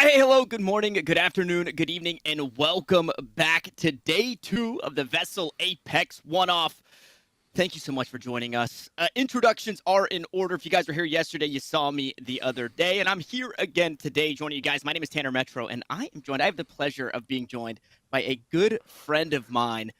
Hi, hello, good morning, good afternoon, good evening, and welcome back to day 2 of the VESL Apex one-off. Thank you so much for joining us. Introductions are in order. If you guys were here yesterday, you saw me the other day, and I'm here again today joining you guys. My name is Tanner Metro, and I have the pleasure of being joined by a good friend of mine.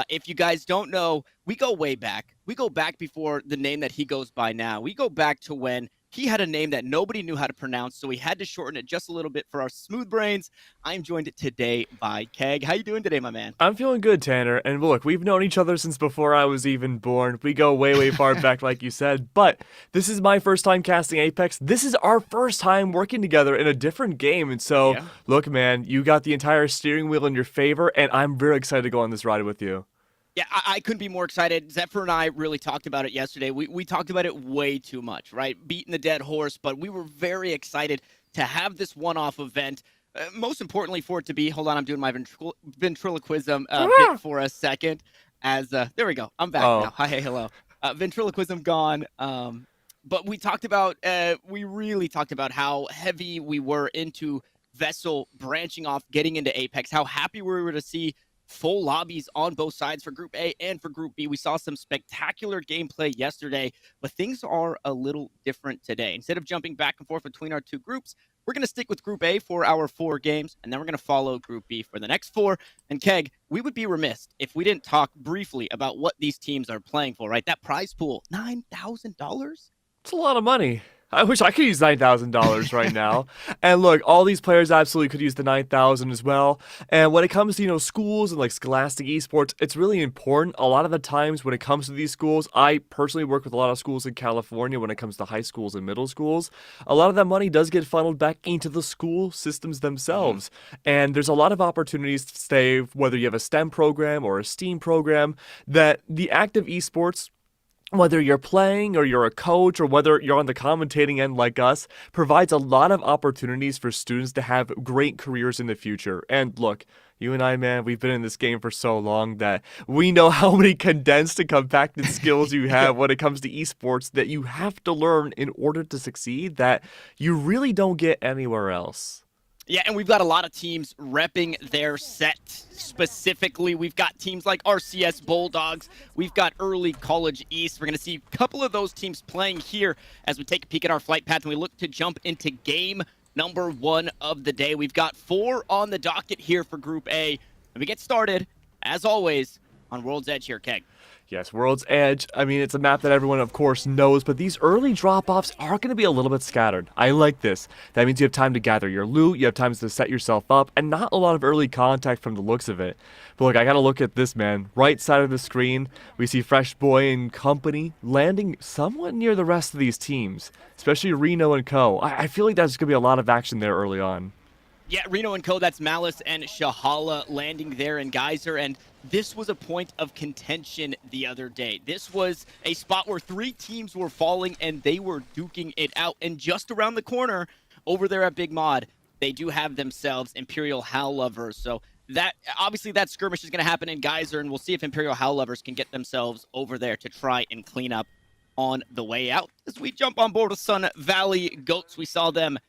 If you guys don't know, we go way back. We go back before the name that he goes by now. We go back to when he had a name that nobody knew how to pronounce, so we had to shorten it just a little bit for our smooth brains. I'm joined today by Keg. How you doing today, my man? I'm feeling good, Tanner. And look, we've known each other since before I was even born. We go way, way far back, like you said. But this is my first time casting Apex. This is our first time working together in a different game. And so, Look, man, you got the entire steering wheel in your favor, and I'm very excited to go on this ride with you. Yeah, I couldn't be more excited. Zephyr and I really talked about it yesterday. We talked about it way too much, right? Beating the dead horse, but we were very excited to have this one-off event. Most importantly for it to be, hold on, I'm doing my ventriloquism bit for a second. There we go. I'm back now. Hi, hey, hello. Ventriloquism gone. But we really talked about how heavy we were into VESL branching off, getting into Apex, how happy we were to see full lobbies on both sides for Group A and for Group B. We saw some spectacular gameplay yesterday, but things are a little different today. Instead of jumping back and forth between our two groups, we're going to stick with Group A for our 4 games, and then we're going to follow Group B for the next 4. And Keg, we would be remiss if we didn't talk briefly about what these teams are playing for, right? That prize pool, $9,000? It's a lot of money. I wish I could use $9,000 right now. And look, all these players absolutely could use the $9,000 as well. And when it comes to, schools and like Scholastic Esports, it's really important. A lot of the times when it comes to these schools, I personally work with a lot of schools in California when it comes to high schools and middle schools. A lot of that money does get funneled back into the school systems themselves. And there's a lot of opportunities to stay, whether you have a STEM program or a STEAM program, that the active esports, whether you're playing or you're a coach or whether you're on the commentating end like us, provides a lot of opportunities for students to have great careers in the future. And look, you and I, man, we've been in this game for so long that we know how many condensed and compacted skills you have when it comes to esports that you have to learn in order to succeed that you really don't get anywhere else. Yeah, and we've got a lot of teams repping their set specifically. We've got teams like RCS Bulldogs. We've got early College East. We're going to see a couple of those teams playing here as we take a peek at our flight path and we look to jump into game number 1 of the day. We've got 4 on the docket here for Group A. And we get started, as always, on World's Edge here, Keg. Yes, World's Edge. I mean, it's a map that everyone, of course, knows, but these early drop-offs are going to be a little bit scattered. I like this. That means you have time to gather your loot, you have time to set yourself up, and not a lot of early contact from the looks of it. But look, I got to look at this, man. Right side of the screen, we see Fresh Boy and company landing somewhat near the rest of these teams, especially Reno and Co. I feel like there's going to be a lot of action there early on. Yeah, Reno and Co., that's Malice and Shahala landing there in Geyser, and this was a point of contention the other day. This was a spot where 3 teams were falling, and they were duking it out. And just around the corner, over there at Big Mod, they do have themselves Imperial Howl Lovers. So that obviously that skirmish is going to happen in Geyser, and we'll see if Imperial Howl Lovers can get themselves over there to try and clean up on the way out. As we jump on board with Sun Valley Goats, we saw them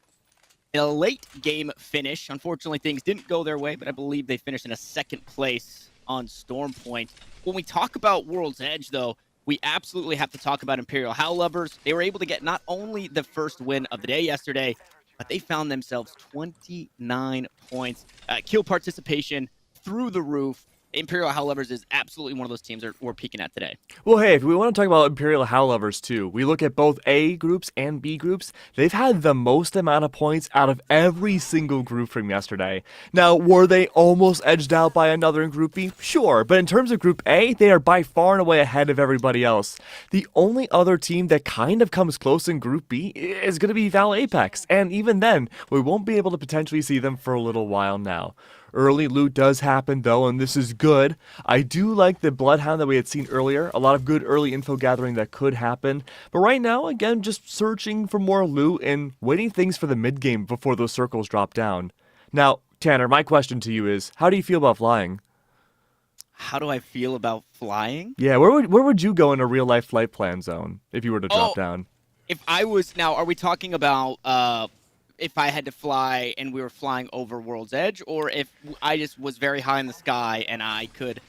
a late game finish. Unfortunately, things didn't go their way, but I believe they finished in a 2nd place on Storm Point. When we talk about World's Edge, though, we absolutely have to talk about Imperial Howl Lovers. They were able to get not only the first win of the day yesterday, but they found themselves 29 points. Kill participation through the roof. Imperial Howl Lovers is absolutely one of those teams that we're peeking at today. Well, hey, if we want to talk about Imperial Howl Lovers too, we look at both A groups and B groups. They've had the most amount of points out of every single group from yesterday. Now, were they almost edged out by another in Group B? Sure, but in terms of Group A, they are by far and away ahead of everybody else. The only other team that kind of comes close in Group B is going to be Val Apex, and even then, we won't be able to potentially see them for a little while now. Early loot does happen, though, and this is good. I do like the Bloodhound that we had seen earlier. A lot of good early info gathering that could happen. But right now, again, just searching for more loot and waiting things for the mid-game before those circles drop down. Now, Tanner, my question to you is, how do you feel about flying? How do I feel about flying? Yeah, where would you go in a real-life flight plan zone if you were to drop down? If I was... Now, are we talking about... if I had to fly and we were flying over World's Edge, or if I just was very high in the sky and I could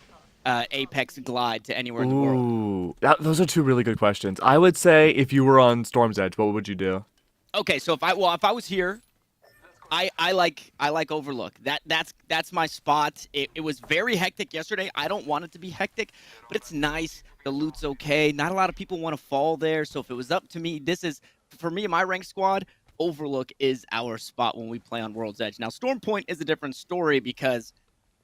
Apex glide to anywhere in the world. Ooh, those are two really good questions. I would say if you were on Storm's Edge, what would you do? Okay, so if I was here, I like Overlook. That's my spot. It was very hectic yesterday. I don't want it to be hectic, but it's nice. The loot's okay. Not a lot of people want to fall there. So if it was up to me, this is for me and my rank squad. Overlook is our spot when we play on World's Edge. Now Storm Point is a different story because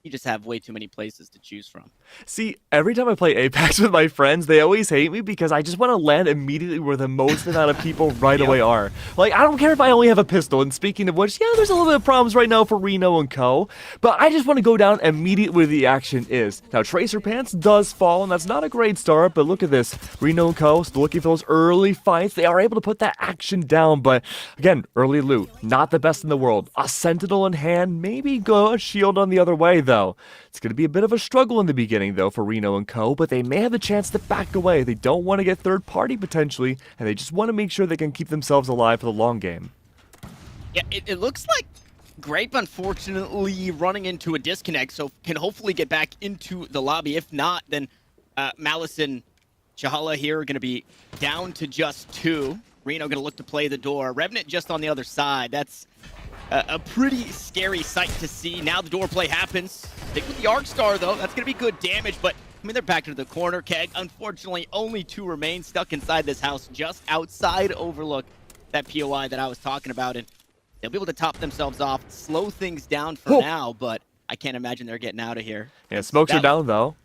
you just have way too many places to choose from. See, every time I play Apex with my friends, they always hate me because I just want to land immediately where the most amount of people right away are. Like, I don't care if I only have a pistol, and speaking of which, yeah, there's a little bit of problems right now for Reno and Co., but I just want to go down immediately where the action is. Now, Tracer Pants does fall, and that's not a great start, but look at this. Reno and Co. still looking for those early fights. They are able to put that action down, but again, early loot, not the best in the world. A Sentinel in hand, maybe go a shield on the other way, though. It's going to be a bit of a struggle in the beginning, though, for Reno and Co., but they may have the chance to back away. They don't want to get third party, potentially, and they just want to make sure they can keep themselves alive for the long game. Yeah, it looks like Grape, unfortunately, running into a disconnect, so can hopefully get back into the lobby. If not, then Malice and Shahala here are going to be down to just 2. Reno going to look to play the door. Revenant just on the other side. That's a pretty scary sight to see. Now the door play happens. Stick with the Arc Star, though. That's going to be good damage, but I mean, they're back into the corner. Keg, unfortunately, only 2 remain stuck inside this house just outside Overlook, that POI that I was talking about, and they'll be able to top themselves off, slow things down for now, but I can't imagine they're getting out of here. Yeah, smokes are down, though.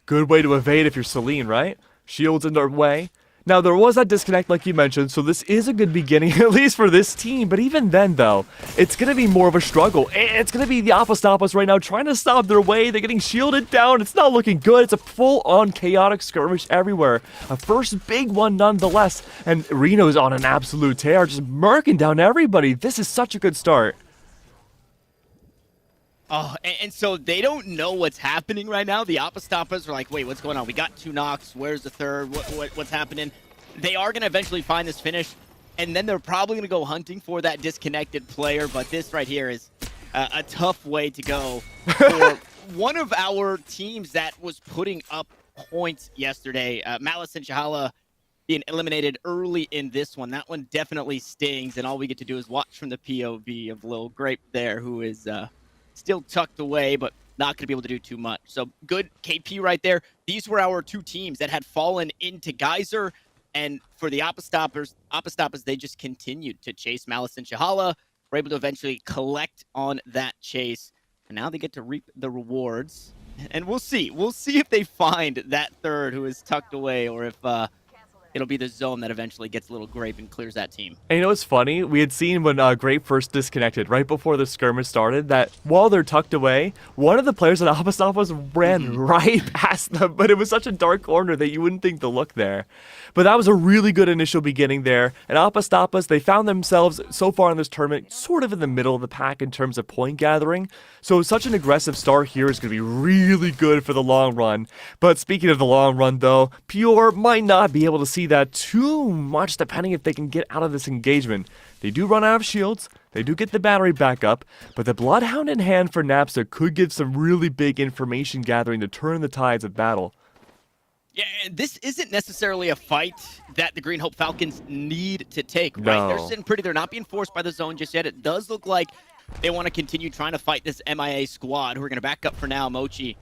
Good way to evade if you're Celine, right? Shields in their way. Now, there was that disconnect, like you mentioned, so this is a good beginning, at least for this team. But even then, though, it's going to be more of a struggle. It's going to be the Apostopas right now trying to stop their way. They're getting shielded down. It's not looking good. It's a full-on chaotic skirmish everywhere. A first big one, nonetheless. And Reno's on an absolute tear, just murking down everybody. This is such a good start. Oh, and so they don't know what's happening right now. The Apostopas are like, wait, what's going on? We got 2 knocks. Where's the third? What's happening? They are going to eventually find this finish, and then they're probably going to go hunting for that disconnected player, but this right here is a tough way to go for one of our teams that was putting up points yesterday. Malice and Shahala being eliminated early in this one. That one definitely stings, and all we get to do is watch from the POV of Lil Grape there, who is still tucked away, but not going to be able to do too much. So good KP right there. These were our 2 teams that had fallen into Geyser, and for the Apostopas, they just continued to chase Malice and Shahala. Were able to eventually collect on that chase, and now they get to reap the rewards. And we'll see. We'll see if they find that third who is tucked away, or if it'll be the zone that eventually gets Little Grape and clears that team. And you know what's funny? We had seen when Grape first disconnected, right before the skirmish started, that while they're tucked away, one of the players at Apostopas ran right past them, but it was such a dark corner that you wouldn't think to look there. But that was a really good initial beginning there. And Apostopas, they found themselves so far in this tournament sort of in the middle of the pack in terms of point gathering. So such an aggressive start here is going to be really good for the long run. But speaking of the long run, though, Pure might not be able to see that too much depending if they can get out of this engagement. They do run out of shields, they do get the battery back up, but the Bloodhound in hand for Napster could give some really big information gathering to turn the tides of battle. Yeah, this isn't necessarily a fight that the Green Hope Falcons need to take, right? No. They're sitting pretty. They're not being forced by the zone just yet. It does look like they want to continue trying to fight this MIA squad, who are going to back up for now. Mochi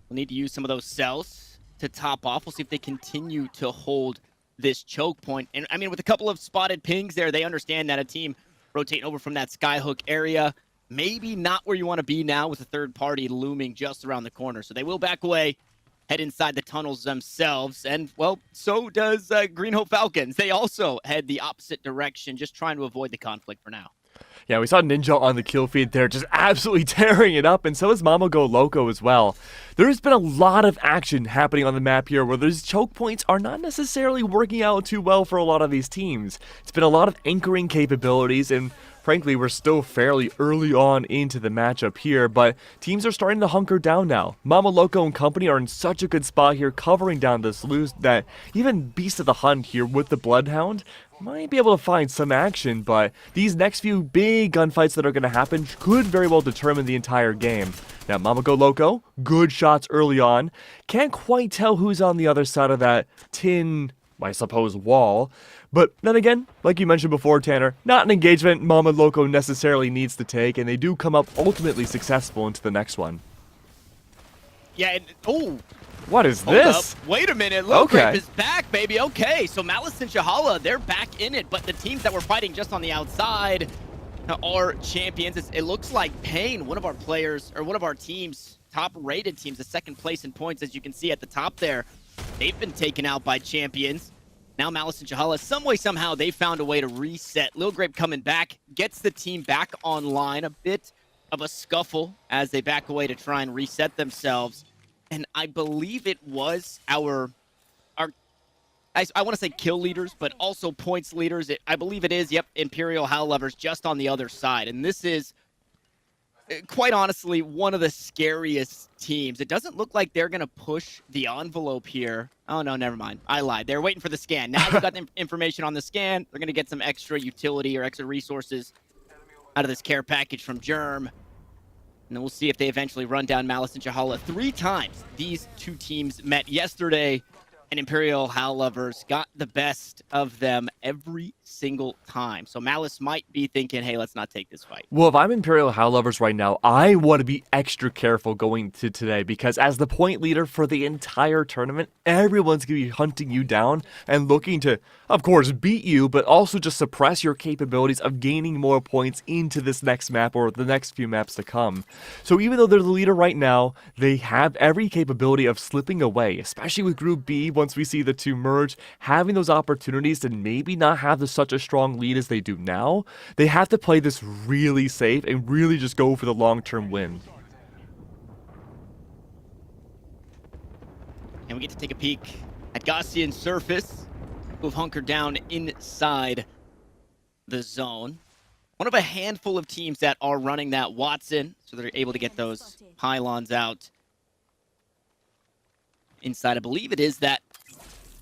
will need to use some of those cells to top off. We'll see if they continue to hold this choke point. And I mean, with a couple of spotted pings there, they understand that a team rotating over from that skyhook area, maybe not where you want to be now with a third party looming just around the corner. So they will back away, head inside the tunnels themselves. And, well, so does Green Hope Falcons. They also head the opposite direction, just trying to avoid the conflict for now. Yeah, we saw Ninja on the kill feed there, just absolutely tearing it up, and so is Mama Go Loco as well. There's been a lot of action happening on the map here where these choke points are not necessarily working out too well for a lot of these teams. It's been a lot of anchoring capabilities, and frankly, we're still fairly early on into the matchup here, but teams are starting to hunker down now. Mama Loco and company are in such a good spot here, covering down this loose that even Beast of the Hunt here with the Bloodhound might be able to find some action, but these next few big gunfights that are going to happen could very well determine the entire game. Now, Mama Go Loco, good shots early on. Can't quite tell who's on the other side of that tin, I suppose, wall. But then again, like you mentioned before, Tanner, not an engagement Mama Loco necessarily needs to take, and they do come up ultimately successful into the next one. Yeah, and, oh! What is Hold this? up. Wait a minute. Low Okay. Grape is back, baby. Okay, so Malice and Shahala, they're back in it, but the teams that were fighting just on the outside are champions. It looks like Pain, one of our players, or one of our teams, top-rated teams, the second place in points, as you can see at the top there. They've been taken out by champions. Now Malice and Shahala, some way, somehow, they found a way to reset. Lil Grape coming back, gets the team back online. A bit of a scuffle as they back away to try and reset themselves. And I believe it was I want to say kill leaders, but also points leaders. I believe it is, yep, Imperial Howl Lovers just on the other side. And this is, quite honestly, one of the scariest teams. It doesn't look like they're going to push the envelope here. Oh, no, never mind. I lied. They're waiting for the scan. Now they've got the information on the scan. They're going to get some extra utility or extra resources out of this care package from Germ. And then we'll see if they eventually run down Malice and Shahala. 3 times these two teams met yesterday, and Imperial Howl Lovers got the best of them every single time. So Malice might be thinking, hey, let's not take this fight. Well, if I'm Imperial Howl Lovers right now, I want to be extra careful going to today, because as the point leader for the entire tournament, everyone's going to be hunting you down and looking to, of course, beat you, but also just suppress your capabilities of gaining more points into this next map or the next few maps to come. So even though they're the leader right now, they have every capability of slipping away, especially with Group B. Once we see the two merge, having those opportunities to maybe not have such a strong lead as they do now, they have to play this really safe and really just go for the long-term win. And we get to take a peek at Gaussian Surface, who've hunkered down inside the zone. One of a handful of teams that are running that Watson, so they're able to get those pylons out inside. I believe it is that,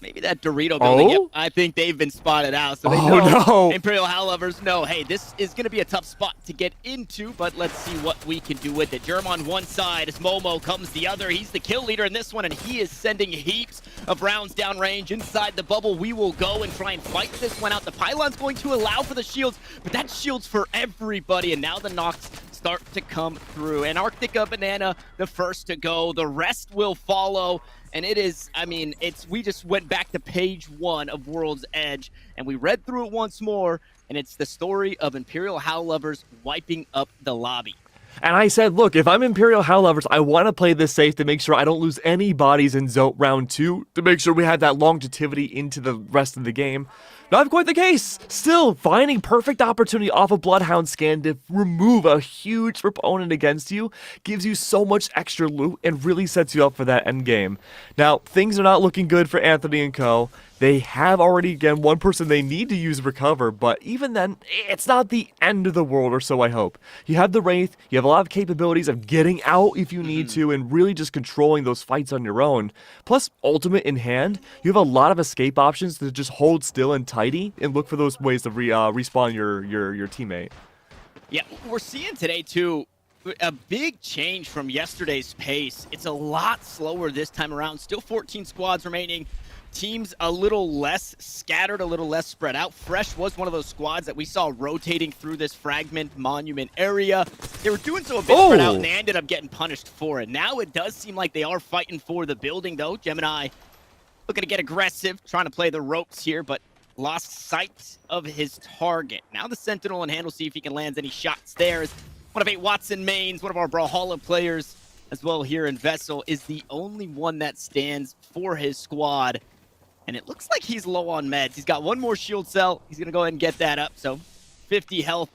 maybe that Dorito building. Oh? Yep, I think they've been spotted out. So they no. Imperial Howl Lovers know, hey, this is going to be a tough spot to get into, but let's see what we can do with it. Germ on one side as Momo comes the other. He's the kill leader in this one, and he is sending heaps of rounds downrange inside the bubble. We will go and try and fight this one out. The pylon's going to allow for the shields, but that shield's for everybody, and now the knocks start to come through. And Arctica Banana, the first to go. The rest will follow. And it is, I mean, we just went back to page 1 of World's Edge, and we read through it once more, and it's the story of Imperial Howl Lovers wiping up the lobby. And I said, look, if I'm Imperial Howl Lovers, I want to play this safe to make sure I don't lose any bodies in round 2, to make sure we have that longevity into the rest of the game. Not quite the case. Still, finding perfect opportunity off a Bloodhound scan to remove a huge opponent against you gives you so much extra loot and really sets you up for that end game. Now, things are not looking good for Anthony and co. They have already, again, one person they need to use Recover, but even then, it's not the end of the world, or so I hope. You have the Wraith, you have a lot of capabilities of getting out if you need to, and really just controlling those fights on your own. Plus, Ultimate in hand, you have a lot of escape options to just hold still and tidy, and look for those ways to respawn your teammate. Yeah, we're seeing today, too, a big change from yesterday's pace. It's a lot slower this time around. Still 14 squads remaining. Teams a little less scattered, a little less spread out. Fresh was one of those squads that we saw rotating through this fragment monument area. They were doing so a bit spread out, and they ended up getting punished for it. Now it does seem like they are fighting for the building, though. Gemini looking to get aggressive, trying to play the ropes here, but lost sight of his target. Now the Sentinel and handle, see if he can land any shots there. As one of 8 Watson mains, one of our Brawlhalla players as well here in VESL, is the only one that stands for his squad. And it looks like he's low on meds. He's got one more shield cell. He's going to go ahead and get that up. So 50 health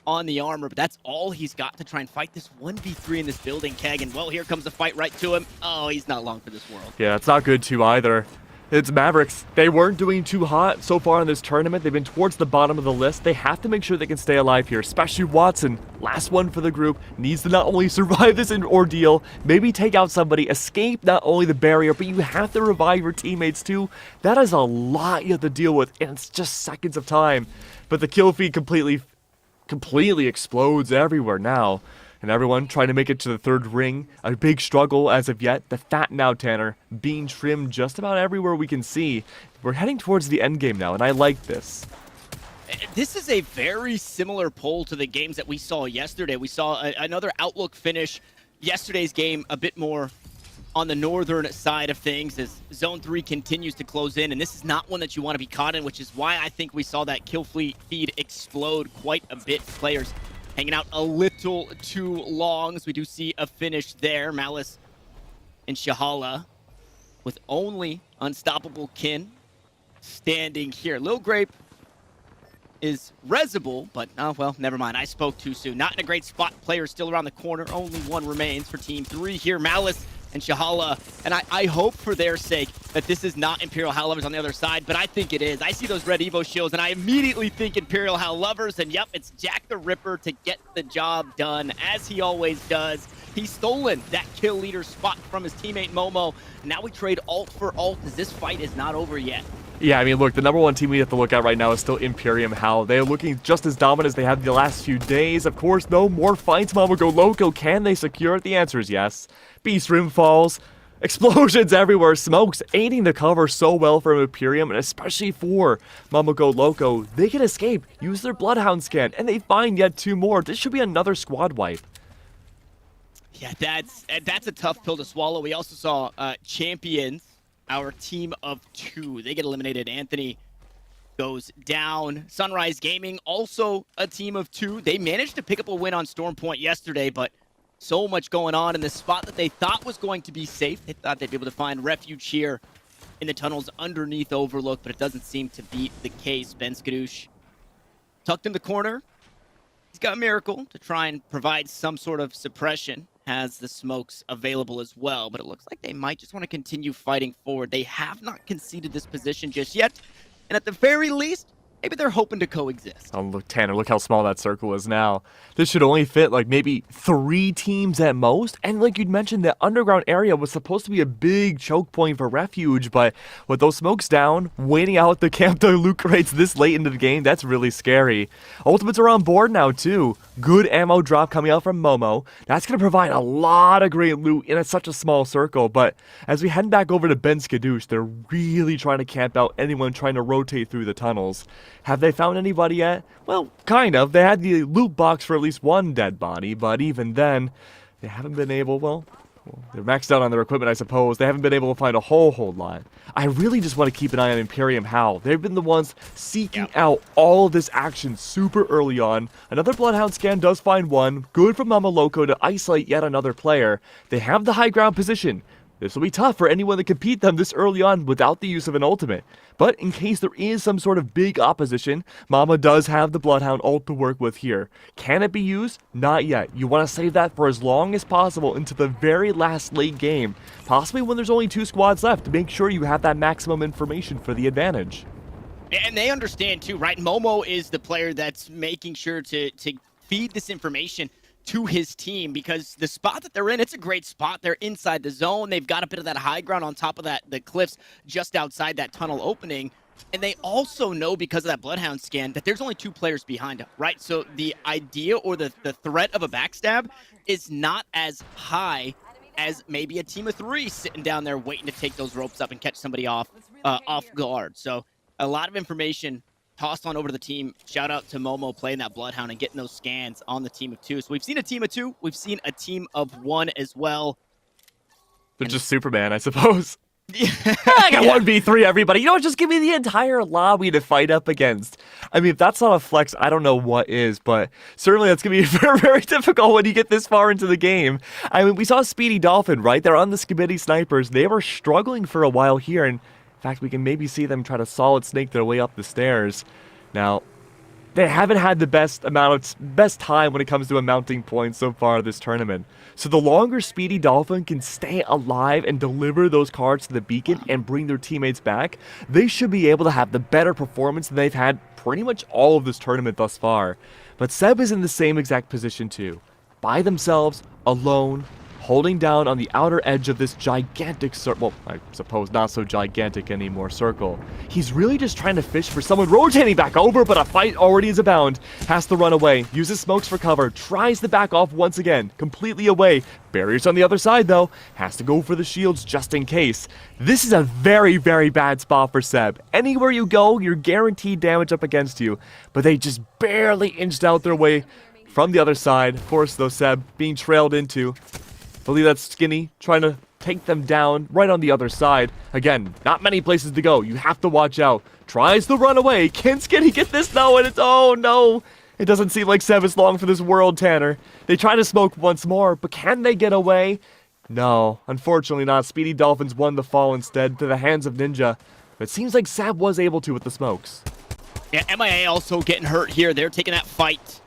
on the armor, but that's all he's got to try and fight this 1v3 in this building, Keg. And well, here comes the fight right to him. Oh, he's not long for this world. Yeah, it's not good too either. It's Mavericks. They weren't doing too hot so far in this tournament. They've been towards the bottom of the list. They have to make sure they can stay alive here, especially Watson. Last one for the group. Needs to not only survive this ordeal, maybe take out somebody, escape not only the barrier, but you have to revive your teammates too. That is a lot you have to deal with, and it's just seconds of time. But the kill feed completely explodes everywhere now. And everyone trying to make it to the third ring. A big struggle as of yet. The fat now Tanner being trimmed just about everywhere we can see. We're heading towards the end game now, and I like this. This is a very similar poll to the games that we saw yesterday. We saw another Outlook finish. Yesterday's game a bit more on the northern side of things as Zone 3 continues to close in, and this is not one that you want to be caught in, which is why I think we saw that kill feed explode quite a bit. Players hanging out a little too long, as we do see a finish there. Malice and Shahala with only Unstoppable Kin standing here. Lil Grape is resible, but oh well, never mind. I spoke too soon. Not in a great spot. Players still around the corner. Only one remains for Team 3 here. Malice and Shahala, and I hope for their sake that this is not Imperial Hell Lovers on the other side, but I think it is. I see those red Evo shields, and I immediately think Imperial Hell Lovers, and yep, it's Jack the Ripper to get the job done, as he always does. He's stolen that kill leader spot from his teammate Momo. Now we trade ult for ult, as this fight is not over yet. Yeah, I mean, look, the number one team we have to look at right now is still Imperium Hell. They are looking just as dominant as they have the last few days. Of course, no more fights. Mama go loco. Can they secure it? The answer is yes. Beast Rim falls. Explosions everywhere. Smokes aiding the cover so well from Imperium, and especially for Mama go loco. They can escape, use their Bloodhound scan, and they find yet two more. This should be another squad wipe. Yeah, that's a tough pill to swallow. We also saw Champions, our team of two. They get eliminated. Anthony goes down. Sunrise Gaming, also a team of two. They managed to pick up a win on Storm Point yesterday, but so much going on in the spot that they thought was going to be safe. They thought they'd be able to find refuge here in the tunnels underneath Overlook, but it doesn't seem to be the case. Ben Skadoosh tucked in the corner. He's got a Miracle to try and provide some sort of suppression. Has the smokes available as well, but it looks like they might just want to continue fighting forward. They have not conceded this position just yet, and at the very least, maybe they're hoping to coexist. Oh, look, Tanner, look how small that circle is now. This should only fit, like, maybe 3 teams at most. And like you'd mentioned, the underground area was supposed to be a big choke point for refuge, but with those smokes down, waiting out the camp to loot crates this late into the game, that's really scary. Ultimates are on board now, too. Good ammo drop coming out from Momo. That's going to provide a lot of great loot in such a small circle, but as we head back over to Ben Skadoosh, they're really trying to camp out anyone trying to rotate through the tunnels. Have they found anybody yet? Well, kind of. They had the loot box for at least one dead body, but even then, they haven't been able, well, they're maxed out on their equipment, I suppose. They haven't been able to find a whole lot. I really just want to keep an eye on Imperium Hal. They've been the ones seeking out all of this action super early on. Another Bloodhound scan does find one. Good for Mama Loco to isolate yet another player. They have the high ground position. This will be tough for anyone to compete them this early on without the use of an ultimate. But in case there is some sort of big opposition, Mama does have the Bloodhound ult to work with here. Can it be used? Not yet. You want to save that for as long as possible into the very last late game. Possibly when there's only 2 squads left to make sure you have that maximum information for the advantage. And they understand too, right? Momo is the player that's making sure to feed this information to his team, because the spot that they're in, it's a great spot. They're inside the zone. They've got a bit of that high ground on top of the cliffs just outside that tunnel opening. And they also know, because of that Bloodhound scan, that there's only 2 players behind them, right? So the idea or the threat of a backstab is not as high as maybe a team of 3 sitting down there waiting to take those ropes up and catch somebody off guard. So a lot of information tossed on over to the team. Shout out to Momo playing that Bloodhound and getting those scans on the team of 2. So we've seen a team of 2. We've seen a team of 1 as well. They're just Superman, I suppose. I got 1v3 everybody. You know what? Just give me the entire lobby to fight up against. I mean, if that's not a flex, I don't know what is, but certainly that's going to be very, very difficult when you get this far into the game. I mean, we saw Speedy Dolphin, right? They're on the Skibidi Snipers. They were struggling for a while here, and in fact, we can maybe see them try to solid snake their way up the stairs. Now, they haven't had the best time when it comes to amounting points so far this tournament. So the longer Speedy Dolphin can stay alive and deliver those cards to the beacon and bring their teammates back, they should be able to have the better performance than they've had pretty much all of this tournament thus far. But Seb is in the same exact position too. By themselves, alone, holding down on the outer edge of this gigantic circle. Well, I suppose not so gigantic anymore circle. He's really just trying to fish for someone rotating back over, but a fight already is abound. Has to run away, uses smokes for cover, tries to back off once again, completely away. Barriers on the other side though, has to go for the shields just in case. This is a very, very bad spot for Seb. Anywhere you go, you're guaranteed damage up against you, but they just barely inched out their way from the other side. Of course though, Seb being trailed into. I believe that's Skinny trying to take them down right on the other side. Again, not many places to go. You have to watch out. Tries to run away. Can Skinny get this? No, and it's, oh no. It doesn't seem like Seb is long for this world, Tanner. They try to smoke once more, but can they get away? No, unfortunately not. Speedy Dolphins won the fall instead to the hands of Ninja. But it seems like Seb was able to with the smokes. Yeah, MIA also getting hurt here. They're taking that fight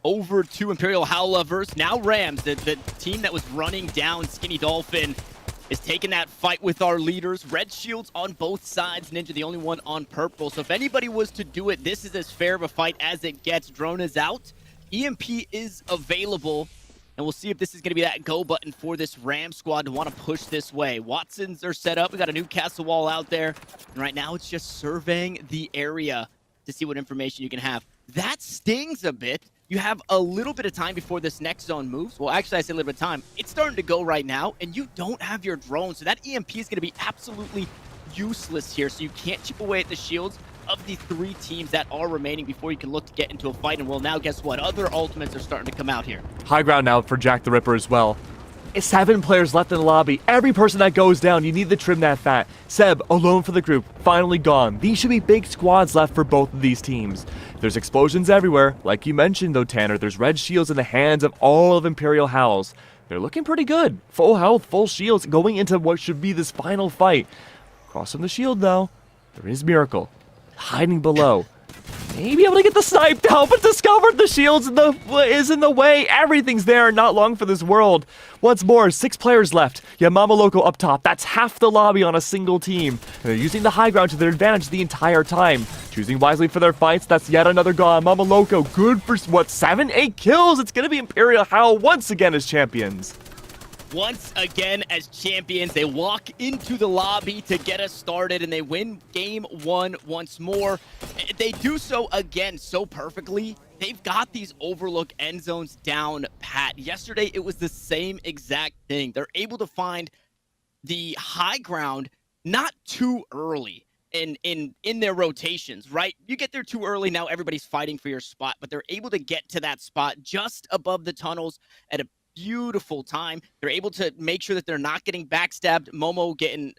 over to Imperial Howl Lovers. Now Rams, the team that was running down Skinny Dolphin, is taking that fight with our leaders. Red shields on both sides. Ninja the only one on purple. So if anybody was to do it, this is as fair of a fight as it gets. Drone is out. EMP is available. And we'll see if this is going to be that go button for this Ram squad to want to push this way. Watsons are set up. We got a new castle wall out there. And right now it's just surveying the area to see what information you can have. That stings a bit. You have a little bit of time before this next zone moves. Well, actually, I say a little bit of time. It's starting to go right now, and you don't have your drone. So that EMP is going to be absolutely useless here. So you can't chip away at the shields of the 3 teams that are remaining before you can look to get into a fight. And well, now guess what? Other ultimates are starting to come out here. High ground now for Jack the Ripper as well. 7 players left in the lobby. Every person that goes down, you need to trim that fat. Seb, alone for the group, finally gone. These should be big squads left for both of these teams. There's explosions everywhere. Like you mentioned though, Tanner, there's red shields in the hands of all of Imperial Howls. They're looking pretty good. Full health, full shields, going into what should be this final fight. Crossing the shield though, there is Miracle. Hiding below. Maybe able to get the snipe down, but discovered the shields is in the way. Everything's there, not long for this world. Once more, 6 players left. You have Mama Loco up top. That's half the lobby on a single team. And they're using the high ground to their advantage the entire time. Choosing wisely for their fights. That's yet another gone. Mama Loco, good for, what, 7, 8 kills? It's going to be Imperial Howl once again as champions. Once again as champions, they walk into the lobby to get us started, and they win game 1 once more. They do so again so perfectly. They've got these overlook end zones down pat. Yesterday, it was the same exact thing. They're able to find the high ground not too early in their rotations, right? You get there too early, now everybody's fighting for your spot, but they're able to get to that spot just above the tunnels at a beautiful time. They're able to make sure that they're not getting backstabbed. Momo getting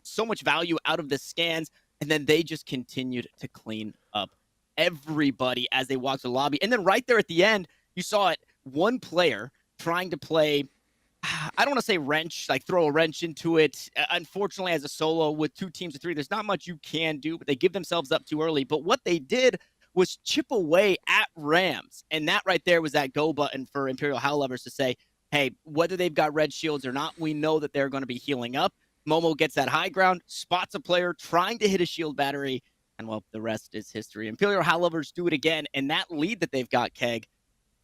so much value out of the scans, and then they just continued to clean up everybody as they walked the lobby. And then right there at the end, you saw it, one player trying to play, I don't want to say wrench, like throw a wrench into it. Unfortunately, as a solo with 2 teams of 3, there's not much you can do, but they give themselves up too early. But what they did was chip away at Rams. And that right there was that go button for Imperial Howl Lovers to say, hey, whether they've got red shields or not, we know that they're going to be healing up. Momo gets that high ground, spots a player trying to hit a shield battery, and well, the rest is history. Imperial Howl Lovers do it again, and that lead that they've got, Keg,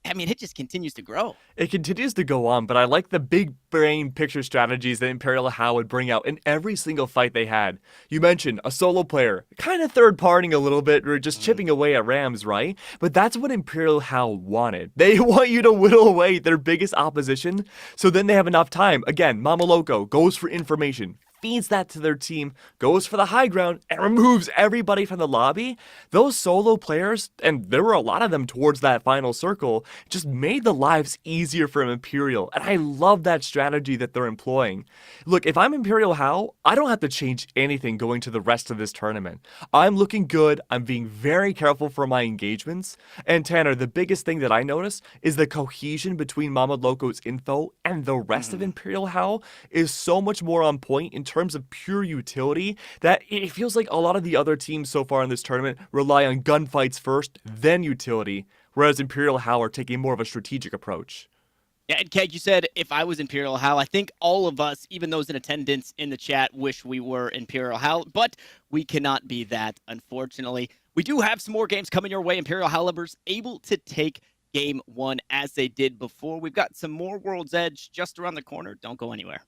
I mean, it just continues to grow. It continues to go on, but I like the big brain picture strategies that Imperial Howl would bring out in every single fight they had. You mentioned a solo player, kind of third-partying a little bit, or just chipping away at Rams, right? But that's what Imperial Howl wanted. They want you to whittle away their biggest opposition, so then they have enough time. Again, Mama Loco goes for information, feeds that to their team, goes for the high ground, and removes everybody from the lobby. Those solo players, and there were a lot of them towards that final circle, just made the lives easier for Imperial, and I love that strategy that they're employing. Look, if I'm Imperial Howl, I don't have to change anything going to the rest of this tournament. I'm looking good, I'm being very careful for my engagements, and Tanner, the biggest thing that I notice is the cohesion between Mama Loco's info and the rest of Imperial Howl is so much more on point in terms of pure utility, that it feels like a lot of the other teams so far in this tournament rely on gunfights first, then utility, whereas Imperial Hal are taking more of a strategic approach. Yeah, and Keg, you said if I was Imperial Hal, I think all of us, even those in attendance in the chat, wish we were Imperial Hal, but we cannot be that, unfortunately. We do have some more games coming your way. Imperial Halibers able to take game one as they did before. We've got some more World's Edge just around the corner. Don't go anywhere.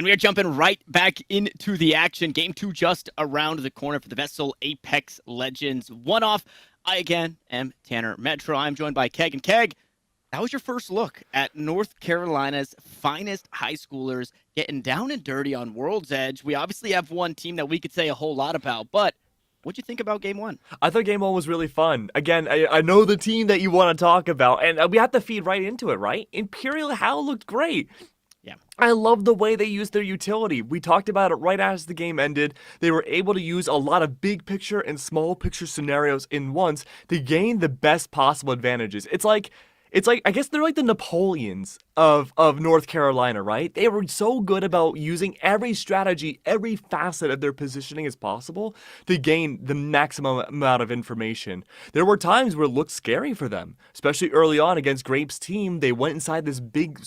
And we are jumping right back into the action. Game 2 just around the corner for the VESL Apex Legends one-off. I, again, am Tanner Metro. I'm joined by Keg. And Keg, That was your first look at North Carolina's finest high schoolers getting down and dirty on World's Edge. We obviously have one team that we could say a whole lot about, but what'd you think about game one? I thought game one was really fun. Again, I know the team that you want to talk about, and we have to feed right into it, right? Imperial Hal looked great. Yeah. I love the way they used their utility. We talked about it right as the game ended. They were able to use a lot of big picture and small picture scenarios in once to gain the best possible advantages. It's like I guess they're like the Napoleons of North Carolina, right? They were so good about using every strategy, every facet of their positioning as possible to gain the maximum amount of information. There were times where it looked scary for them, especially early on against Grape's team. They went inside this big,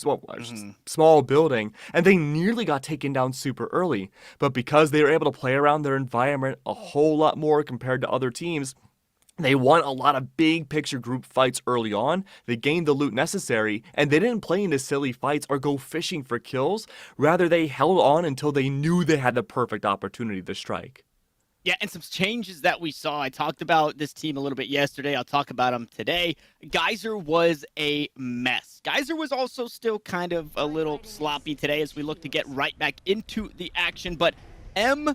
small building, and they nearly got taken down super early. But because they were able to play around their environment a whole lot more compared to other teams, they won a lot of big picture group fights early on. They gained the loot necessary, and they didn't play into silly fights or go fishing for kills. Rather, they held on until they knew they had the perfect opportunity to strike. Yeah, and some changes that we saw. I talked about this team a little bit yesterday. I'll talk about them today. Geyser was a mess. Geyser was also still kind of a little sloppy today as we look to get right back into the action, but MIA.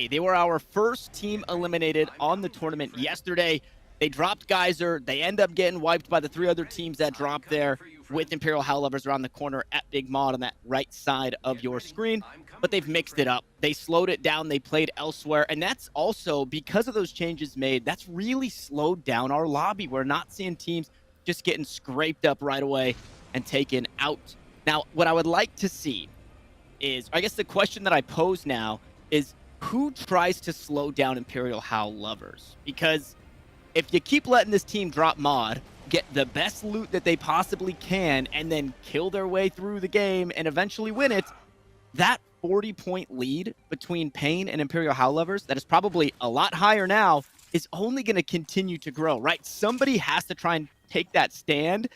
They were our first team eliminated on the tournament yesterday. They dropped Geyser. They end up getting wiped by the three other teams that dropped there with Imperial Hell Lovers around the corner at Big Mod on that right side of your screen. But they've mixed it up. They slowed it down. They played elsewhere. And that's also, because of those changes made, that's really slowed down our lobby. We're not seeing teams just getting scraped up right away and taken out. Now, what I would like to see is, I guess the question that I pose now is, who tries to slow down Imperial Howl Lovers? Because if you keep letting this team drop mod, get the best loot that they possibly can, and then kill their way through the game and eventually win it, that 40-point lead between Pain and Imperial Howl Lovers, that is probably a lot higher now, is only going to continue to grow, right? Somebody has to try and take that stand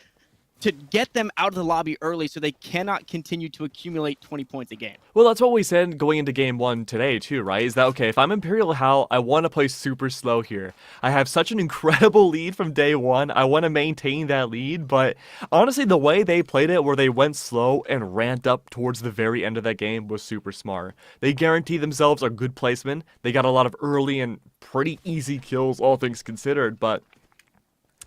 to get them out of the lobby early so they cannot continue to accumulate 20 points a game. Well, that's what we said going into game one today too, right? Is that, okay, if I'm Imperial Howl, I want to play super slow here. I have such an incredible lead from day one. I want to maintain that lead, but honestly, the way they played it, where they went slow and ramped up towards the very end of that game, was super smart. They guaranteed themselves a good placement. They got a lot of early and pretty easy kills, all things considered, but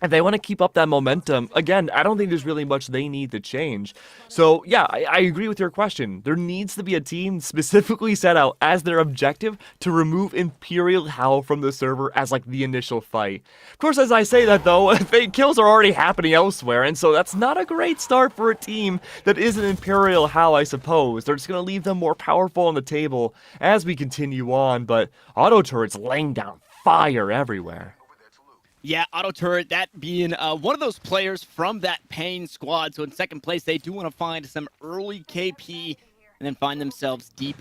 if they want to keep up that momentum, again, I don't think there's really much they need to change. So, yeah, I agree with your question. There needs to be a team specifically set out as their objective to remove Imperial Howl from the server as, like, the initial fight. Of course, as I say that, though, kills are already happening elsewhere, and so that's not a great start for a team that isn't Imperial Howl, I suppose. They're just going to leave them more powerful on the table as we continue on, but Auto Turret's laying down fire everywhere. Yeah, Auto Turret, that being one of those players from that Pain squad. So in second place, they do want to find some early KP and then find themselves deep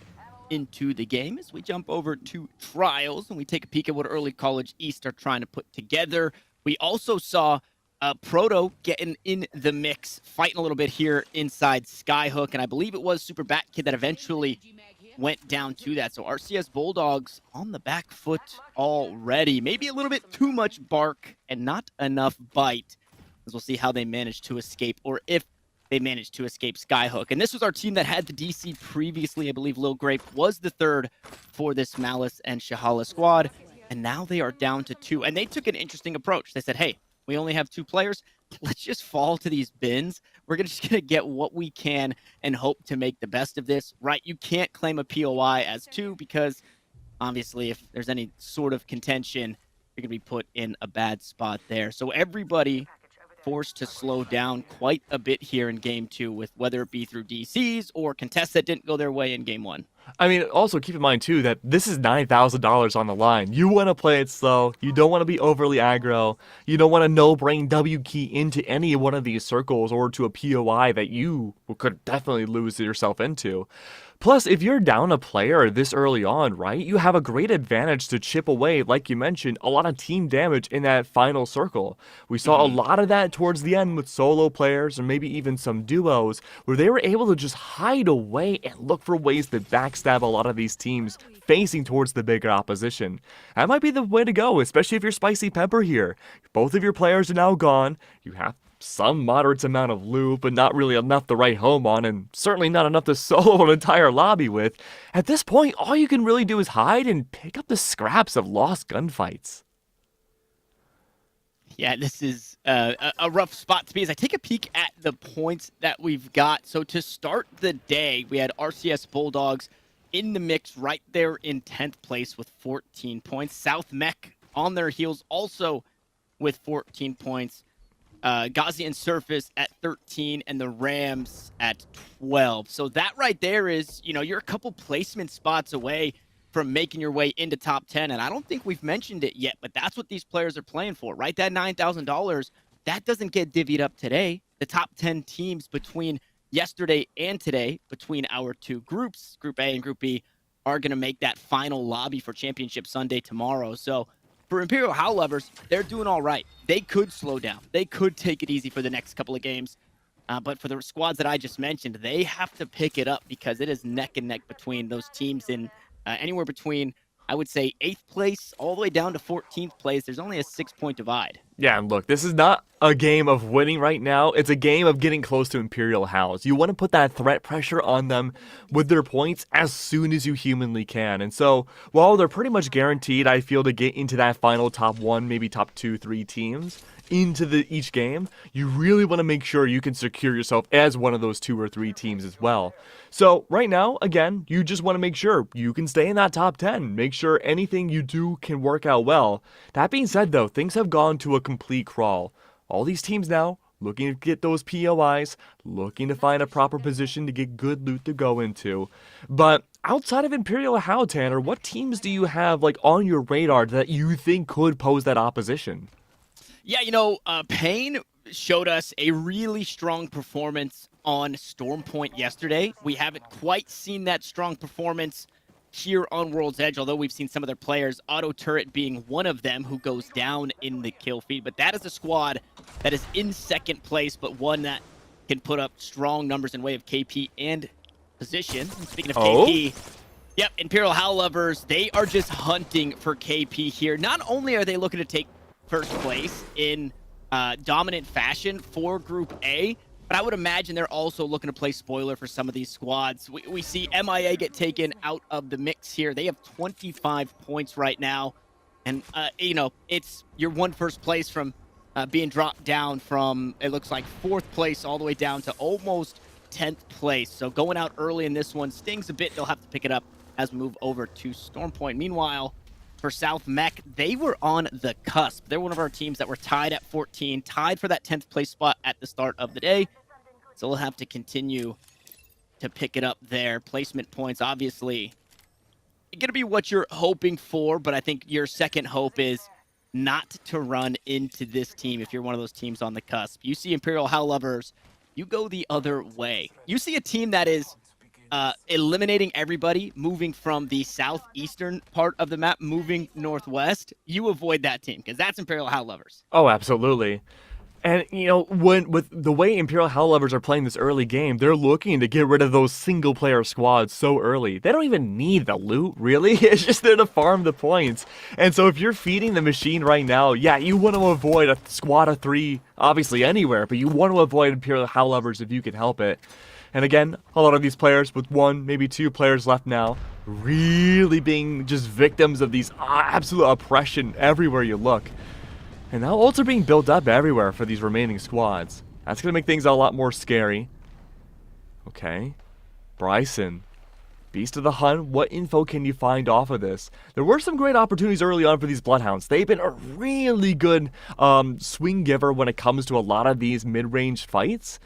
into the game as we jump over to Trials and we take a peek at what early College East are trying to put together. We also saw Proto getting in the mix, fighting a little bit here inside Skyhook, and I believe it was Super Bat Kid that eventually went down to that. So RCS Bulldogs on the back foot already. Maybe a little bit too much bark and not enough bite, as we'll see how they manage to escape, or if they manage to escape Skyhook. And this was our team that had the DC previously. I believe Lil Grape was the third for this Malice and Shahala squad, and now they are down to 2. And they took an interesting approach. They said, hey, we only have 2 players. Let's just fall to these bins. We're just going to get what we can and hope to make the best of this, right? You can't claim a POI as 2 because obviously if there's any sort of contention, you're going to be put in a bad spot there. So everybody forced to slow down quite a bit here in game 2, with whether it be through DCs or contests that didn't go their way in game 1. I mean, also keep in mind, too, that this is $9,000 on the line. You want to play it slow. You don't want to be overly aggro. You don't want to no-brain W key into any one of these circles or to a POI that you could definitely lose yourself into. Plus, if you're down a player this early on, right, you have a great advantage to chip away, like you mentioned, a lot of team damage in that final circle. We saw a lot of that towards the end with solo players or maybe even some duos where they were able to just hide away and look for ways to backstab a lot of these teams facing towards the bigger opposition. That might be the way to go, especially if you're Spicy Pepper here. Both of your players are now gone. You have some moderate amount of loot, but not really enough to write home on, and certainly not enough to solo an entire lobby with. At this point, all you can really do is hide and pick up the scraps of lost gunfights. Yeah, this is a rough spot to be as I take a peek at the points that we've got. So to start the day, we had RCS Bulldogs in the mix right there in 10th place with 14 points. South Mech on their heels also with 14 points. Ghazi and Surface at 13 and the Rams at 12. So that right there is, you're a couple placement spots away from making your way into top 10. And I don't think we've mentioned it yet, but that's what these players are playing for, right? That $9,000, that doesn't get divvied up today. The top 10 teams between yesterday and today, between our two groups, Group A and Group B, are going to make that final lobby for Championship Sunday tomorrow. So for Imperial Howl Lovers, they're doing all right. They could slow down. They could take it easy for the next couple of games. But for the squads that I just mentioned, they have to pick it up because it is neck and neck between those teams in anywhere between, I would say, 8th place all the way down to 14th place. There's only a 6-point divide. Yeah, and look, this is not a game of winning right now. It's a game of getting close to Imperial Howls. You want to put that threat pressure on them with their points as soon as you humanly can. And so, while they're pretty much guaranteed, I feel, to get into that final top 1, maybe top 2, 3 teams into each game, you really want to make sure you can secure yourself as one of those 2 or 3 teams as well. So right now, again, you just want to make sure you can stay in that top 10. Make sure anything you do can work out well. That being said, though, things have gone to a complete crawl. All these teams now looking to get those POIs, looking to find a proper position to get good loot to go into. But outside of Imperial Howl, Tanner, what teams do you have on your radar that you think could pose that opposition? Yeah, Payne showed us a really strong performance on Storm Point yesterday. We haven't quite seen that strong performance here on World's Edge, although we've seen some of their players, Auto Turret being one of them who goes down in the kill feed. But that is a squad that is in 2nd place, but one that can put up strong numbers in way of KP and position. And speaking of KP, yep, Imperial Howl Lovers, they are just hunting for KP here. Not only are they looking to take 1st place in dominant fashion for Group A, but I would imagine they're also looking to play spoiler for some of these squads. We see MIA get taken out of the mix here. They have 25 points right now. And, it's your 1st place from being dropped down from, it looks like 4th place all the way down to almost 10th place. So going out early in this one stings a bit. They'll have to pick it up as we move over to Storm Point. Meanwhile, for South Mech, they were on the cusp. They're one of our teams that were tied at 14, tied for that 10th place spot at the start of the day. So we'll have to continue to pick it up there. Placement points, obviously, going to be what you're hoping for, but I think your second hope is not to run into this team if you're one of those teams on the cusp. You see Imperial Howl Lovers, you go the other way. You see a team that is eliminating everybody, moving from the southeastern part of the map, moving northwest. You avoid that team because that's Imperial Howl Lovers. Oh, absolutely. And, with the way Imperial Howl Lovers are playing this early game, they're looking to get rid of those single-player squads so early. They don't even need the loot, really. It's just there to farm the points. And so if you're feeding the machine right now, yeah, you want to avoid a squad of 3, obviously anywhere, but you want to avoid Imperial Howl Lovers if you can help it. And again, a lot of these players with 1, maybe 2 players left now, really being just victims of these absolute oppression everywhere you look. And now ults are being built up everywhere for these remaining squads. That's going to make things a lot more scary. Okay. Bryson. Beast of the Hunt, what info can you find off of this? There were some great opportunities early on for these Bloodhounds. They've been a really good swing giver when it comes to a lot of these mid-range fights.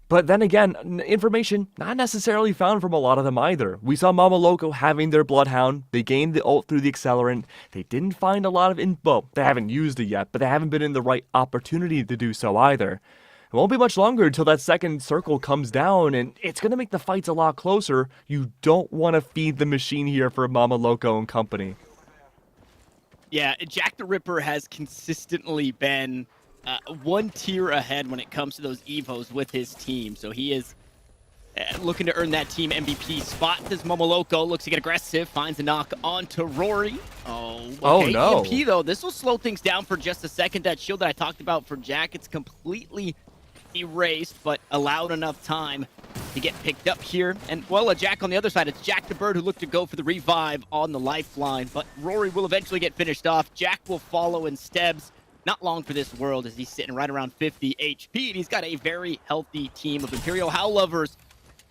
But then again, information not necessarily found from a lot of them either. We saw Mama Loco having their Bloodhound. They gained the ult through the Accelerant. They didn't find a lot of info. They haven't used it yet, but they haven't been in the right opportunity to do so either. It won't be much longer until that second circle comes down, and it's going to make the fights a lot closer. You don't want to feed the machine here for Mama Loco and company. Yeah, Jack the Ripper has consistently been one tier ahead when it comes to those evos with his team. So he is looking to earn that team MVP spot. This Momoloko looks to get aggressive, finds a knock onto Rory. Oh no. EMP though, this will slow things down for just a second. That shield that I talked about for Jack, it's completely erased, but allowed enough time to get picked up here. And, well, a Jack on the other side. It's Jack the Bird who looked to go for the revive on the lifeline, but Rory will eventually get finished off. Jack will follow in Stebs. Not long for this world as he's sitting right around 50 HP, and he's got a very healthy team of Imperial Howl lovers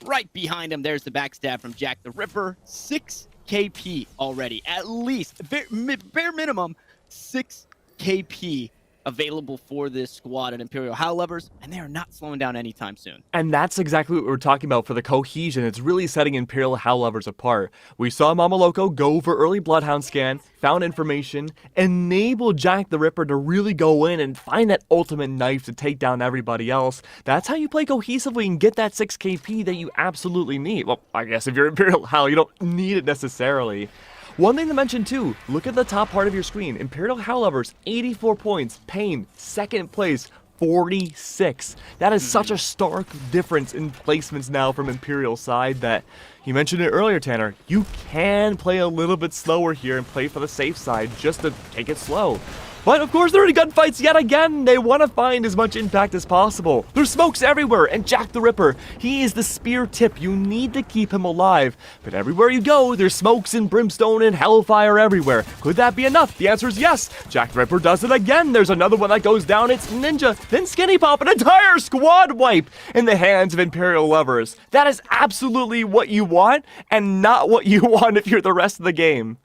right behind him. There's the backstab from Jack the Ripper. 6 KP already, at least, bare minimum, 6 KP available for this squad and Imperial Howl lovers, and they are not slowing down anytime soon. And that's exactly what we're talking about for the cohesion. It's really setting Imperial Howl lovers apart. We saw Mama Loco go for early Bloodhound scan, found information, enabled Jack the Ripper to really go in and find that ultimate knife to take down everybody else. That's how you play cohesively and get that 6 KP that you absolutely need. Well, I guess if you're Imperial Howl, you don't need it necessarily. One thing to mention too, look at the top part of your screen. Imperial Howl lovers, 84 points. Pain, second place, 46. That is such a stark difference in placements now from Imperial side that, you mentioned it earlier, Tanner, you can play a little bit slower here and play for the safe side just to take it slow. But of course they're in gunfights yet again. They want to find as much impact as possible. There's smokes everywhere, and Jack the Ripper, he is the spear tip. You need to keep him alive. But everywhere you go, there's smokes and brimstone and hellfire everywhere. Could that be enough? The answer is yes. Jack the Ripper does it again. There's another one that goes down. It's Ninja, then Skinny Pop, an entire squad wipe in the hands of Imperial lovers. That is absolutely what you want, and not what you want if you're the rest of the game.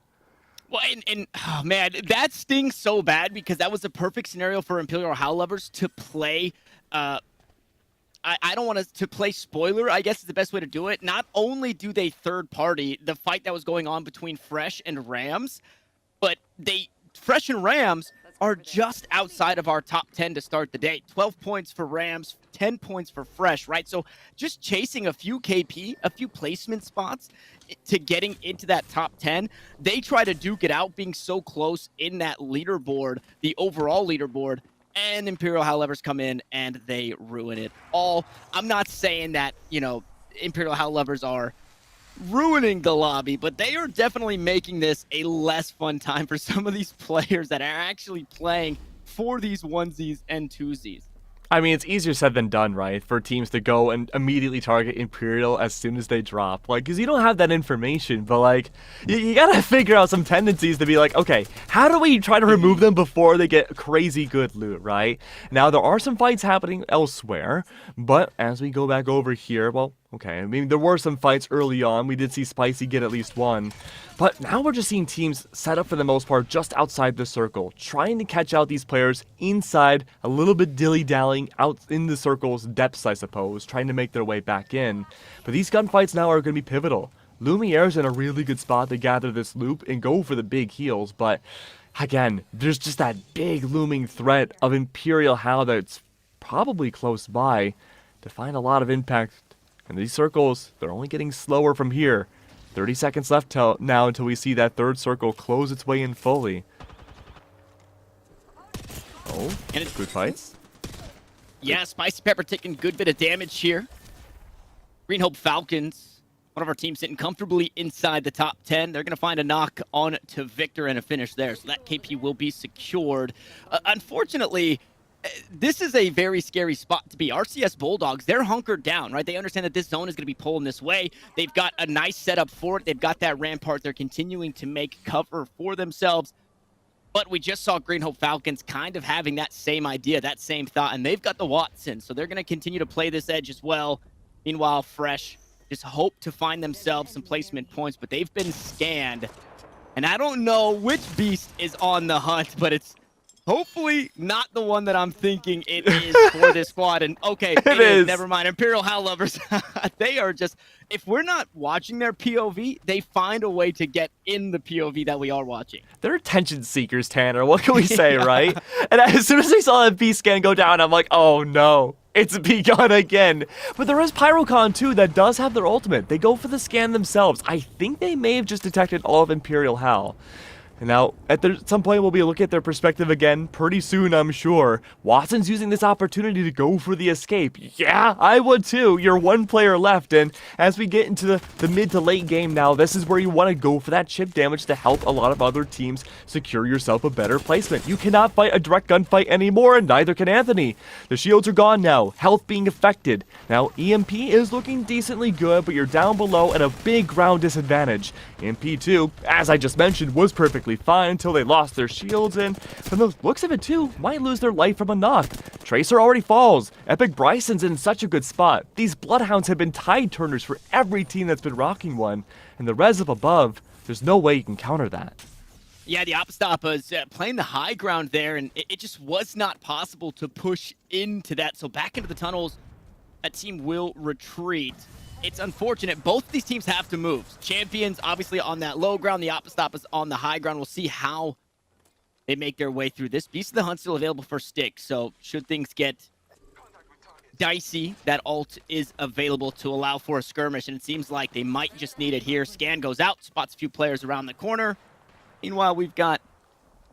Well, and oh man, that stings so bad because that was a perfect scenario for Imperial Howl lovers to play. I don't want to play spoiler, I guess is the best way to do it. Not only do they third party the fight that was going on between Fresh and Rams, but Fresh and Rams are just outside of our top 10 to start the day. 12 points for Rams, 10 points for Fresh, right? So just chasing a few KP, a few placement spots to getting into that top 10. They try to duke it out, being so close in that leaderboard, the overall leaderboard, and Imperial Howl lovers come in and they ruin it all. I'm not saying that, Imperial Howl lovers are ruining the lobby, but they are definitely making this a less fun time for some of these players that are actually playing for these onesies and twosies. I mean, it's easier said than done, right? For teams to go and immediately target Imperial as soon as they drop. Like, because you don't have that information, but, like, you gotta figure out some tendencies to be like, okay, how do we try to remove them before they get crazy good loot, right? Now, there are some fights happening elsewhere, but as we go back over here, well, okay, I mean, there were some fights early on. We did see Spicy get at least one. But now we're just seeing teams set up for the most part just outside the circle, trying to catch out these players inside, a little bit dilly-dallying out in the circle's depths, I suppose, trying to make their way back in. But these gunfights now are going to be pivotal. Lumiere's in a really good spot to gather this loop and go for the big heals, but again, there's just that big looming threat of Imperial Howl that's probably close by to find a lot of impact. And these circles, they're only getting slower from here. 30 seconds left now until we see that third circle close its way in fully. Oh, and it's good fights. Yeah, Spicy Pepper taking a good bit of damage here. Green Hope Falcons, one of our teams sitting comfortably inside the top 10. They're going to find a knock on to Victor and a finish there. So that KP will be secured. Unfortunately, this is a very scary spot to be. RCS Bulldogs, they're hunkered down, right? They understand that this zone is going to be pulling this way. They've got a nice setup for it. They've got that rampart. They're continuing to make cover for themselves. But we just saw Green Hope Falcons kind of having that same idea, that same thought, and they've got the Watson, so they're going to continue to play this edge as well. Meanwhile, Fresh just hope to find themselves some placement points, but they've been scanned. And I don't know which beast is on the hunt, but it's hopefully not the one that I'm thinking it is for this squad. And okay, it is. Never mind. Imperial Howl lovers, they are just, if we're not watching their POV, they find a way to get in the POV that we are watching. They're attention seekers, Tanner. What can we say, right? And as soon as I saw that B scan go down, I'm like, oh no, it's begun again. But there is Pyrocon too that does have their ultimate. They go for the scan themselves. I think they may have just detected all of Imperial Howl. And now, at some point, we'll be looking at their perspective again pretty soon, I'm sure. Watson's using this opportunity to go for the escape. Yeah, I would too. You're one player left, and as we get into the mid to late game now, this is where you want to go for that chip damage to help a lot of other teams secure yourself a better placement. You cannot fight a direct gunfight anymore, and neither can Anthony. The shields are gone now, health being affected. Now, EMP is looking decently good, but you're down below at a big ground disadvantage. EMP 2, as I just mentioned, was perfectly fine until they lost their shields, and from the looks of it too, might lose their life from a knock. Tracer already falls. Epic Bryson's in such a good spot. These Bloodhounds have been tide turners for every team that's been rocking one, and the res up above, there's no way you can counter that. Yeah, the Opstapas playing the high ground there, and it just was not possible to push into that. So back into the tunnels, a team will retreat. It's unfortunate. Both of these teams have to move. Champions, obviously, on that low ground. The Opstapas on the high ground. We'll see how they make their way through this. Beast of the Hunt still available for stick, so should things get dicey, that ult is available to allow for a skirmish, and it seems like they might just need it here. Scan goes out, spots a few players around the corner. Meanwhile, we've got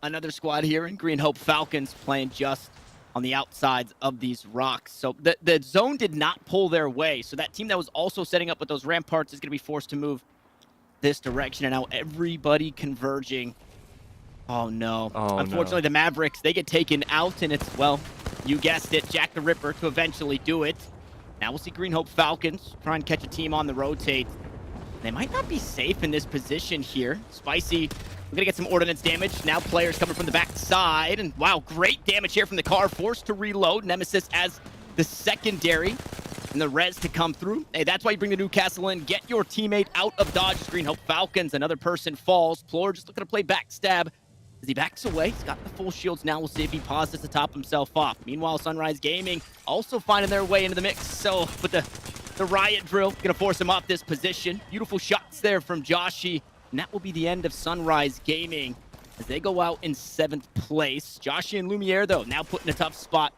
another squad here in Green Hope Falcons playing just on the outsides of these rocks. So the zone did not pull their way. So that team that was also setting up with those ramparts is going to be forced to move this direction. And now everybody converging. Oh, no. Oh, unfortunately, the Mavericks, they get taken out. And it's, well, you guessed it, Jack the Ripper to eventually do it. Now we'll see Green Hope Falcons try and catch a team on the rotate. They might not be safe in this position here. Spicy, we're gonna get some ordnance damage. Now players coming from the back side. And wow, great damage here from the car. Forced to reload. Nemesis as the secondary. And the res to come through. Hey, that's why you bring the Newcastle in. Get your teammate out of dodge. Green Hope Falcons. Another person falls. Plor just looking to play backstab. As he backs away, he's got the full shields now. We'll see if he pauses to top himself off. Meanwhile, Sunrise Gaming also finding their way into the mix. So with the riot drill, gonna force him off this position. Beautiful shots there from Joshi. And that will be the end of Sunrise Gaming as they go out in 7th place. Joshi and Lumiere, though, now put in a tough spot.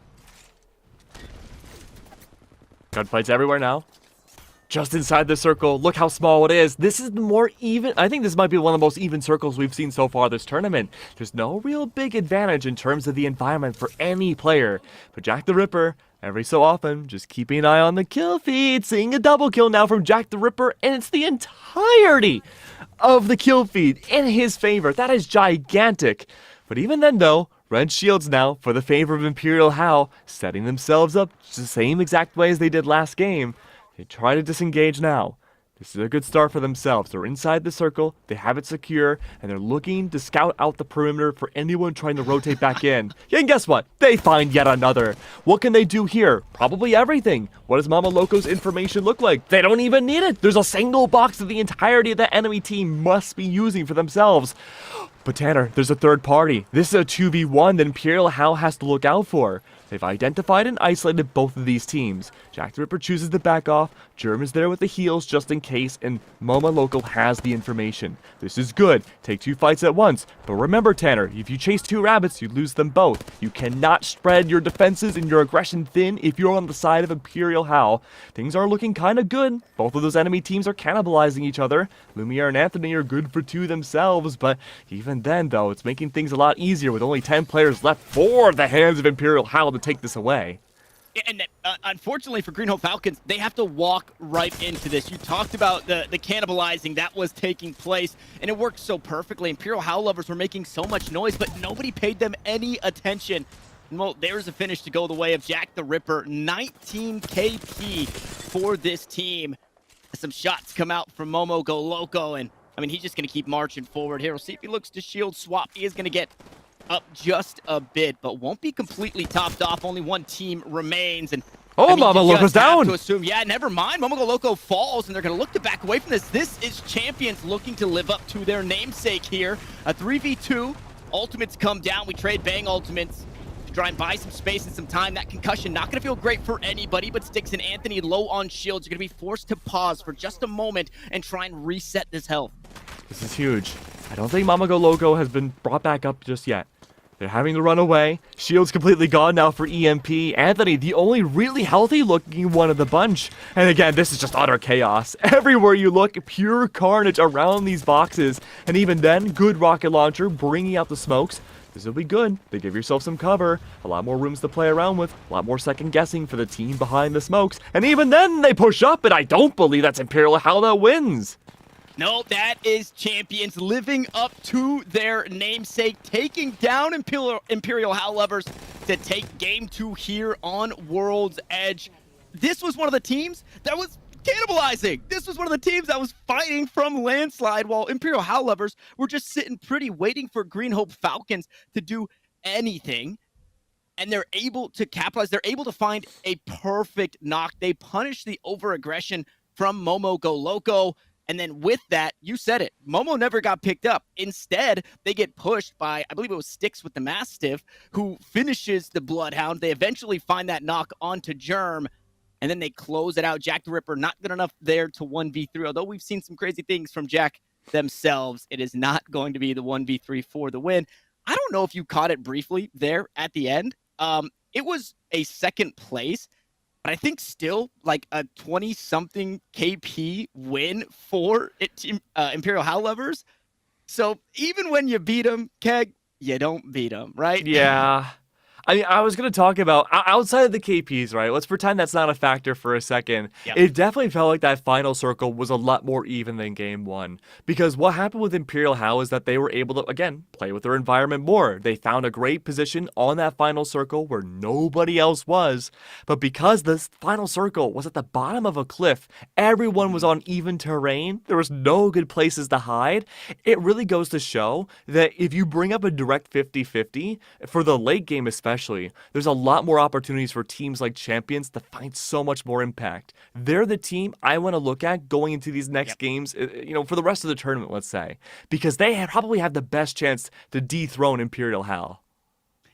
Gunfights everywhere now. Just inside the circle. Look how small it is. This is the more even. I think this might be one of the most even circles we've seen so far this tournament. There's no real big advantage in terms of the environment for any player. But Jack the Ripper, every so often, just keeping an eye on the kill feed. Seeing a double kill now from Jack the Ripper, and it's the entirety of the kill feed in his favor. That is gigantic. But even then, though, red shields now for the favor of Imperial How, setting themselves up the same exact way as they did last game. They try to disengage now. This is a good start for themselves. They're inside the circle, they have it secure, and they're looking to scout out the perimeter for anyone trying to rotate back in. And guess what? They find yet another. What can they do here? Probably everything. What does Mama Loco's information look like? They don't even need it. There's a single box that the entirety of the enemy team must be using for themselves. But Tanner, there's a third party. This is a 2v1 that Imperial How has to look out for. They've identified and isolated both of these teams. Jack the Ripper chooses to back off, Germ is there with the heals just in case, and Moma Loco has the information. This is good. Take 2 fights at once. But remember, Tanner, if you chase 2 rabbits, you lose them both. You cannot spread your defenses and your aggression thin if you're on the side of Imperial How. Things are looking kind of good. Both of those enemy teams are cannibalizing each other. Lumiere and Anthony are good for 2 themselves, but even then, though, it's making things a lot easier with only 10 players left for the hands of Imperial How to take this away. And unfortunately for Green Hope Falcons, they have to walk right into this. You talked about the cannibalizing that was taking place, and it worked so perfectly. Imperial How lovers were making so much noise, but nobody paid them any attention. And well, there's a finish to go the way of Jack the Ripper. 19 KP for this team. Some shots come out from Momo Go Loco, and I mean, he's just going to keep marching forward here. We'll see if he looks to shield swap. He is going to get up just a bit, but won't be completely topped off. Only one team remains, and oh, I mean, Mama Loco's down. To assume, yeah, never mind. Momo Go Loco falls, and they're going to look to back away from this. This is Champions looking to live up to their namesake here. A 3v2. Ultimates come down. We trade bang ultimates to try and buy some space and some time. That concussion not going to feel great for anybody, but Styx and Anthony low on shields are going to be forced to pause for just a moment and try and reset this health. This is huge. I don't think Mama Go Loco has been brought back up just yet. They're having to run away. Shield's completely gone now for EMP. Anthony, the only really healthy looking one of the bunch. And again, this is just utter chaos. Everywhere you look, pure carnage around these boxes. And even then, good rocket launcher bringing out the smokes. This will be good. They give yourself some cover. A lot more rooms to play around with. A lot more second guessing for the team behind the smokes. And even then, they push up. And I don't believe that's Imperial Hal that wins. No, that is Champions living up to their namesake, taking down Imperial Hal Lovers to take game 2 here on World's Edge. This was one of the teams that was cannibalizing. This was one of the teams that was fighting from landslide, while Imperial Hal Lovers were just sitting pretty, waiting for Green Hope Falcons to do anything. And they're able to capitalize. They're able to find a perfect knock. They punish the over-aggression from Momo Go Loco. And then with that, you said it, Momo never got picked up. Instead, they get pushed by, I believe it was Styx with the Mastiff, who finishes the Bloodhound. They eventually find that knock onto Germ, and then they close it out. Jack the Ripper not good enough there to 1v3. Although we've seen some crazy things from Jack themselves, it is not going to be the 1v3 for the win. I don't know if you caught it briefly there at the end. It was a second place, but I think still like a 20-something KP win for Imperial Hal Lovers. So even when you beat them, Keg, you don't beat them, right? Yeah. I mean, I was going to talk about outside of the KPs, right? Let's pretend that's not a factor for a second. Yep. It definitely felt like that final circle was a lot more even than game 1. Because what happened with Imperial Hal is that they were able to, again, play with their environment more. They found a great position on that final circle where nobody else was. But because this final circle was at the bottom of a cliff, everyone was on even terrain, there was no good places to hide. It really goes to show that if you bring up a direct 50-50, for the late game especially, there's a lot more opportunities for teams like Champions to find so much more impact. They're the team I want to look at going into these next games, for the rest of the tournament, let's say, because they probably have the best chance to dethrone Imperial Hal.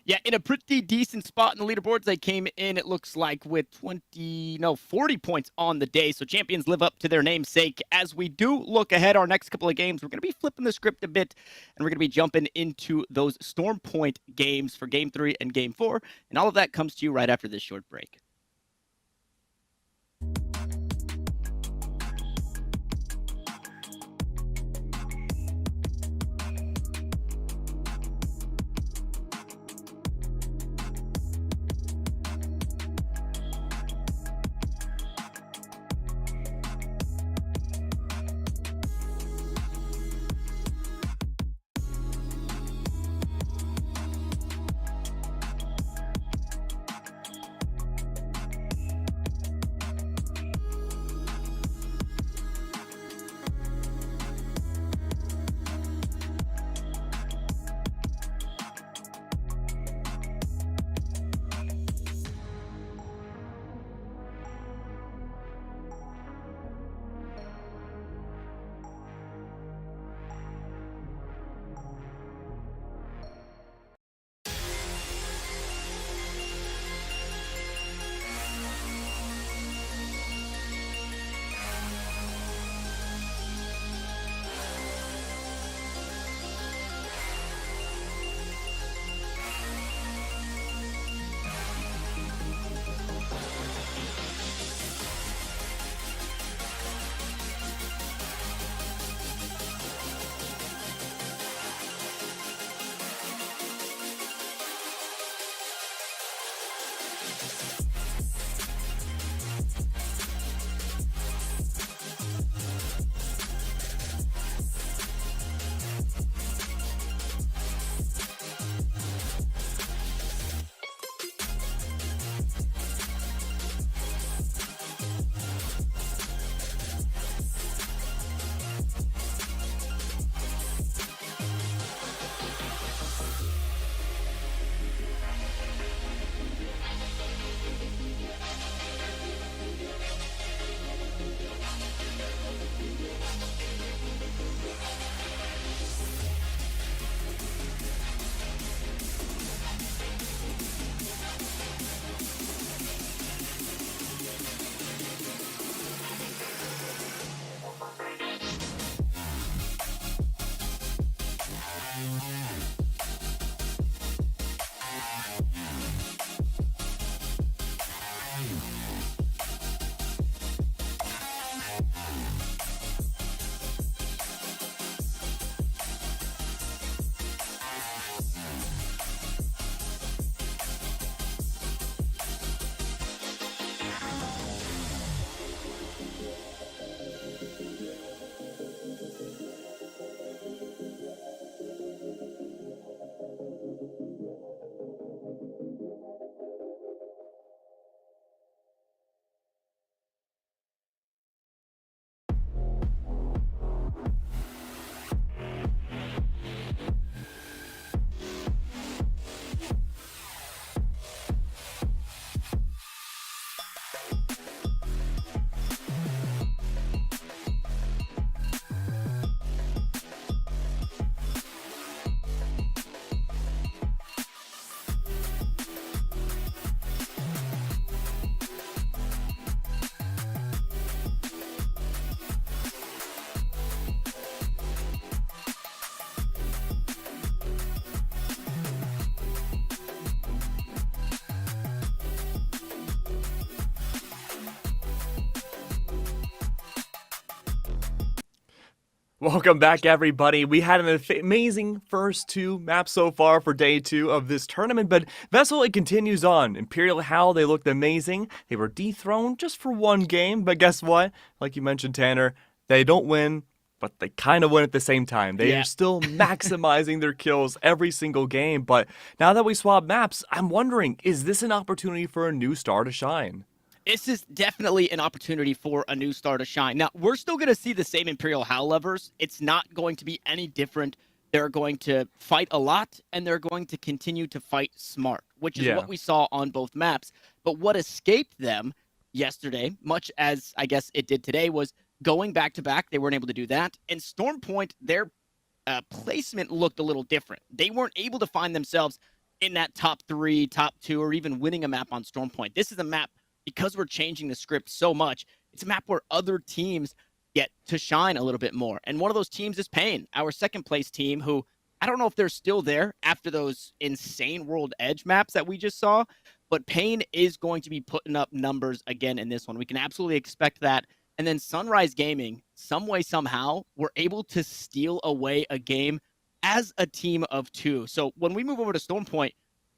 Yeah, in a pretty decent spot in the leaderboards. They came in, it looks like, with 40 points on the day. So Champions live up to their namesake. As we do look ahead our next couple of games, we're going to be flipping the script a bit, and we're going to be jumping into those Storm Point games for Game 3 and Game 4. And all of that comes to you right after this short break. Welcome back, everybody. We had an amazing first 2 maps so far for day 2 of this tournament, but VESL, it continues on. Imperial Howl, they looked amazing. They were dethroned just for 1 game, but guess what? Like you mentioned, Tanner, they don't win, but they kind of win at the same time. They are still maximizing their kills every single game, but now that we swap maps, I'm wondering, is this an opportunity for a new star to shine? This is definitely an opportunity for a new star to shine. Now, we're still going to see the same Imperial Howl lovers. It's not going to be any different. They're going to fight a lot, and they're going to continue to fight smart, which is what we saw on both maps. But what escaped them yesterday, much as I guess it did today, was going back-to-back. They weren't able to do that. And Stormpoint, their placement looked a little different. They weren't able to find themselves in that top 3, top 2, or even winning a map on Stormpoint. This is a map, because we're changing the script so much, it's a map where other teams get to shine a little bit more. And one of those teams is Pain, our second place team, who I don't know if they're still there after those insane World Edge maps that we just saw, but Pain is going to be putting up numbers again in this one. We can absolutely expect that. And then Sunrise Gaming, some way, somehow, were able to steal away a game as a team of 2. So when we move over to Stormpoint,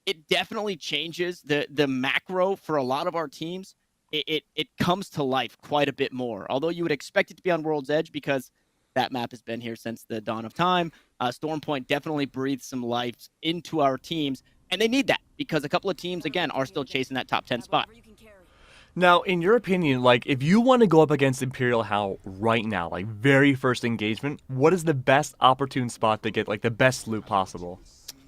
it definitely changes the macro for a lot of our teams. It comes to life quite a bit more. Although you would expect it to be on World's Edge because that map has been here since the dawn of time, Stormpoint definitely breathes some life into our teams, and they need that because a couple of teams, again, are still chasing that top 10 spot. Now, in your opinion, like, if you want to go up against Imperial Howl right now, like, very first engagement, what is the best opportune spot to get, like, the best loot possible?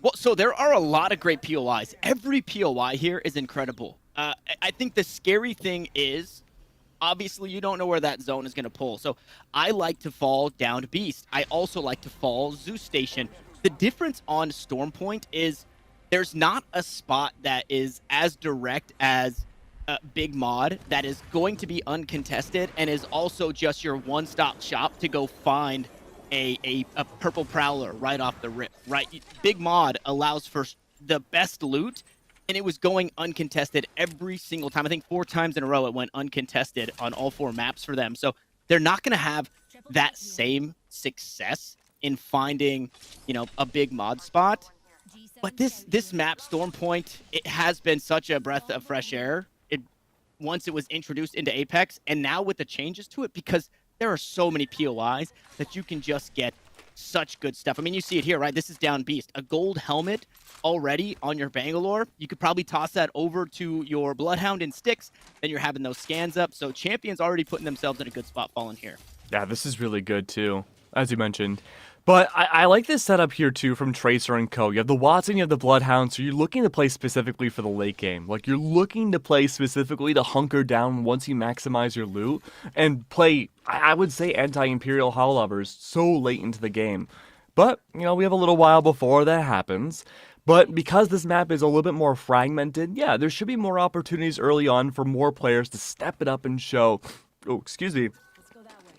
Well, so there are a lot of great POIs. Every POI here is incredible. I think the scary thing is, obviously, you don't know where that zone is going to pull. So I like to fall down to Beast. I also like to fall Zeus Station. The difference on Stormpoint is there's not a spot that is as direct as Big Mod that is going to be uncontested and is also just your one-stop shop to go find a purple prowler right off the rip, right? Big Mod allows for the best loot, and it was going uncontested every single time. I think 4 times in a row it went uncontested on all 4 maps for them. So they're not going to have that same success in finding, a Big Mod spot. But this map, Stormpoint, it has been such a breath of fresh air. Once it was introduced into Apex, and now with the changes to it, because there are so many POIs that you can just get such good stuff. I mean, you see it here, right? This is down Beast. A gold helmet already on your Bangalore. You could probably toss that over to your Bloodhound and Sticks, then you're having those scans up. So Champion's already putting themselves in a good spot falling here. Yeah, this is really good too, as you mentioned. But I like this setup here too from Tracer and Co. You have the Watson, you have the Bloodhound, so you're looking to play specifically for the late game. Like, you're looking to play specifically to hunker down once you maximize your loot and play, I would say, anti-Imperial Howl lovers so late into the game. But, we have a little while before that happens. But because this map is a little bit more fragmented, yeah, there should be more opportunities early on for more players to step it up and show,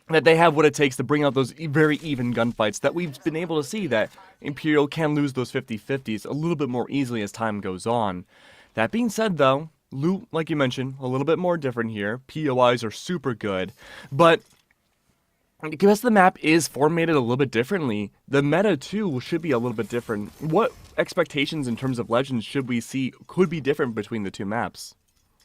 that they have what it takes to bring out those very even gunfights that we've been able to see that Imperial can lose those 50-50s a little bit more easily as time goes on. That being said, though, loot, like you mentioned, a little bit more different here. POIs are super good, but because the map is formatted a little bit differently, the meta, too, should be a little bit different. What expectations in terms of Legends should we see could be different between the 2 maps?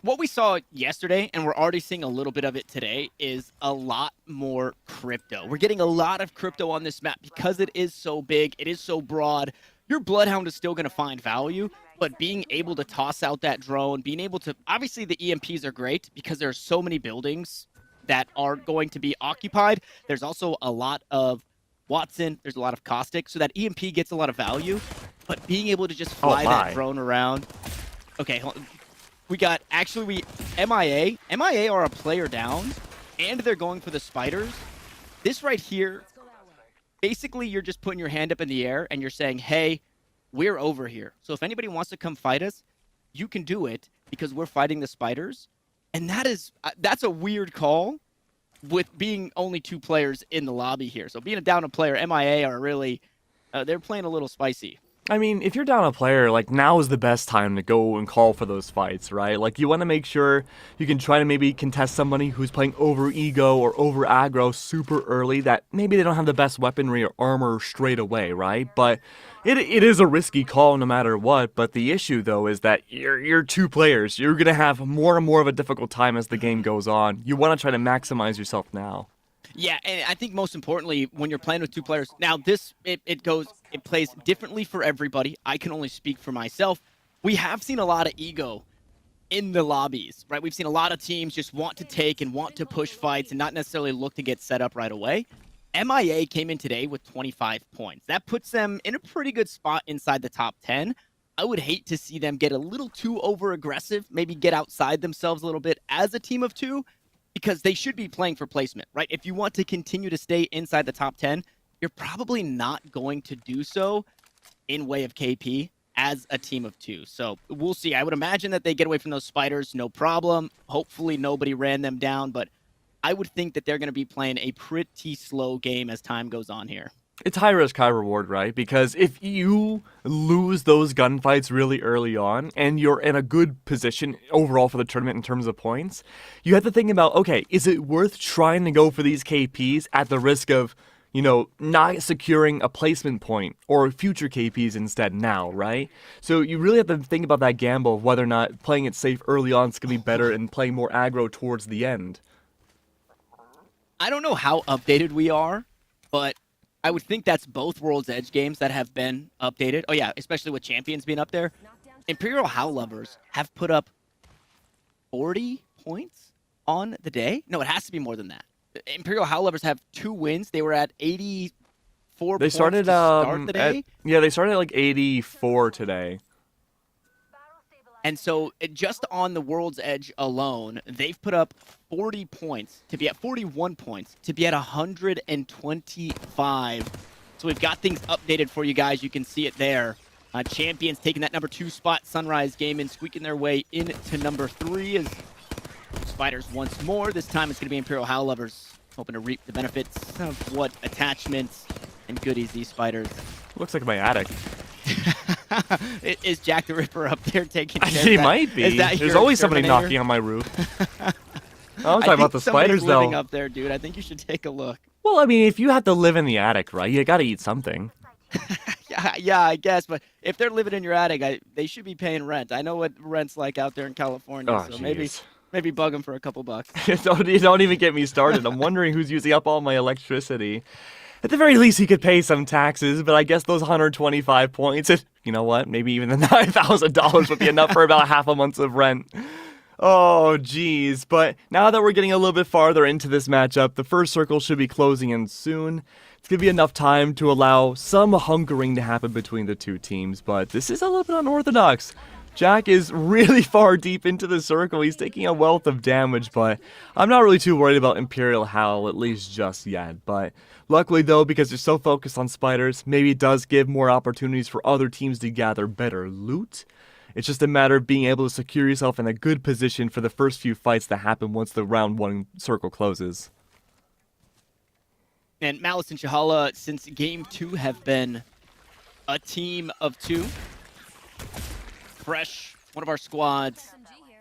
What we saw yesterday, and we're already seeing a little bit of it today, is a lot more crypto. We're getting a lot of crypto on this map because it is so big, it is so broad. Your Bloodhound is still going to find value, but being able to toss out that drone, being able to... Obviously, the EMPs are great because there are so many buildings that are going to be occupied. There's also a lot of Watson. There's a lot of Caustic, so that EMP gets a lot of value. But being able to just fly that drone around... Okay, hold on. We got, actually, MIA. MIA are a player down, and they're going for the spiders. This right here, basically you're just putting your hand up in the air, and you're saying, hey, we're over here. So if anybody wants to come fight us, you can do it because we're fighting the spiders. And that's a weird call with being only 2 players in the lobby here. So being a down a player, MIA are really, they're playing a little spicy. I mean, if you're down a player, like, now is the best time to go and call for those fights, right? Like, you want to make sure you can try to maybe contest somebody who's playing over ego or over aggro super early, that maybe they don't have the best weaponry or armor straight away, right? But it is a risky call no matter what. But the issue, though, is that you're two players. You're going to have more and more of a difficult time as the game goes on. You want to try to maximize yourself now. Yeah, and I think most importantly, when you're playing with two players, now this, it plays differently for everybody. I can only speak for myself. We have seen a lot of ego in the lobbies, right? We've seen a lot of teams just want to take and want to push fights and not necessarily look to get set up right away. MIA came in today with 25 points. That puts them in a pretty good spot inside the top 10. I would hate to see them get a little too over aggressive, maybe get outside themselves a little bit as a team of two, because they should be playing for placement, right? If you want to continue to stay inside the top 10, you're probably not going to do so in way of KP as a team of two. So we'll see. I would imagine that they get away from those spiders, no problem. Hopefully nobody ran them down, but I would think that they're going to be playing a pretty slow game as time goes on here. It's high risk, high reward, right? Because if you lose those gunfights really early on and you're in a good position overall for the tournament in terms of points, you have to think about, okay, is it worth trying to go for these KPs at the risk of, you know, not securing a placement point or future KPs instead now, right? So you really have to think about that gamble of whether or not playing it safe early on is going to be better and playing more aggro towards the end. I don't know how updated we are, but I would think that's both World's Edge games that have been updated. Oh yeah, especially with Champions being up there. Imperial Howl Lovers have put up 40 points on the day. No, it has to be more than that. Imperial Howl Lovers have 2 wins. They were at 84 They points started to start the day. they started at like 84 today. And so just on the World's Edge alone, they've put up 40 points to be at 41 points to be at 125. So we've got things updated for you guys. You can see it there. Champions taking that number 2 spot. Sunrise Gaming squeaking their way into number 3 as Spiders once more. This time it's going to be Imperial Howl Lovers hoping to reap the benefits of what attachments and goodies these Spiders. Looks like my attic. Is Jack the Ripper up there taking care? He might be. There's always somebody knocking on my roof. I'm talking about the spiders, though. Living up there, dude. I think you should take a look. Well, I mean, if you have to live in the attic, right, you got to eat something. yeah, I guess. But if they're living in your attic, they should be paying rent. I know what rent's like out there in California, so geez. maybe bug them for a couple bucks. don't even get me started. I'm wondering who's using up all my electricity. At the very least, he could pay some taxes, but I guess those 125 points, you know what, maybe even the $9,000 would be enough for about half a month of rent. Oh, geez. But now that we're getting a little bit farther into this matchup, the first circle should be closing in soon. It's going to be enough time to allow some hunkering to happen between the two teams, but this is a little bit unorthodox. Jack is really far deep into the circle. He's taking a wealth of damage, but I'm not really too worried about Imperial Howl, at least just yet. But luckily, though, because they're so focused on spiders, maybe it does give more opportunities for other teams to gather better loot. It's just a matter of being able to secure yourself in a good position for the first few fights that happen once the round 1 circle closes. And Malice and Shahala, since game 2, have been a team of 2. Fresh, one of our squads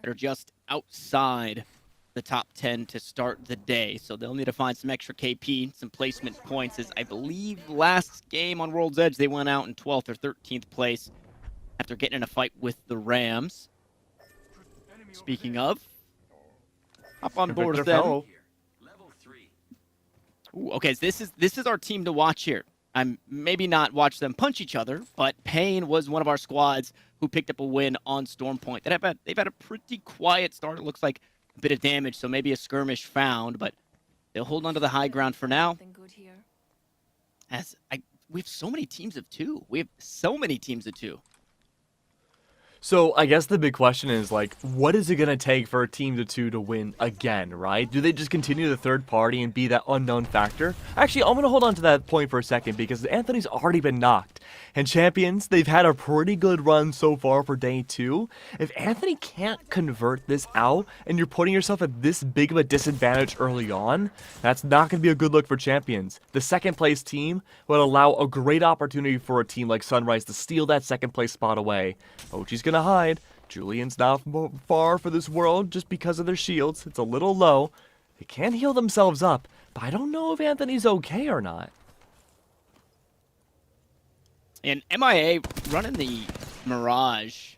that are just outside the top 10 to start the day. So they'll need to find some extra KP, some placement points. As I believe last game on World's Edge, they went out in 12th or 13th place after getting in a fight with the Rams. Speaking of, hop on board with them. Ooh, okay, so this is our team to watch here. I'm maybe not watch them punch each other, but Payne was one of our squads who picked up a win on Storm Point. They've had a pretty quiet start. It looks like a bit of damage, so maybe a skirmish found, but they'll hold on to the high ground for now. We have so many teams of 2. We have so many teams of 2. So I guess the big question is, like, what is it going to take for a team to two to win again, right? Do they just continue the third party and be that unknown factor? Actually, I'm going to hold on to that point for a second because Anthony's already been knocked. And champions, they've had a pretty good run so far for day 2. If Anthony can't convert this out and you're putting yourself at this big of a disadvantage early on, that's not going to be a good look for champions. The second place team would allow a great opportunity for a team like Sunrise to steal that second place spot away. Ochi's going to hide. Julian's not far for this world just because of their shields. It's a little low. They can heal themselves up, but I don't know if Anthony's okay or not. And MIA running the Mirage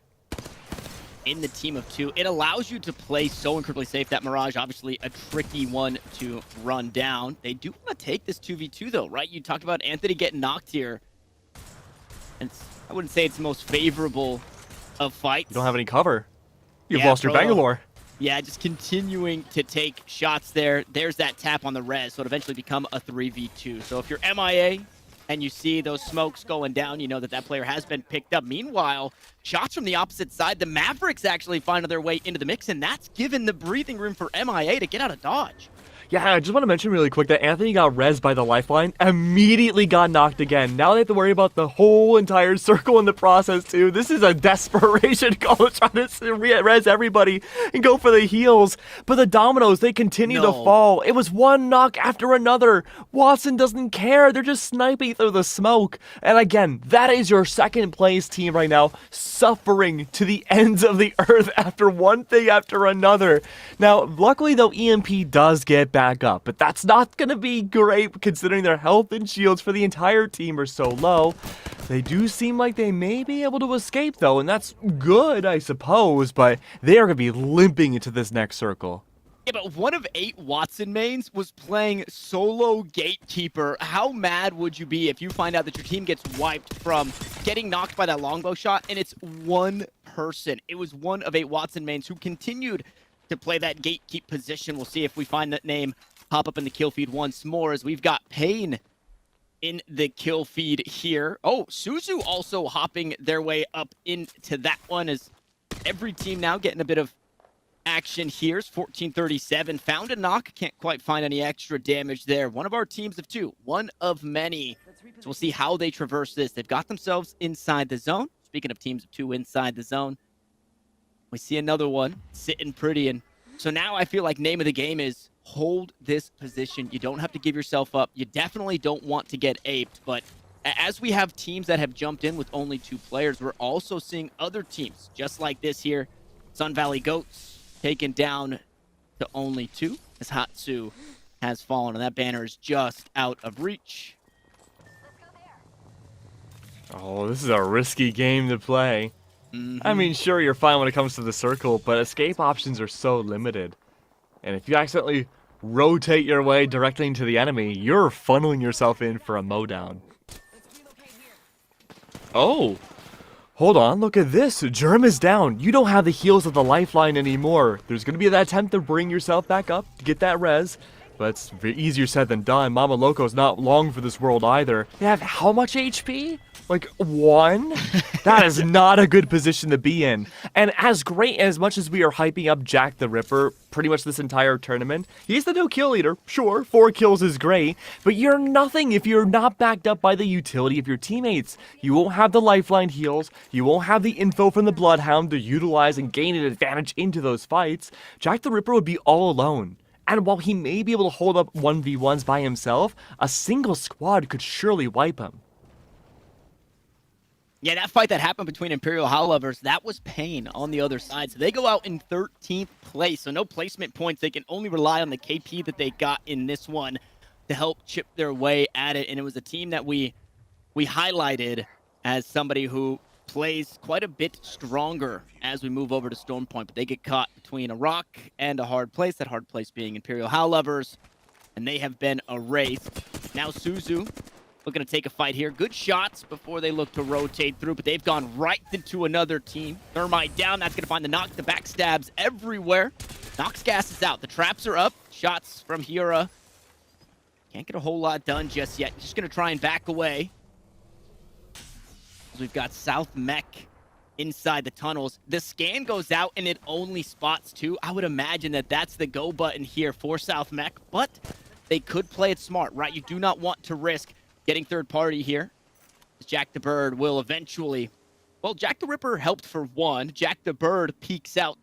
in the team of 2, it allows you to play so incredibly safe. That Mirage, obviously a tricky one to run down. They do want to take this 2v2 though, right? You talked about Anthony getting knocked here. And I wouldn't say it's the most favorable of fights. You don't have any cover. You've lost your Bangalore. Yeah, just continuing to take shots there. There's that tap on the res, so it'll eventually become a 3v2. So if you're MIA and you see those smokes going down, you know that that player has been picked up. Meanwhile, shots from the opposite side, the Mavericks actually finding their way into the mix, and that's given the breathing room for MIA to get out of dodge. Yeah, I just want to mention really quick that Anthony got rezzed by the lifeline, immediately got knocked again. Now they have to worry about the whole entire circle in the process, too. This is a desperation call to try to res everybody and go for the heals. But the dominoes, they continue to fall. It was one knock after another. Watson doesn't care. They're just sniping through the smoke. And again, that is your second place team right now, suffering to the ends of the earth after one thing after another. Now, luckily, though, EMP does get back up, but that's not going to be great considering their health and shields for the entire team are so low. They do seem like they may be able to escape though, and that's good, I suppose, but they are going to be limping into this next circle. Yeah, but one of 8 Watson mains was playing solo gatekeeper. How mad would you be if you find out that your team gets wiped from getting knocked by that longbow shot, and it's one person? It was one of 8 Watson mains who continued to play that gatekeep position. We'll see if we find that name pop up in the kill feed once more, as we've got Pain in the kill feed here. Oh, Suzu also hopping their way up into that one, as every team now getting a bit of action here. It's 1437. Found a knock. Can't quite find any extra damage there. One of our teams of 2. One of many. So we'll see how they traverse this. They've got themselves inside the zone. Speaking of teams of 2 inside the zone, we see another one sitting pretty. And so now I feel like name of the game is hold this position. You don't have to give yourself up. You definitely don't want to get aped. But as we have teams that have jumped in with only 2 players, we're also seeing other teams just like this here. Sun Valley Goats taken down to only 2, as Hatsu has fallen, and that banner is just out of reach. Oh, this is a risky game to play. I mean, sure, you're fine when it comes to the circle, but escape options are so limited. And if you accidentally rotate your way directly into the enemy, you're funneling yourself in for a mowdown. Oh, hold on, look at this. Germ is down. You don't have the heals of the lifeline anymore. There's going to be that attempt to bring yourself back up to get that res. But it's easier said than done. Mama Loco's not long for this world either. They have how much HP? Like 1? That is not a good position to be in. And as great as much as we are hyping up Jack the Ripper pretty much this entire tournament, he's the new kill leader. Sure, 4 kills is great, but you're nothing if you're not backed up by the utility of your teammates. You won't have the lifeline heals. You won't have the info from the Bloodhound to utilize and gain an advantage into those fights. Jack the Ripper would be all alone. And while he may be able to hold up 1v1s by himself, a single squad could surely wipe him. Yeah, that fight that happened between Imperial High Lovers, that was Pain on the other side. So they go out in 13th place. So no placement points. They can only rely on the KP that they got in this one to help chip their way at it. And it was a team that we highlighted as somebody who plays quite a bit stronger as we move over to Storm Point. But they get caught between a rock and a hard place. That hard place being Imperial High Lovers. And they have been erased. Now Suzu looking to take a fight here. Good shots before they look to rotate through, but they've gone right into another team. Thermite down. That's going to find the knock. The backstabs everywhere. Nox gas is out. The traps are up. Shots from Hira. Can't get a whole lot done just yet. Just going to try and back away. We've got South Mech inside the tunnels. The scan goes out and it only spots 2. I would imagine that that's the go button here for South Mech, but they could play it smart, right? You do not want to risk getting third party here. Jack the Bird will eventually... Well, Jack the Ripper helped for 1. Jack the Bird peeks out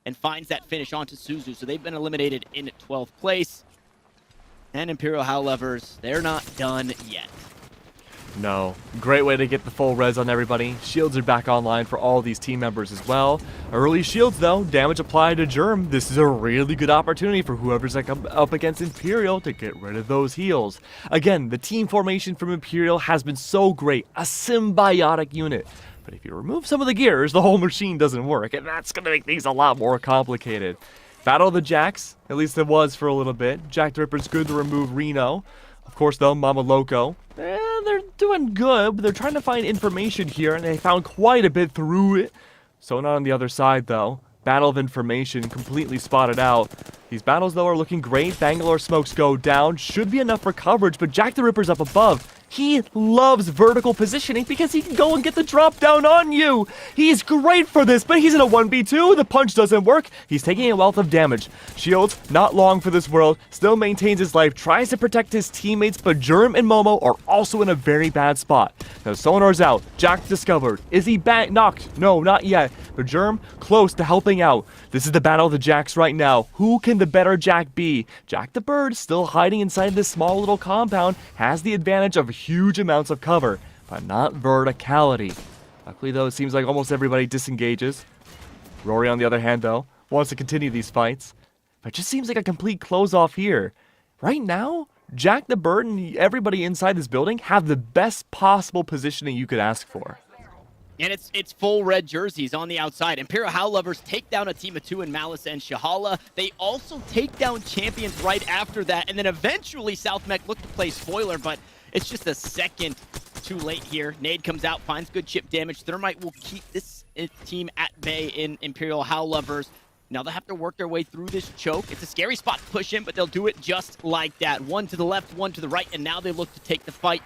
and finds that finish onto Suzu. So they've been eliminated in 12th place. And Imperial Howlevers, they're not done yet. No. Great way to get the full res on everybody. Shields are back online for all these team members as well. Early shields though, damage applied to Germ. This is a really good opportunity for whoever's like up against Imperial to get rid of those heals. Again, the team formation from Imperial has been so great. A symbiotic unit. But if you remove some of the gears, the whole machine doesn't work, and that's going to make things a lot more complicated. Battle of the Jacks, at least it was for a little bit. Jack the Ripper's good to remove Reno. Of course, though, Mama Loco. They're doing good, but they're trying to find information here, and they found quite a bit through it. So not on the other side, though. Battle of Information completely spotted out. These battles, though, are looking great. Bangalore smokes go down. Should be enough for coverage, but Jack the Ripper's up above. He loves vertical positioning because he can go and get the drop down on you. He's great for this, but he's in a 1v2. The punch doesn't work. He's taking a wealth of damage. Shields, not long for this world, still maintains his life, tries to protect his teammates, but Germ and Momo are also in a very bad spot. Now Sonar's out. Jack discovered. Is he knocked? No, not yet. But Germ, close to helping out. This is the battle of the Jacks right now. Who can the better Jack be? Jack the Bird, still hiding inside this small little compound, has the advantage of huge amounts of cover, but not verticality. Luckily, though, it seems like almost everybody disengages. Rory, on the other hand, though, wants to continue these fights. But it just seems like a complete close-off here. Right now, Jack the Bird and everybody inside this building have the best possible positioning you could ask for. And it's full red jerseys on the outside. Imperial Howlevers take down a team of 2 in Malice and Shahala. They also take down champions right after that. And then eventually South Mech look to play spoiler, but it's just a second too late here. Nade comes out, finds good chip damage. Thermite will keep this team at bay in Imperial Howlevers. Now they'll have to work their way through this choke. It's a scary spot to push in, but they'll do it just like that. 1 to the left, 1 to the right, and now they look to take the fight.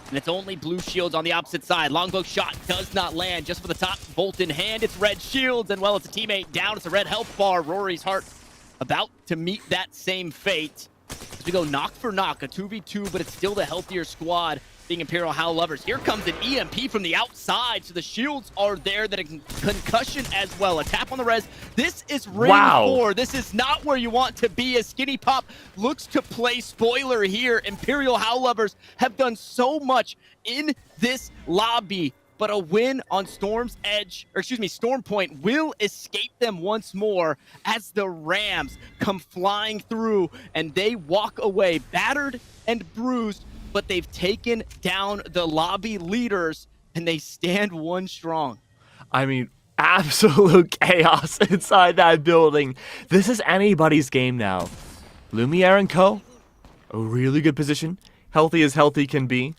And it's only blue shields on the opposite side. Longbow shot does not land. Just for the top, bolt in hand. It's red shields, and well, it's a teammate down. It's a red health bar. Rory's heart about to meet that same fate. As we go knock for knock, a 2v2, but it's still the healthier squad being Imperial Howlevers. Here comes an EMP from the outside, so the shields are there. That a concussion as well. A tap on the res. This is ring 4. This is not where you want to be as Skinny Pop looks to play spoiler here. Imperial Howlevers have done so much in this lobby, but a win on Storm's Edge, or excuse me, Storm Point will escape them once more as the Rams come flying through and they walk away battered and bruised, but they've taken down the lobby leaders and they stand 1 strong. I mean, absolute chaos inside that building. This is anybody's game now. Lumiere and Co. A really good position. Healthy as healthy can be.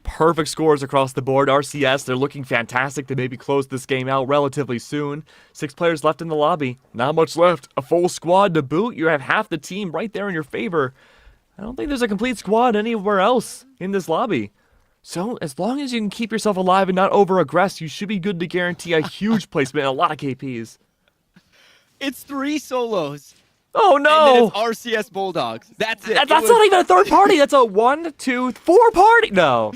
Perfect scores across the board. RCS, they're looking fantastic to maybe close this game out relatively soon. 6 players left in the lobby. Not much left. A full squad to boot. You have half the team right there in your favor. I don't think there's a complete squad anywhere else in this lobby. So, as long as you can keep yourself alive and not over-aggress, you should be good to guarantee a huge placement and a lot of KPs. It's 3 solos. Oh, no! And then it's RCS Bulldogs. That's it. That's not even a third party. That's a 1, 2, 4 party. No.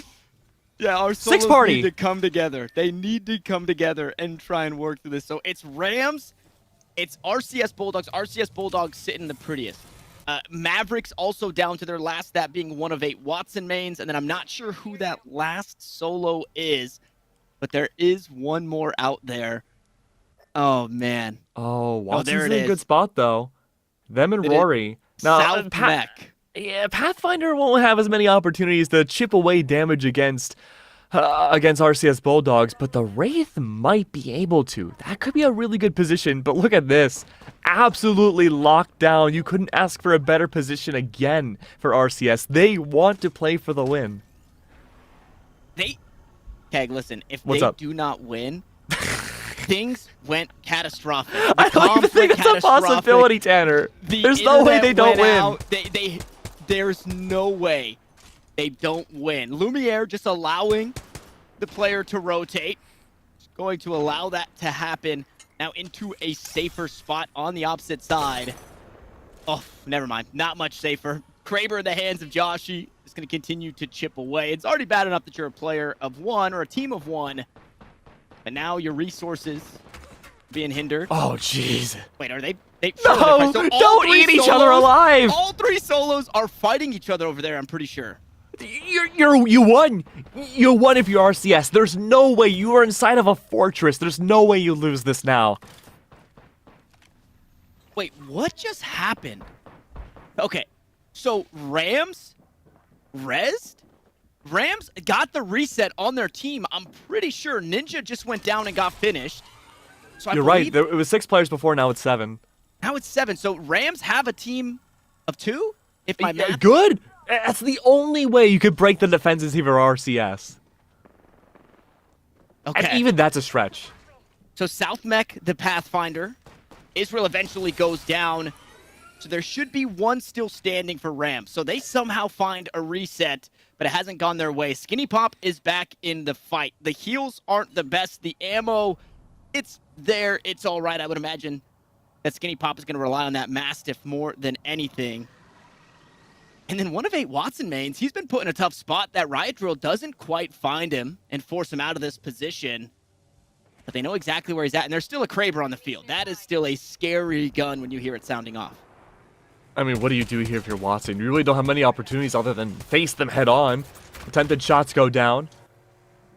Yeah, our solos 6 party. need to come together. They need to come together and try and work through this. So it's Rams, it's RCS Bulldogs. RCS Bulldogs sitting the prettiest. Mavericks also down to their last, that being 1 of 8 Watson mains. And then I'm not sure who that last solo is, but there is one more out there. Oh, man. Oh, Watson's there in a good spot, though. Them and Rory. Now, South Mech. Yeah, Pathfinder won't have as many opportunities to chip away damage against RCS Bulldogs, but the Wraith might be able to. That could be a really good position, but look at this. Absolutely locked down. You couldn't ask for a better position again for RCS. They want to play for the win. Keg, listen, if What's they up? do not win, things went catastrophic. I don't even think that's a possibility, Tanner. There's no way they don't win. There's no way they don't win. Lumiere just allowing the player to rotate. going to allow that to happen. Now into a safer spot on the opposite side. Oh, never mind. Not much safer. Kraber in the hands of Joshi is going to continue to chip away. It's already bad enough that you're a player of one or a team of one. But now your resources being hindered. Oh, jeez. Wait, are they No, so don't eat each other alive. All three solos are fighting each other over there, I'm pretty sure. You won. You won if you're RCS. There's no way. You are inside of a fortress. There's no way you lose this now. Wait, what just happened? Okay, so Rams got the reset on their team. I'm pretty sure Ninja just went down and got finished. So You're right. It was 6 players before. Now it's 7. Now it's 7. So Rams have a team of 2? If my math... Good. That's the only way you could break the defenses here for RCS. Okay. And even that's a stretch. So South Mech, the Pathfinder. Israel eventually goes down. So there should be one still standing for Rams. So they somehow find a reset, but it hasn't gone their way. Skinny Pop is back in the fight. The heals aren't the best. The ammo, it's there. It's all right. I would imagine that Skinny Pop is going to rely on that Mastiff more than anything. And then one of 8 Watson mains, he's been put in a tough spot. That Riot Drill doesn't quite find him and force him out of this position. But they know exactly where he's at, and there's still a Kraber on the field. That is still a scary gun when you hear it sounding off. I mean, what do you do here if you're Watson? You really don't have many opportunities other than face them head on. Attempted shots go down.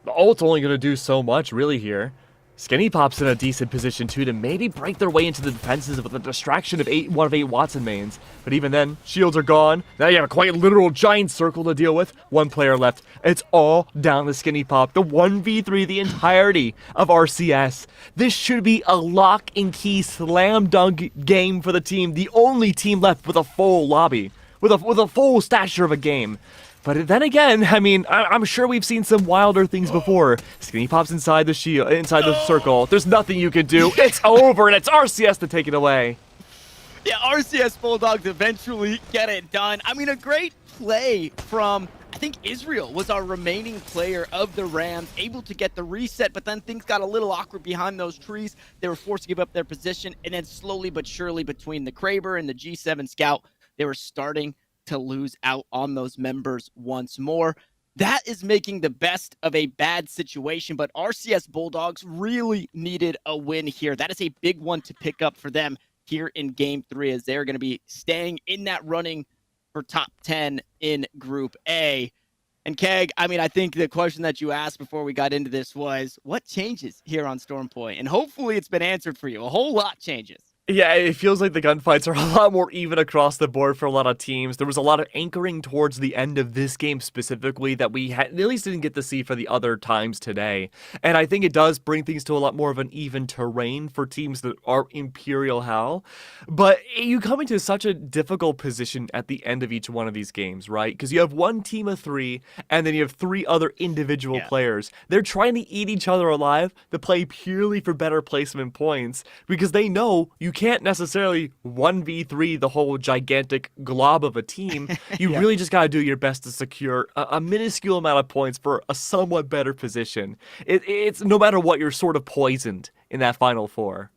The ult's only going to do so much, really, here. Skinny Pop's in a decent position, too, to maybe break their way into the defenses with the distraction of one of 8 Watson mains. But even then, shields are gone. Now you have a quite literal giant circle to deal with. 1 player left. It's all down to Skinny Pop. The 1v3, the entirety of RCS. This should be a lock and key slam dunk game for the team. The only team left with a full lobby. With a full stature of a game. But then again, I mean, I'm sure we've seen some wilder things before. Skinny Pop's inside the shield, inside the circle. There's nothing you can do. It's over, and it's RCS to take it away. Yeah, RCS Bulldogs eventually get it done. I mean, a great play from, I think Israel was our remaining player of the Rams, able to get the reset, but then things got a little awkward behind those trees. They were forced to give up their position, and then slowly but surely between the Kraber and the G7 Scout, they were starting to lose out on those members once more. That is making the best of a bad situation, but RCS Bulldogs really needed a win here. That is a big one to pick up for them here in Game 3, as they're going to be staying in that running for top 10 in Group A. And Keg, I mean, I think the question that you asked before we got into this was, what changes here on Storm Point? And hopefully it's been answered for you. A whole lot changes. Yeah, it feels like the gunfights are a lot more even across the board for a lot of teams. There was a lot of anchoring towards the end of this game specifically that we at least didn't get to see for the other times today. And I think it does bring things to a lot more of an even terrain for teams that are Imperial Hell. But you come into such a difficult position at the end of each one of these games, right? Because you have one team of 3, and then you have 3 other individual players. They're trying to eat each other alive to play purely for better placement points because they know you can't necessarily 1v3 the whole gigantic glob of a team. You really just got to do your best to secure a minuscule amount of points for a somewhat better position. It's no matter what, you're sort of poisoned in that Final 4.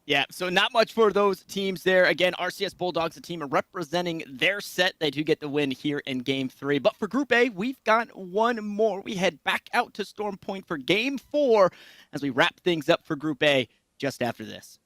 Yeah, so not much for those teams there. Again, RCS Bulldogs, a team representing their set. They do get the win here in Game 3. But for Group A, we've got one more. We head back out to Storm Point for Game 4 as we wrap things up for Group A just after this.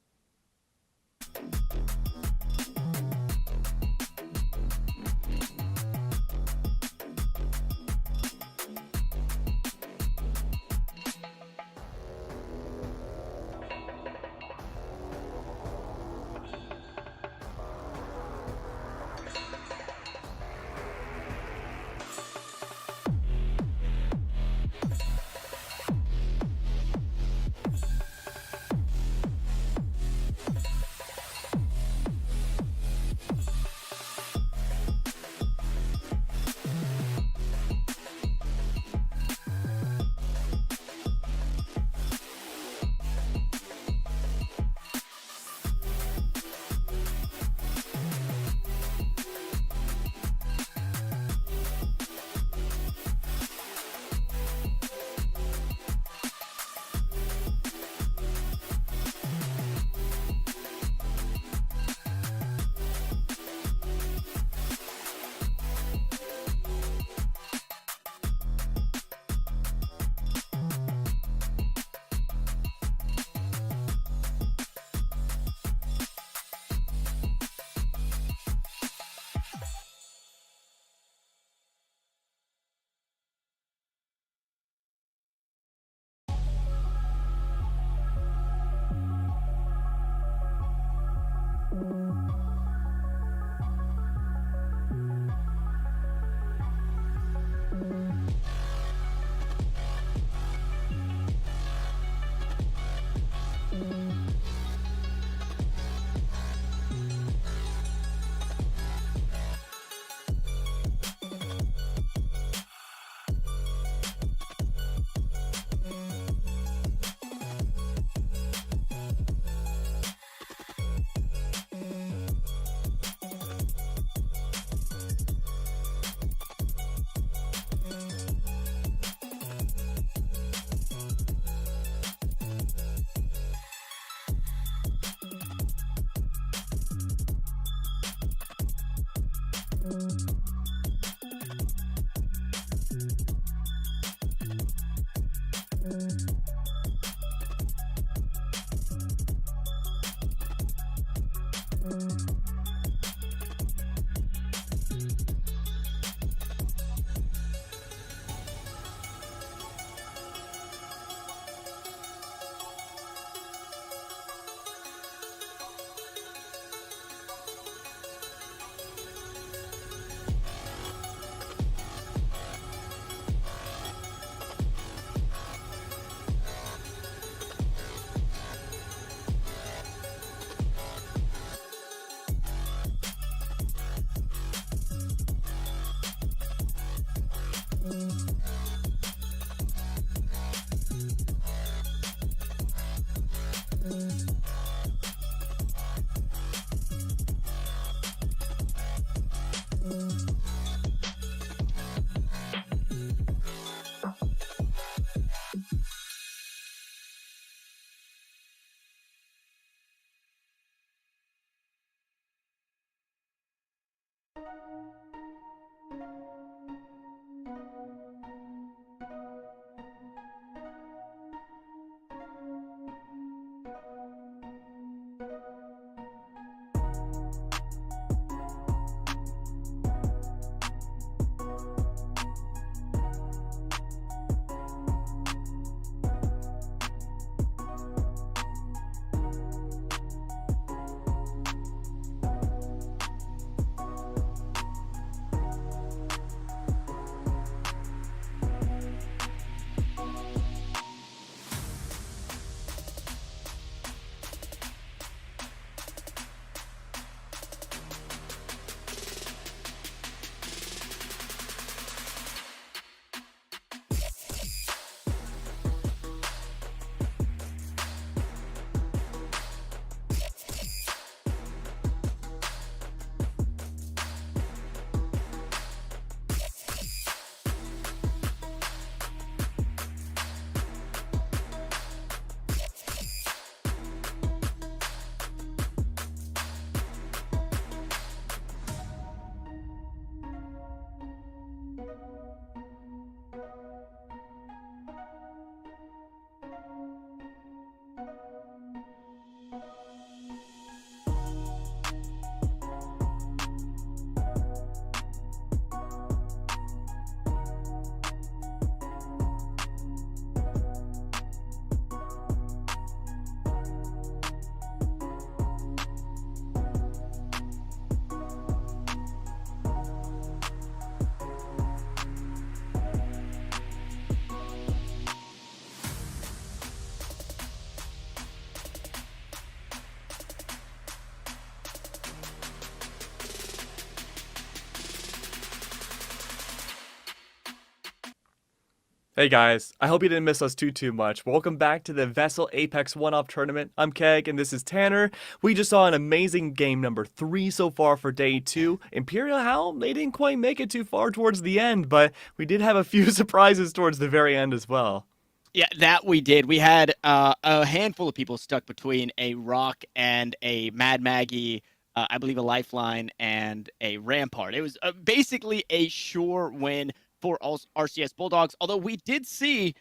Hey guys, I hope you didn't miss us too much. Welcome back to the VESL Apex One-Off Tournament. I'm Keg and this is Tanner. We just saw an amazing game number 3 so far for day 2. Imperial Howl, they didn't quite make it too far towards the end, but we did have a few surprises towards the very end as well. Yeah, that we did. We had a handful of people stuck between a Rock and a Mad Maggie, I believe a Lifeline, and a Rampart. It was basically a sure win for all RCS Bulldogs, although we did see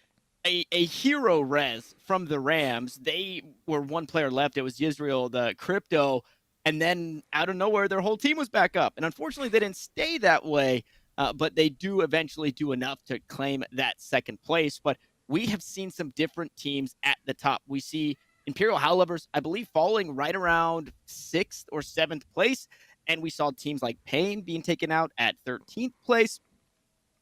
a hero res from the Rams. They were one player left. It was Yisrael, the Crypto, and then out of nowhere, their whole team was back up. And unfortunately, they didn't stay that way, but they do eventually do enough to claim that second place. But we have seen some different teams at the top. We see Imperial Howlovers, I believe, falling right around 6th or 7th place. And we saw teams like Pain being taken out at 13th place.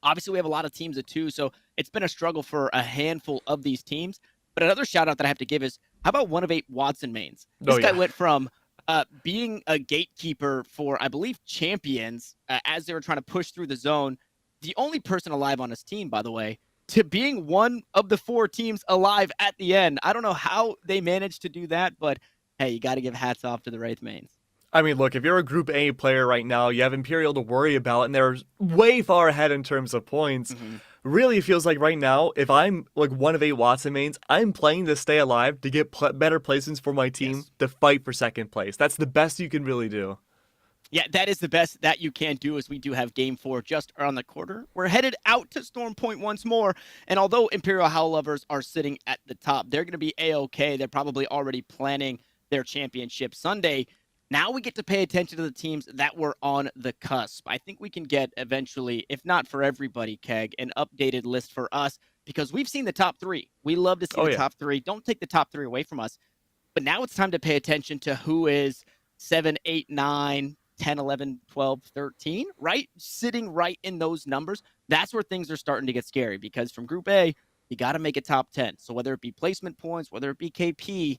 Obviously, we have a lot of teams at 2, so it's been a struggle for a handful of these teams. But another shout out that I have to give is, how about 1 of 8 Watson mains? This guy went from being a gatekeeper for, I believe, champions as they were trying to push through the zone. The only person alive on his team, by the way, to being one of the 4 teams alive at the end. I don't know how they managed to do that, but hey, you got to give hats off to the Wraith mains. I mean, look, if you're a Group A player right now, you have Imperial to worry about, and they're way far ahead in terms of points. Really, it feels like right now, if I'm like 1 of 8 Watson mains, I'm playing to stay alive, to get better placements for my team, to fight for second place. That's the best you can really do. Yeah, that is the best that you can do, as we do have game 4 just around the corner. We're headed out to Storm Point once more, and although Imperial Howl Lovers are sitting at the top, they're going to be A-okay. They're probably already planning their championship Sunday. Now we get to pay attention to the teams that were on the cusp. I think we can get eventually, if not for everybody, Keg, an updated list for us, because we've seen the top 3. We love to see the top 3. Don't take the top 3 away from us. But now it's time to pay attention to who is 7, 8, 9, 10, 11, 12, 13, right? Sitting right in those numbers. That's where things are starting to get scary, because from Group A, you got to make a top 10. So whether it be placement points, whether it be KP,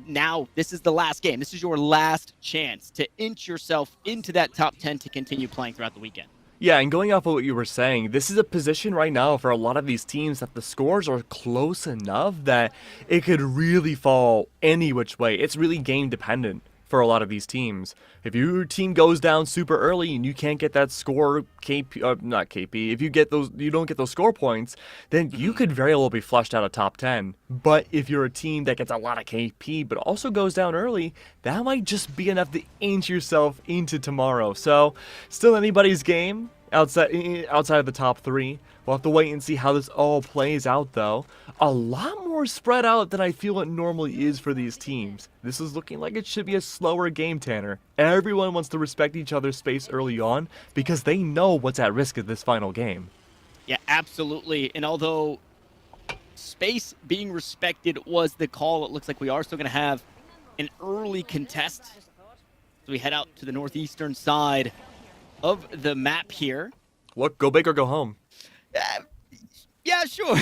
now this is the last game. This is your last chance to inch yourself into that top 10 to continue playing throughout the weekend. Yeah, and going off of what you were saying, this is a position right now for a lot of these teams that the scores are close enough that it could really fall any which way. It's really game dependent for a lot of these teams. If your team goes down super early and you can't get that score not KP, if you don't get those score points, then you could very well be flushed out of top 10. But if you're a team that gets a lot of KP but also goes down early, that might just be enough to inch yourself into tomorrow. So, still anybody's game outside of the top 3. We'll have to wait and see how this all plays out, though. A lot more spread out than I feel it normally is for these teams. This is looking like it should be a slower game, Tanner. Everyone wants to respect each other's space early on because they know what's at risk of this final game. Yeah, absolutely. And although space being respected was the call, it looks like we are still going to have an early contest. So we head out to the northeastern side of the map here. Look, go big or go home. Yeah, sure.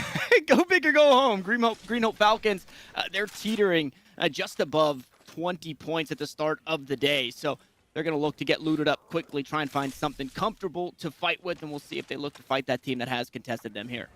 Go big or go home. Green Hope Falcons, they're teetering just above 20 points at the start of the day. So they're going to look to get looted up quickly, try and find something comfortable to fight with, and we'll see if they look to fight that team that has contested them here.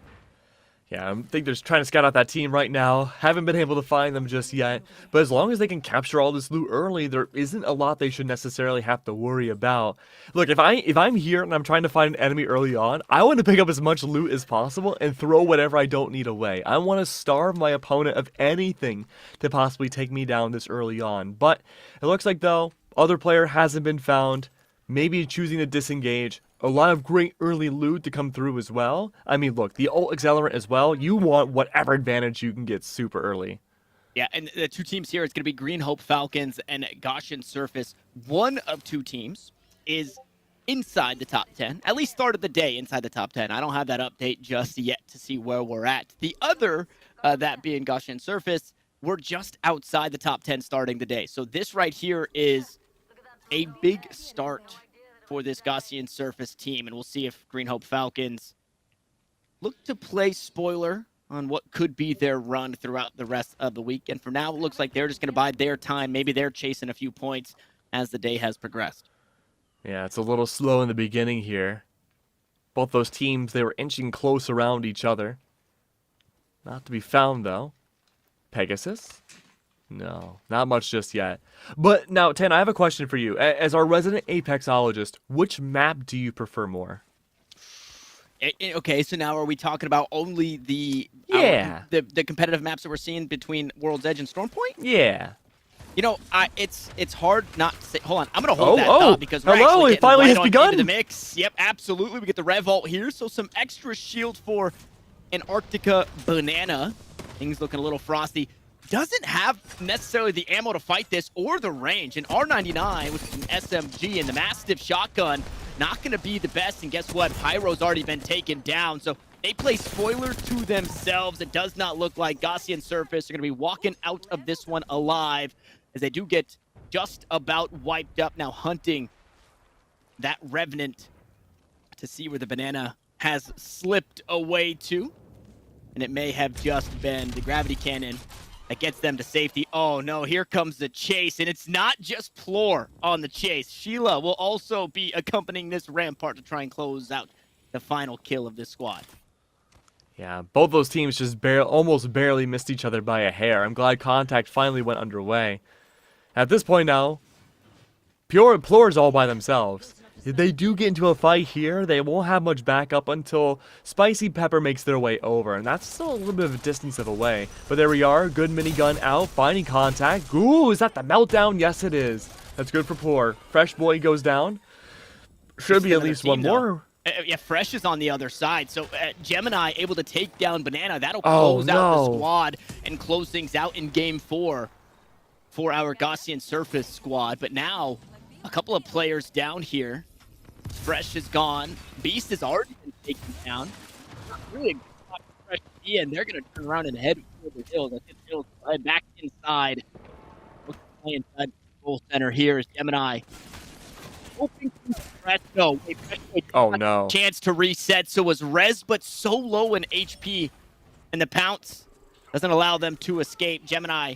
Yeah, I think they're trying to scout out that team right now. Haven't been able to find them just yet. But as long as they can capture all this loot early, there isn't a lot they should necessarily have to worry about. Look, if I'm here and I'm trying to find an enemy early on, I want to pick up as much loot as possible and throw whatever I don't need away. I want to starve my opponent of anything to possibly take me down this early on. But it looks like, though, other player hasn't been found. Maybe choosing to disengage. A lot of great early loot to come through as well. I mean, look, the ult accelerant as well. You want whatever advantage you can get super early. Yeah, and the two teams here, it's going to be Green Hope Falcons and Goshen Surface. One of two teams is inside the top 10, at least started the day inside the top 10. I don't have that update just yet to see where we're at. The other, that being Goshen Surface, we're just outside the top 10 starting the day. So this right here is a big start for this Gaussian Surface team, and we'll see if Green Hope Falcons look to play spoiler on what could be their run throughout the rest of the week. And for now, it looks like they're just going to bide their time. Maybe they're chasing a few points as the day has progressed. Yeah, it's a little slow in the beginning here. Both those teams, they were inching close around each other. Not to be found, though. Pegasus? No, not much just yet. But now, Tan, I have a question for you. As our resident Apexologist, which map do you prefer more? Okay, so now are we talking about only the competitive maps that we're seeing between World's Edge and Stormpoint? Yeah. You know, it's hard not to say. Hold on, I'm gonna hold that thought because we're hello, it finally has begun. Into the mix. Yep, absolutely. We get the Revolt here, so some extra shield for Antarctica Banana. Things looking a little frosty. Doesn't have necessarily the ammo to fight this or the range. An R99 with an SMG and the Mastiff shotgun, not going to be the best. And guess what? Pyro's already been taken down. So they play spoiler to themselves. It does not look like Gaussian Surface are going to be walking out of this one alive, as they do get just about wiped up. Now hunting that Revenant to see where the Banana has slipped away to. And it may have just been the gravity cannon that gets them to safety. Oh no, here comes the chase, and it's not just Plor on the chase. Sheila will also be accompanying this Rampart to try and close out the final kill of this squad. Yeah, both those teams just almost barely missed each other by a hair. I'm glad contact finally went underway. At this point now, Pure and Plor is all by themselves. If they do get into a fight here, they won't have much backup until Spicy Pepper makes their way over, and that's still a little bit of a distance of away. But there we are, good minigun out, finding contact. Ooh, is that the meltdown? Yes, it is. That's good for Poor. Fresh Boy goes down. Should be at least one more. Yeah, Fresh is on the other side. So Gemini able to take down Banana. That'll Oh, close out the no. squad and close things out in game 4 for our Gaussian Surface squad. But now, a couple of players down here. Fresh is gone. Beast has already been taken down. Not really a good spot for Fresh to be in. They're going to turn around and head for the Hills. I think Hills back inside. Looks to play inside the goal center here is Gemini. Hoping to Fresh. No, wait, Fresh Oh, no. chance to reset. So was Rez, but so low in HP. And the Pounce doesn't allow them to escape. Gemini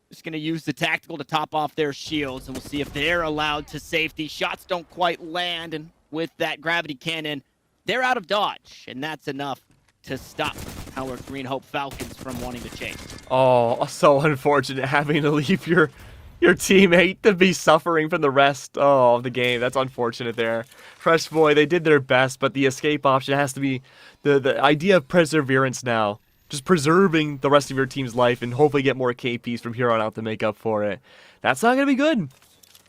just going to use the tactical to top off their shields, and we'll see if they're allowed to safety. Shots don't quite land, and with that gravity cannon, they're out of dodge, and that's enough to stop our Green Hope Falcons from wanting to chase. Oh, so unfortunate having to leave your teammate to be suffering from the rest of the game. That's unfortunate there. Fresh Boy, they did their best, but the escape option has to be the idea of perseverance now. Just preserving the rest of your team's life and hopefully get more KPs from here on out to make up for it. That's not going to be good.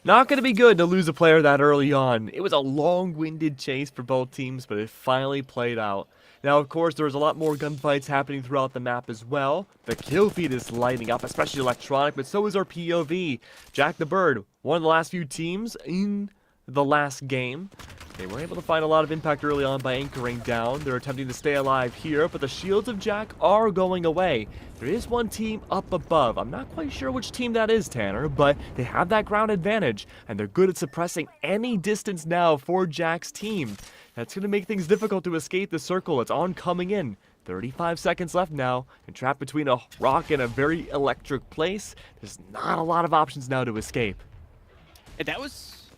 Not going to be good to lose a player that early on. It was a long-winded chase for both teams, but it finally played out. Now, of course, there's a lot more gunfights happening throughout the map as well. The kill feed is lighting up, especially electronic, but so is our POV. Jack the Bird, one of the last few teams in the last game. They were able to find a lot of impact early on by anchoring down. They're attempting to stay alive here, but the shields of Jack are going away. There is one team up above. I'm not quite sure which team that is, Tanner, but they have that ground advantage, and they're good at suppressing any distance now for Jack's team. That's going to make things difficult to escape the circle. It's on coming in. 35 seconds left now, and trapped between a rock and a very electric place. There's not a lot of options now to escape. That was,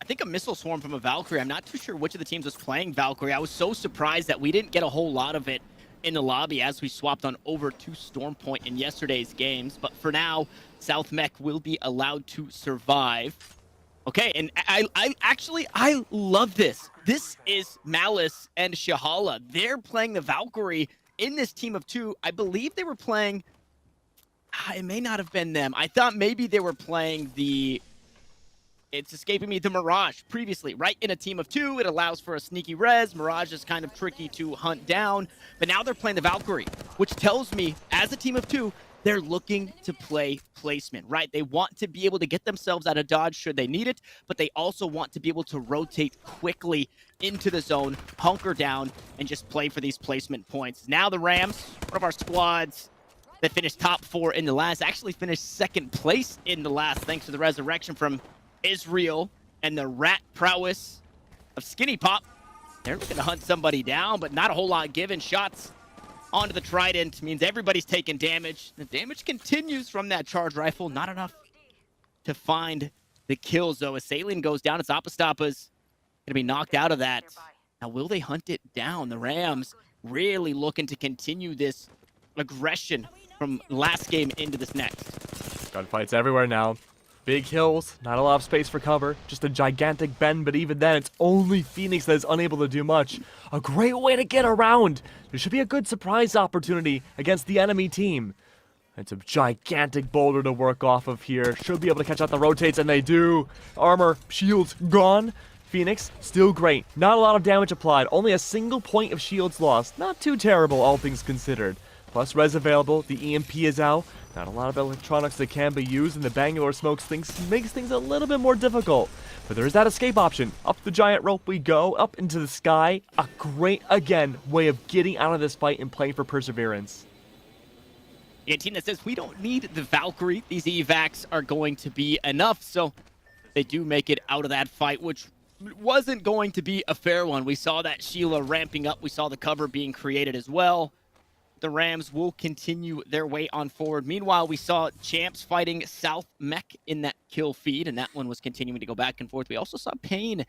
I think, a missile swarm from a Valkyrie. I'm not too sure which of the teams was playing Valkyrie. I was so surprised that we didn't get a whole lot of it in the lobby as we swapped on over to Storm Point in yesterday's games. But for now, South Mech will be allowed to survive. Okay, and I love this. This is Malice and Shahala. They're playing the Valkyrie in this team of 2. I believe they were playing, it may not have been them. I thought maybe they were playing it's escaping me, the Mirage previously, right? In a team of 2, it allows for a sneaky res. Mirage is kind of tricky to hunt down, but now they're playing the Valkyrie, which tells me, as a team of 2, they're looking to play placement, right? They want to be able to get themselves out of dodge should they need it, but they also want to be able to rotate quickly into the zone, hunker down, and just play for these placement points. Now the Rams, one of our squads that finished top 4 in the last, actually finished 2nd place in the last, thanks to the resurrection from Israel and the rat prowess of Skinny Pop. They're looking to hunt somebody down, but not a whole lot given. Shots onto the Trident means everybody's taking damage. The damage continues from that charge rifle. Not enough to find the kills, though. As Saline goes down, it's Apostapa's going to be knocked out of that. Now, will they hunt it down? The Rams really looking to continue this aggression from last game into this next. Gunfights everywhere now. Big hills, not a lot of space for cover, just a gigantic bend, but even then, it's only Phoenix that is unable to do much. A great way to get around. There should be a good surprise opportunity against the enemy team. It's a gigantic boulder to work off of here. Should be able to catch out the rotates, and they do. Armor, shields gone. Phoenix, still great. Not a lot of damage applied. Only a single point of shields lost. Not too terrible, all things considered. Plus res available, the EMP is out. Not a lot of electronics that can be used, and the Bangalore smokes makes things a little bit more difficult. But there's that escape option. Up the giant rope we go, up into the sky. A great, again, way of getting out of this fight and playing for perseverance. Yeah, a team that says we don't need the Valkyrie. These evacs are going to be enough. So they do make it out of that fight, which wasn't going to be a fair one. We saw that Sheila ramping up. We saw the cover being created as well. The Rams will continue their way on forward. Meanwhile, we saw Champs fighting South Mech in that kill feed, and that one was continuing to go back and forth. We also saw Pain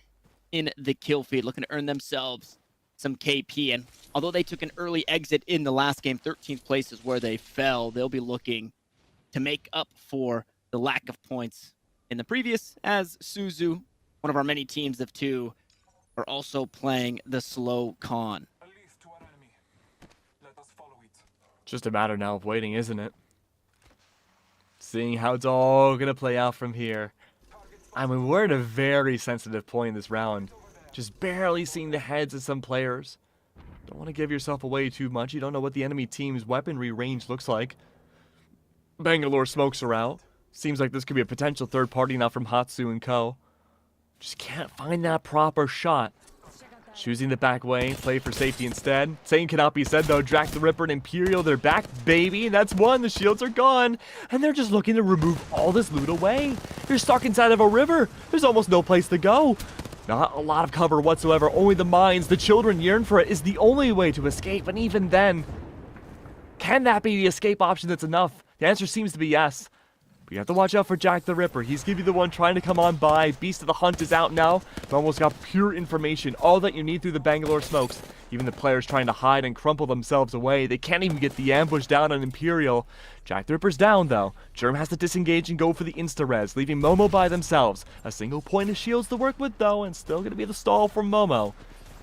in the kill feed, looking to earn themselves some KP. And although they took an early exit in the last game, 13th place is where they fell. They'll be looking to make up for the lack of points in the previous, as Suzu, one of our many teams of 2, are also playing the slow con. Just a matter now of waiting, isn't it? Seeing how it's all going to play out from here. I mean, we're at a very sensitive point in this round. Just barely seeing the heads of some players. Don't want to give yourself away too much. You don't know what the enemy team's weaponry range looks like. Bangalore smokes are out. Seems like this could be a potential third party now from Hatsu and Co. Just can't find that proper shot. Choosing the back way, play for safety instead. Same cannot be said though. Drac the Ripper and Imperial, they're back, baby. And that's one. The shields are gone. And they're just looking to remove all this loot away. You're stuck inside of a river. There's almost no place to go. Not a lot of cover whatsoever. Only the mines. The children yearn for it. Is the only way to escape. And even then, can that be the escape option that's enough? The answer seems to be yes. But you have to watch out for Jack the Ripper. He's gonna be the one trying to come on by. Beast of the Hunt is out now. Momo's got pure information. All that you need through the Bangalore smokes. Even the players trying to hide and crumple themselves away. They can't even get the ambush down on Imperial. Jack the Ripper's down though. Germ has to disengage and go for the insta-res, leaving Momo by themselves. A single point of shields to work with though, and still gonna be the stall from Momo.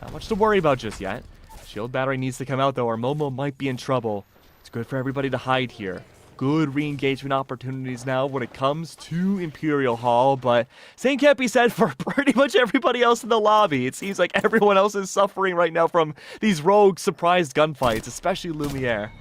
Not much to worry about just yet. Shield battery needs to come out though, or Momo might be in trouble. It's good for everybody to hide here. Good re-engagement opportunities now when it comes to Imperial Hall, but same can't be said for pretty much everybody else in the lobby. It seems like everyone else is suffering right now from these rogue surprise gunfights, especially Lumiere.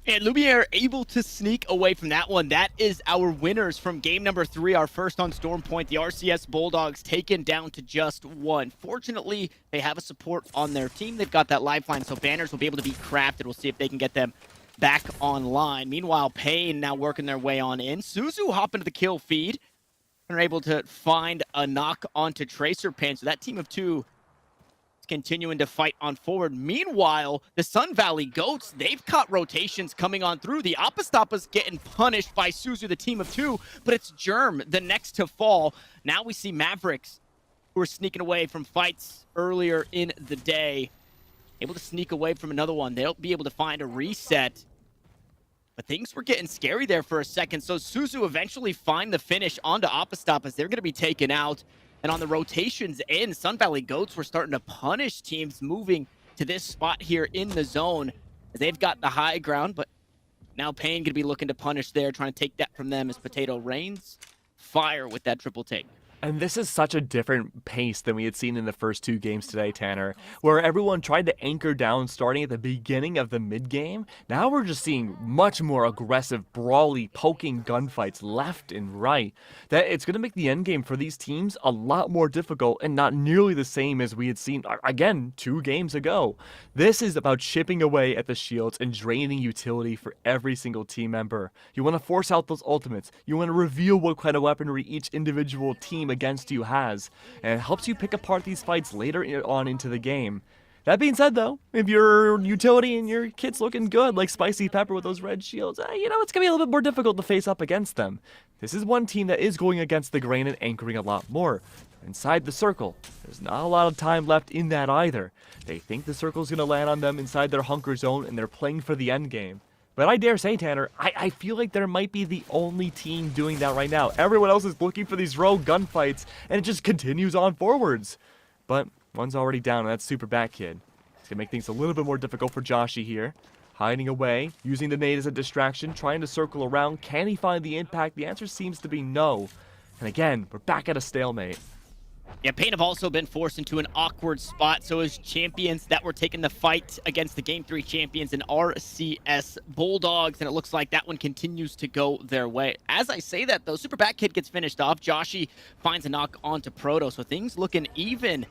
And Lumiere able to sneak away from that one. That is our winners from game number 3, our first on Storm Point. The RCS Bulldogs taken down to just 1. Fortunately, they have a support on their team. They've got that lifeline, so banners will be able to be crafted. We'll see if they can get them back online. Meanwhile, Pain now working their way on in. Suzu hop into the kill feed and are able to find a knock onto Tracer Pain. So that team of 2 is continuing to fight on forward. Meanwhile, the Sun Valley Goats, they've caught rotations coming on through. The Apostapa's getting punished by Suzu, the team of 2, but it's Germ, the next to fall. Now we see Mavericks, who are sneaking away from fights earlier in the day, able to sneak away from another one. They'll be able to find a reset. But things were getting scary there for a second. So Suzu eventually find the finish onto Apostop as they're going to be taken out. And on the rotations in, Sun Valley Goats were starting to punish teams moving to this spot here in the zone. They've got the high ground, but now Pain going to be looking to punish there, trying to take that from them as Potato rains fire with that triple take. And this is such a different pace than we had seen in the first 2 games today, Tanner, where everyone tried to anchor down starting at the beginning of the mid-game. Now we're just seeing much more aggressive, brawly, poking gunfights left and right. That it's going to make the endgame for these teams a lot more difficult and not nearly the same as we had seen, again, 2 games ago. This is about chipping away at the shields and draining utility for every single team member. You want to force out those ultimates. You want to reveal what kind of weaponry each individual team against you has, and it helps you pick apart these fights later on into the game. That being said though, if your utility and your kit's looking good like Spicy Pepper with those red shields, it's gonna be a little bit more difficult to face up against them. This is one team that is going against the grain and anchoring a lot more. Inside the circle, there's not a lot of time left in that either. They think the circle's gonna land on them inside their hunker zone and they're playing for the end game. But I dare say, Tanner, I feel like there might be the only team doing that right now. Everyone else is looking for these rogue gunfights, and it just continues on forwards. But one's already down, and that's Super Bat Kid. It's going to make things a little bit more difficult for Joshy here. Hiding away, using the nade as a distraction, trying to circle around. Can he find the impact? The answer seems to be no. And again, we're back at a stalemate. Yeah, Pain have also been forced into an awkward spot. So as champions that were taking the fight against the Game 3 champions and RCS Bulldogs, and it looks like that one continues to go their way. As I say that, though, Super Bat Kid gets finished off. Joshy finds a knock onto Proto, so things looking even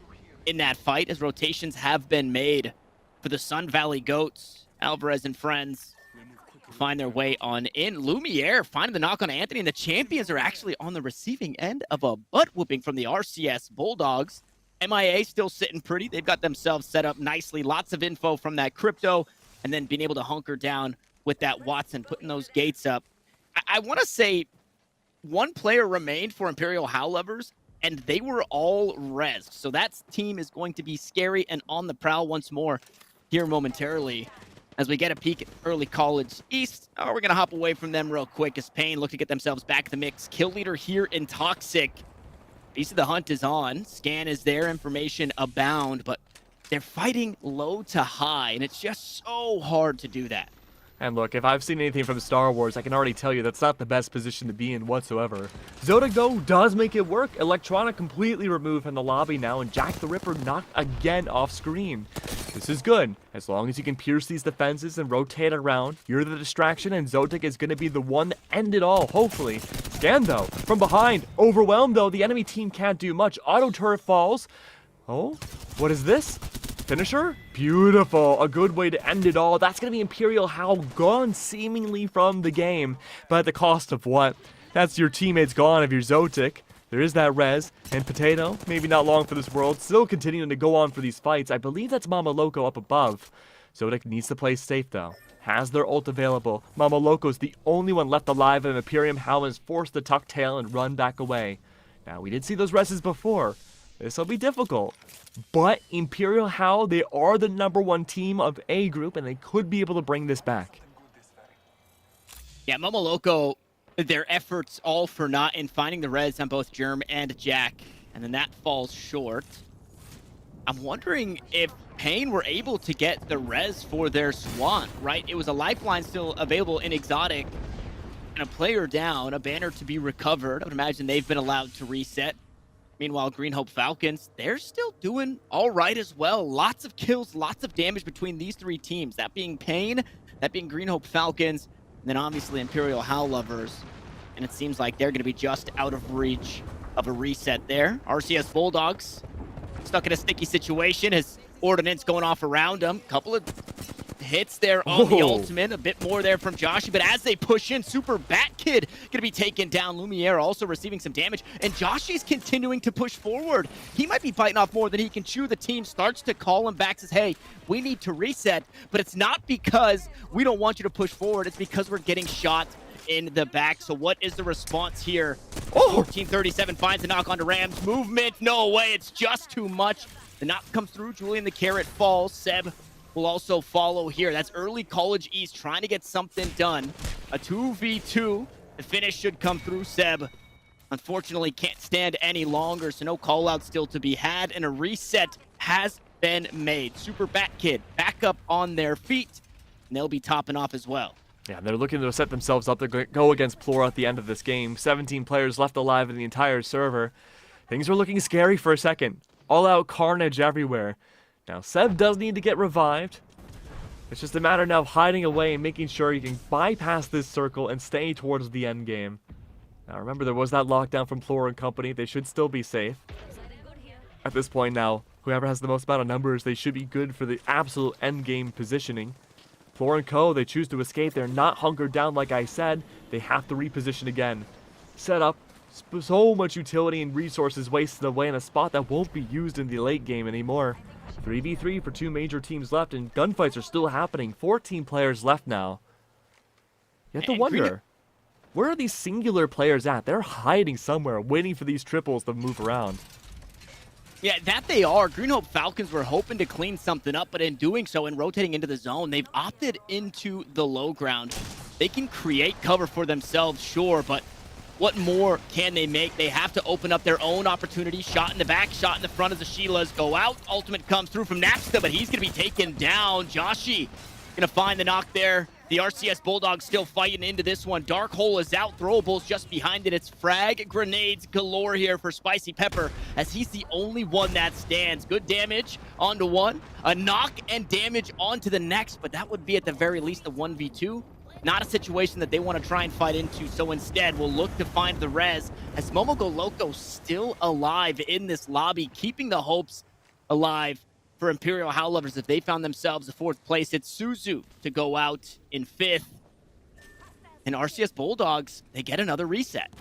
in that fight as rotations have been made for the Sun Valley Goats. Alvarez and friends find their way on in. Lumiere finding the knock on Anthony, and the champions are actually on the receiving end of a butt whooping from the RCS Bulldogs. MIA still sitting pretty. They've got themselves set up nicely. Lots of info from that crypto, and then being able to hunker down with that Watson, putting those gates up. I want to say one player remained for Imperial Howl Lovers, and they were all rezzed. So that team is going to be scary and on the prowl once more here momentarily. As we get a peek at early college East, we're going to hop away from them real quick as Pain look to get themselves back in the mix. Kill leader here in Toxic. Beast of the Hunt is on. Scan is there. Information abound, but they're fighting low to high, and it's just so hard to do that. And look, if I've seen anything from Star Wars, I can already tell you that's not the best position to be in whatsoever. Zotic, though, does make it work. Electronic completely removed from the lobby now, and Jack the Ripper knocked again off screen. This is good. As long as you can pierce these defenses and rotate around, you're the distraction, and Zotic is going to be the one to end it all, hopefully. Scan, though, from behind. Overwhelmed, though. The enemy team can't do much. Auto turret falls. Oh, what is this? Finisher? Beautiful. A good way to end it all. That's going to be Imperial Howl gone seemingly from the game. But at the cost of what? That's your teammates gone if you're Zotic. There is that res. And Potato, maybe not long for this world, still continuing to go on for these fights. I believe that's Mama Loco up above. Zotic needs to play safe, though. Has their ult available. Mama Loco's the only one left alive, and Imperium Howl is forced to tuck tail and run back away. Now, we did see those reses before. This will be difficult. But Imperial Howl, they are the #1 team of A group, and they could be able to bring this back. Yeah, Momo Loco, their efforts all for naught in finding the res on both Germ and Jack, and then that falls short. I'm wondering if Pain were able to get the res for their Swan, right? It was a lifeline still available in Exotic, and a player down, a banner to be recovered. I would imagine they've been allowed to reset. Meanwhile, Green Hope Falcons, they're still doing all right as well. Lots of kills, lots of damage between these three teams. That being Pain, that being Green Hope Falcons, and then obviously Imperial Howl Lovers. And it seems like they're going to be just out of reach of a reset there. RCS Bulldogs stuck in a sticky situation. His ordnance going off around him. Couple of hits there on the ultimate. A bit more there from Joshy, but as they push in, Super Bat Kid gonna be taken down. Lumiere also receiving some damage, and Joshy's continuing to push forward. He might be biting off more than he can chew. The team starts to call him back, says, hey, we need to reset, but it's not because we don't want you to push forward, it's because we're getting shot in the back. So what is the response here? 1437 finds a knock onto Rams. Movement, no way, it's just too much. The knock comes through, Julian the Carrot falls. Seb will also follow here. That's early College East trying to get something done. A 2v2. The finish should come through. Seb, unfortunately, can't stand any longer, so no call-out still to be had, and a reset has been made. Super Bat Kid back up on their feet, and they'll be topping off as well. Yeah, they're looking to set themselves up to go against Plura at the end of this game. 17 players left alive in the entire server. Things are looking scary for a second. All-out carnage everywhere. Now, Seb does need to get revived. It's just a matter now of hiding away and making sure you can bypass this circle and stay towards the end game. Now, remember, there was that lockdown from Plura and company. They should still be safe. At this point now, whoever has the most amount of numbers, they should be good for the absolute end game positioning. Plura and Co., they choose to escape. They're not hunkered down like I said. They have to reposition again. Set up. So much utility and resources wasted away in a spot that won't be used in the late game anymore. 3v3 for two major teams left, and gunfights are still happening. 14 players left now. You have to wonder, where are these singular players at? They're hiding somewhere, waiting for these triples to move around. Yeah, that they are. Green Hope Falcons were hoping to clean something up, but in doing so and rotating into the zone, they've opted into the low ground. They can create cover for themselves, sure, but what more can they make? They have to open up their own opportunity. Shot in the back, shot in the front as the Sheilas go out. Ultimate comes through from Napsta, but he's going to be taken down. Joshy going to find the knock there. The RCS Bulldogs still fighting into this one. Dark Hole is out. Throwables just behind it. It's frag grenades galore here for Spicy Pepper, as he's the only one that stands. Good damage onto one. A knock and damage onto the next, but that would be at the very least a 1v2. Not a situation that they want to try and fight into, so instead we'll look to find the res, as Momogo Loco still alive in this lobby, keeping the hopes alive for Imperial Howl Lovers. If they found themselves a 4th place, it's Suzu to go out in 5th. And RCS Bulldogs, they get another reset.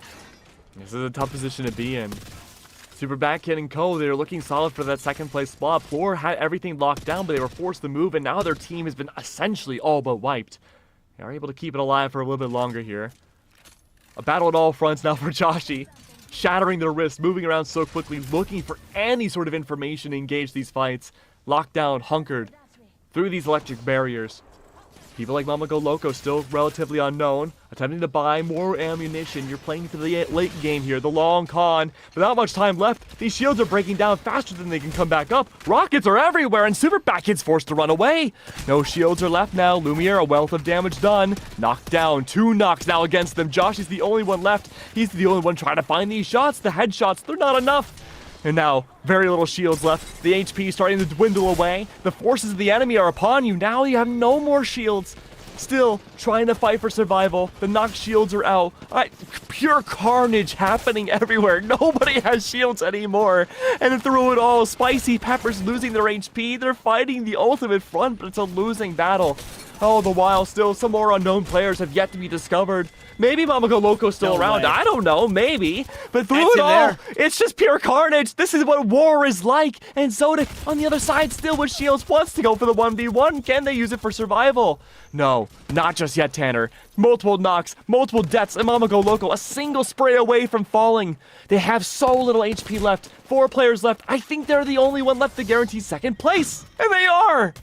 This is a tough position to be in. Super Bat Kid and Co., they're looking solid for that 2nd place spot. Plura had everything locked down, but they were forced to move, and now their team has been essentially all but wiped. They are able to keep it alive for a little bit longer here. A battle at all fronts now for Joshy. Shattering their wrists, moving around so quickly, looking for any sort of information to engage these fights. Locked down, hunkered through these electric barriers. People like Momogo Loco still relatively unknown, attempting to buy more ammunition. You're playing for the late game here, the long con, but not much time left. These shields are breaking down faster than they can come back up. Rockets are everywhere, and Super Batkid's forced to run away. No shields are left now. Lumiere, a wealth of damage done. Knocked down. 2 knocks now against them. Josh is the only one left. He's the only one trying to find these shots. The headshots, they're not enough. And now, very little shields left. The HP starting to dwindle away. The forces of the enemy are upon you. Now you have no more shields. Still trying to fight for survival. The knocked shields are out. Pure carnage happening everywhere. Nobody has shields anymore. And through it all, Spicy Pepper's losing their HP. They're fighting the ultimate front, but it's a losing battle. All the while, still, some more unknown players have yet to be discovered. Maybe Mama Go Loco's still around. I don't know, maybe. But through it all, it's just pure carnage. This is what war is like. And Zodic, on the other side, still with shields, wants to go for the 1v1. Can they use it for survival? No, not just yet, Tanner. Multiple knocks, multiple deaths, and Mama Go Loco a single spray away from falling. They have so little HP left. 4 players left. I think they're the only one left to guarantee second place. And they are!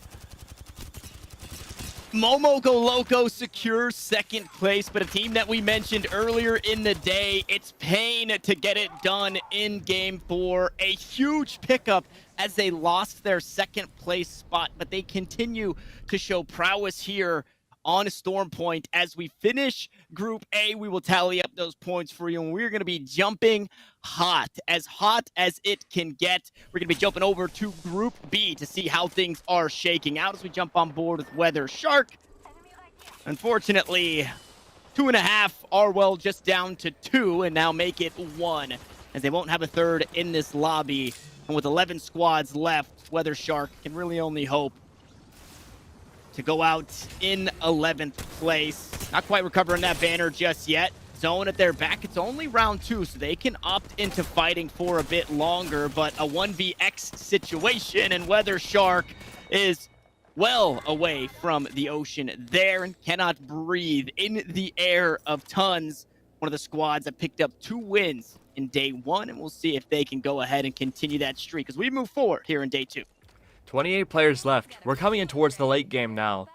Momo Go Loco secures second place, but a team that we mentioned earlier in the day, it's pain to get it done in Game 4. A huge pickup as they lost their second place spot, but they continue to show prowess here on Storm Point. As we finish Group A, we will tally up those points for you, and we're going to be jumping hot as it can get. We're going to be jumping over to Group B to see how things are shaking out as we jump on board with Weather Shark. Unfortunately, 2.5 are, well, just down to 2, and now make it 1, as they won't have a third in this lobby. And with 11 squads left, Weather Shark can really only hope to go out in 11th place. Not quite recovering that banner just yet. Zone at their back. It's only round 2, so they can opt into fighting for a bit longer, but a 1vx situation, and Weather Shark is well away from the ocean there and cannot breathe in the air of tons. One of the squads that picked up 2 wins in day 1, and we'll see if they can go ahead and continue that streak as we move forward here in day 2. 28 players left. We're coming in towards the late game now.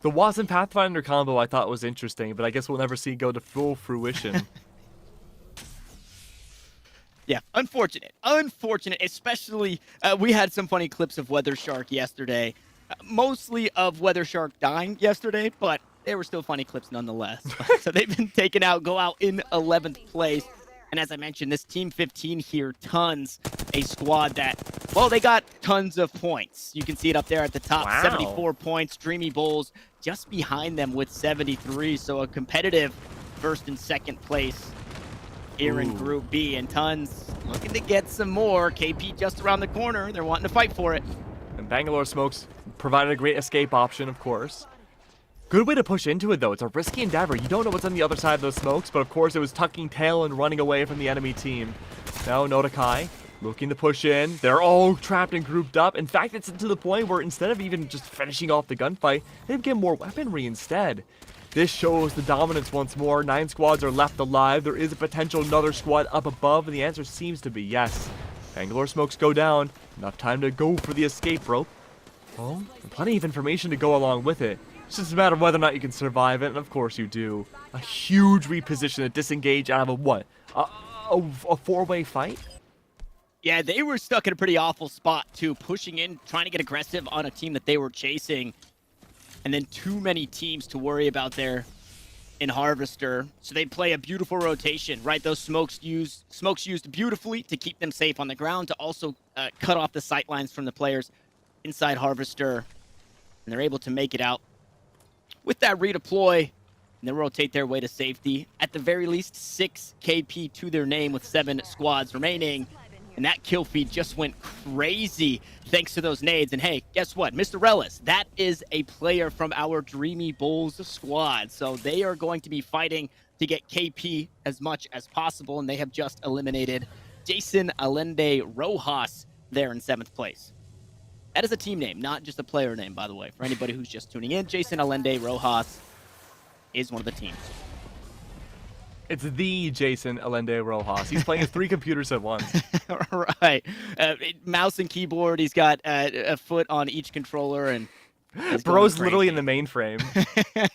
The Watson Pathfinder combo I thought was interesting, but I guess we'll never see it go to full fruition. Yeah, unfortunate, especially we had some funny clips of Weather Shark yesterday. Mostly of Weather Shark dying yesterday, but they were still funny clips nonetheless. So they've been taken out, go out in 11th place. And as I mentioned, this Team 15 here, Tons, a squad that, well, they got tons of points. You can see it up there at the top, wow. 74 points. Dreamy Bulls just behind them with 73. So a competitive first and second place here in Group B. And Tons looking to get some more. KP just around the corner. They're wanting to fight for it. And Bangalore Smokes provided a great escape option, of course. Good way to push into it, though. It's a risky endeavor. You don't know what's on the other side of those smokes, but of course it was tucking tail and running away from the enemy team. Now Notakai looking to push in. They're all trapped and grouped up. In fact, it's to the point where instead of even just finishing off the gunfight, they've given more weaponry instead. This shows the dominance once more. 9 squads are left alive. There is a potential another squad up above, and the answer seems to be yes. Bangalore Smokes go down. Enough time to go for the escape rope. Oh, and plenty of information to go along with it. It's just a matter of whether or not you can survive it, and of course you do. A huge reposition, a disengage out of a what? A 4-way fight? Yeah, they were stuck in a pretty awful spot, too. Pushing in, trying to get aggressive on a team that they were chasing. And then too many teams to worry about there in Harvester. So they play a beautiful rotation, right? Those smokes used beautifully to keep them safe on the ground, to also cut off the sight lines from the players inside Harvester. And they're able to make it out with that redeploy, and then rotate their way to safety. At the very least, 6 KP to their name with 7 squads remaining. And that kill feed just went crazy thanks to those nades. And hey, guess what? Mr. Relis, that is a player from our Dreamy Bulls squad. So they are going to be fighting to get KP as much as possible. And they have just eliminated Jason Allende Rojas there in 7th place. That is a team name, not just a player name, by the way. For anybody who's just tuning in, Jason Allende Rojas is one of the teams. It's the Jason Allende Rojas. He's playing with 3 computers at once. Right. Mouse and keyboard. He's got a foot on each controller. And Bro's literally in the mainframe.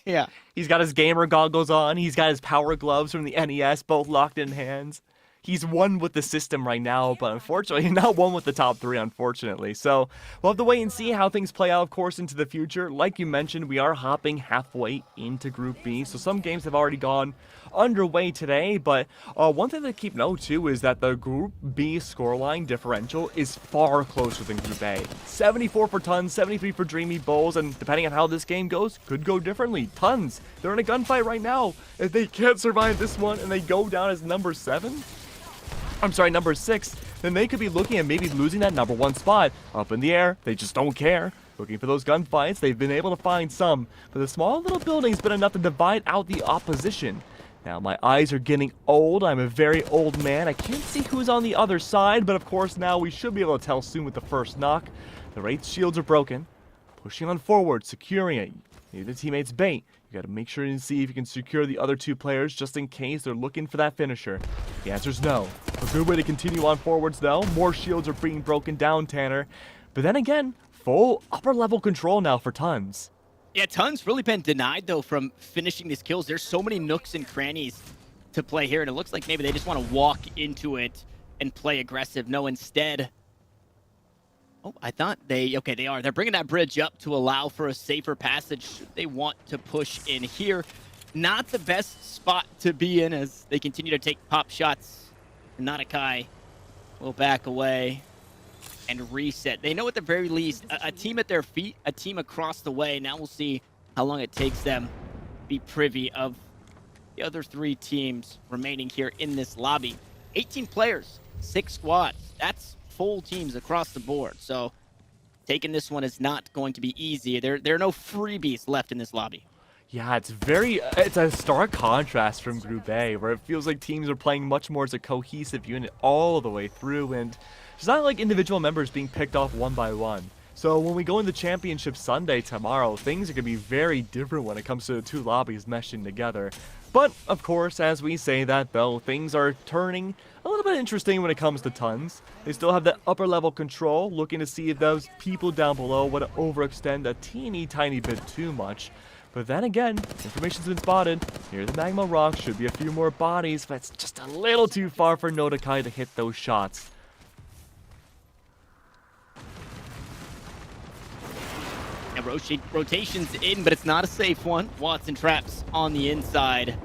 Yeah. He's got his gamer goggles on. He's got his power gloves from the NES, both locked in hands. He's one with the system right now, but unfortunately, not one with the top 3, unfortunately. So we'll have to wait and see how things play out, of course, into the future. Like you mentioned, we are hopping halfway into Group B, so some games have already gone underway today, but one thing to keep note, too, is that the Group B scoreline differential is far closer than Group A. 74 for Tons, 73 for Dreamy Bulls, and depending on how this game goes, could go differently. Tons, they're in a gunfight right now. If they can't survive this one and they go down as number 6, then they could be looking at maybe losing that number 1 spot. Up in the air, they just don't care. Looking for those gunfights, they've been able to find some, but the small little building's been enough to divide out the opposition. Now, my eyes are getting old. I'm a very old man. I can't see who's on the other side, but of course now we should be able to tell soon with the first knock. The Wraith's shields are broken. Pushing on forward, securing it. Maybe the teammates bait. You gotta make sure and see if you can secure the other 2 players just in case they're looking for that finisher. The answer's no. A good way to continue on forwards though. More shields are being broken down, Tanner. But then again, full upper level control now for Tons. Yeah, Tons really been denied, though, from finishing these kills. There's so many nooks and crannies to play here, and it looks like maybe they just want to walk into it and play aggressive. No, instead... Oh, I thought they... Okay, they are. They're bringing that bridge up to allow for a safer passage should they want to push in here. Not the best spot to be in as they continue to take pop shots. Nanakai will back away and reset. They know at the very least a team at their feet, a team across the way. Now we'll see how long it takes them to be privy of the other 3 teams remaining here in this lobby. 18 players, 6 squads. That's full teams across the board. So taking this one is not going to be easy. There are no freebies left in this lobby. Yeah, it's a stark contrast from Group A, where it feels like teams are playing much more as a cohesive unit all the way through, and it's not like individual members being picked off one by one. So when we go into Championship Sunday tomorrow, things are going to be very different when it comes to the 2 lobbies meshing together. But, of course, as we say that, though, things are turning a little bit interesting when it comes to Tons. They still have that upper level control, looking to see if those people down below would overextend a teeny tiny bit too much. But then again, information's been spotted. Near the magma rock should be a few more bodies, but it's just a little too far for Nodakai to hit those shots. And rotation's in, but it's not a safe one. Watson traps on the inside.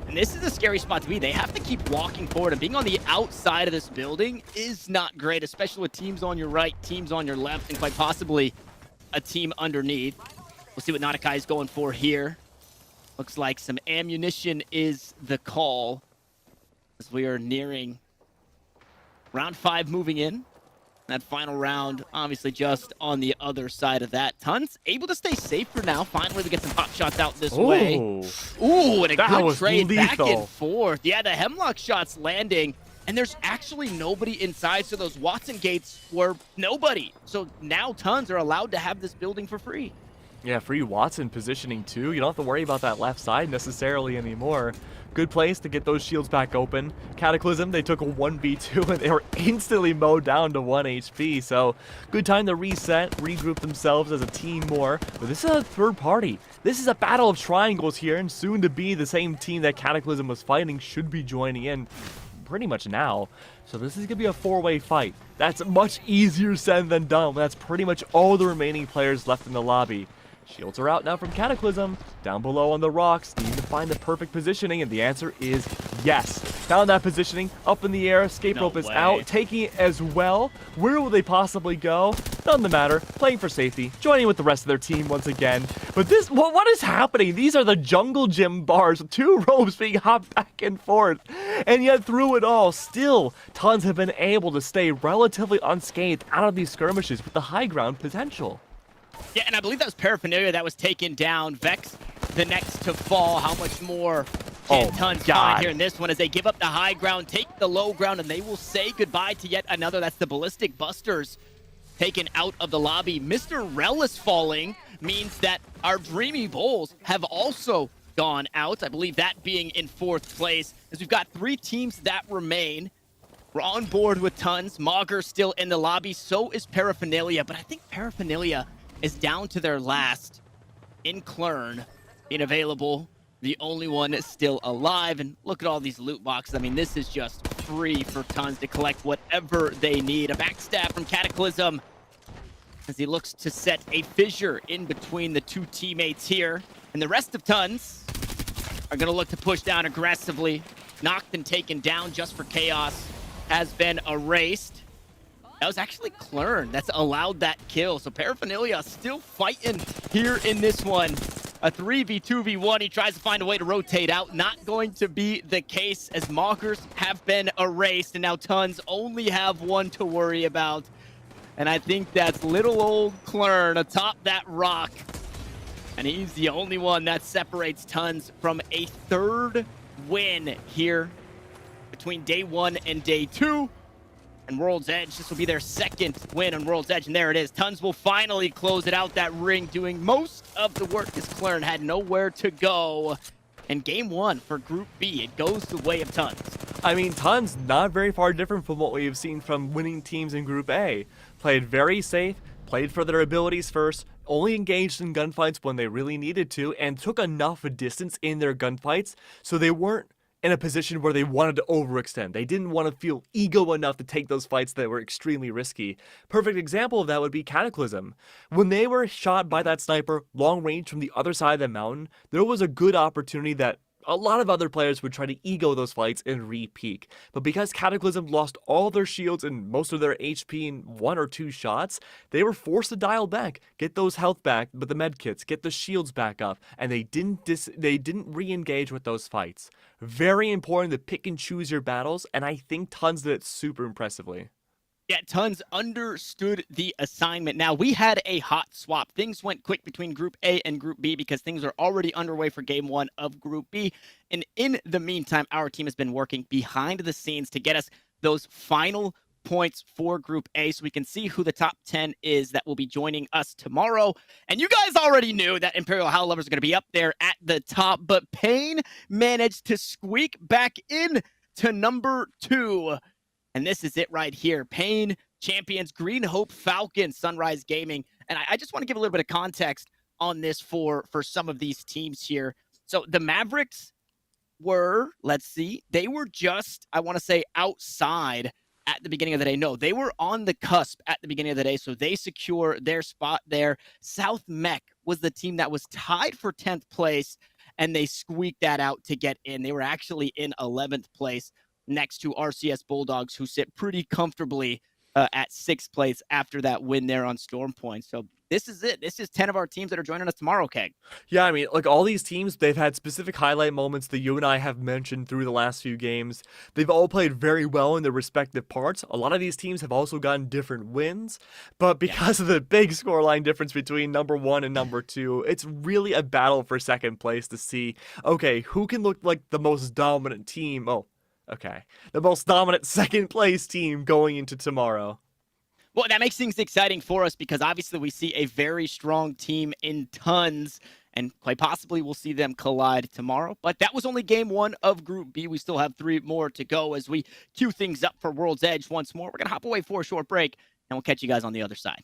And this is a scary spot to be. They have to keep walking forward, and being on the outside of this building is not great, especially with teams on your right, teams on your left, and quite possibly a team underneath. We'll see what Nanakai is going for here. Looks like some ammunition is the call as we are nearing round 5 moving in. That final round, obviously just on the other side of that. Tons able to stay safe for now. Finally, we get some pop shots out this way. Ooh, and a good trade back and forth. Yeah, the Hemlock shots landing. And there's actually nobody inside, so those Watson gates were nobody. So now Tons are allowed to have this building for free. Yeah, free Watson positioning too. You don't have to worry about that left side necessarily anymore. Good place to get those shields back open. Cataclysm, they took a 1v2 and they were instantly mowed down to 1 HP. So good time to reset, regroup themselves as a team more. But this is a third party. This is a battle of triangles here, and soon to be the same team that Cataclysm was fighting should be joining in pretty much now. So this is going to be a 4-way fight. That's much easier said than done. That's pretty much all the remaining players left in the lobby. Shields are out now from Cataclysm. Down below on the rocks, needing to find the perfect positioning, and the answer is yes. Found that positioning, up in the air, escape rope is out, taking it as well. Where will they possibly go? Doesn't matter, playing for safety, joining with the rest of their team once again. But this, what is happening? These are the jungle gym bars, 2 ropes being hopped back and forth. And yet through it all, still, Tons have been able to stay relatively unscathed out of these skirmishes with the high ground potential. Yeah, and I believe that was Paraphernalia that was taken down. Vex, the next to fall. How much more can Tons find here in this one as they give up the high ground, take the low ground, and they will say goodbye to yet another. That's the Ballistic Busters taken out of the lobby. Mr. Relish falling means that our Dreamy Bulls have also gone out. I believe that being in 4th place, as we've got 3 teams that remain. We're on board with Tons. Mauger still in the lobby. So is Paraphernalia, but I think Paraphernalia is down to their last. In Klern, being available, the only one still alive. And look at all these loot boxes. I mean, this is just free for Tons to collect whatever they need. A backstab from Cataclysm as he looks to set a fissure in between the two teammates here. And the rest of Tons are going to look to push down aggressively. Knocked and taken down just for Chaos has been erased. That was actually Klern that's allowed that kill. So Paraphernalia still fighting here in this one. A 3v2v1. He tries to find a way to rotate out. Not going to be the case as Mockers have been erased. And now Tons only have one to worry about. And I think that's little old Klern atop that rock. And he's the only one that separates Tons from a third win here between day 1 and day 2. And World's Edge, this will be their second win on World's Edge, and there it is. Tons will finally close it out that ring, doing most of the work as Klern had nowhere to go. And game 1 for Group B, it goes the way of Tons. I mean, Tons not very far different from what we've seen from winning teams in Group A. Played very safe, played for their abilities first, only engaged in gunfights when they really needed to, and took enough distance in their gunfights so they weren't in a position where they wanted to overextend. They didn't want to feel ego enough to take those fights that were extremely risky. Perfect example of that would be Cataclysm. When they were shot by that sniper long range from the other side of the mountain, there was a good opportunity that a lot of other players would try to ego those fights and re-peek. But because Cataclysm lost all their shields and most of their HP in 1 or 2 shots, they were forced to dial back, get those health back, but the med kits, get the shields back up, and they didn't re-engage with those fights. Very important to pick and choose your battles, and I think Tons did it super impressively. Yeah, Tons understood the assignment. Now, we had a hot swap. Things went quick between Group A and Group B because things are already underway for Game 1 of Group B. And in the meantime, our team has been working behind the scenes to get us those final points for Group A so we can see who the top 10 is that will be joining us tomorrow. And you guys already knew that Imperial Howl Lovers are going to be up there at the top, but Pain managed to squeak back in to number 2. And this is it right here. Pain champions Green Hope Falcons, Sunrise Gaming. And I just want to give a little bit of context on this for some of these teams here. So the Mavericks were, let's see, they were just, I want to say, outside at the beginning of the day. No, they were on the cusp at the beginning of the day, so they secure their spot there. South Mech was the team that was tied for 10th place, and they squeaked that out to get in. They were actually in 11th place, next to RCS Bulldogs, who sit pretty comfortably at 6th place after that win there on Storm Point. So this is it. This is 10 of our teams that are joining us tomorrow, Keg. Yeah, I mean, like all these teams, they've had specific highlight moments that you and I have mentioned through the last few games. They've all played very well in their respective parts. A lot of these teams have also gotten different wins, but because of the big scoreline difference between number 1 and number 2, it's really a battle for 2nd place to see, okay, who can look like the most dominant team? Oh, okay. The most dominant 2nd place team going into tomorrow. Well, that makes things exciting for us because obviously we see a very strong team in Tons, and quite possibly we'll see them collide tomorrow. But that was only game 1 of Group B. We still have 3 more to go as we queue things up for World's Edge once more. We're going to hop away for a short break, and we'll catch you guys on the other side.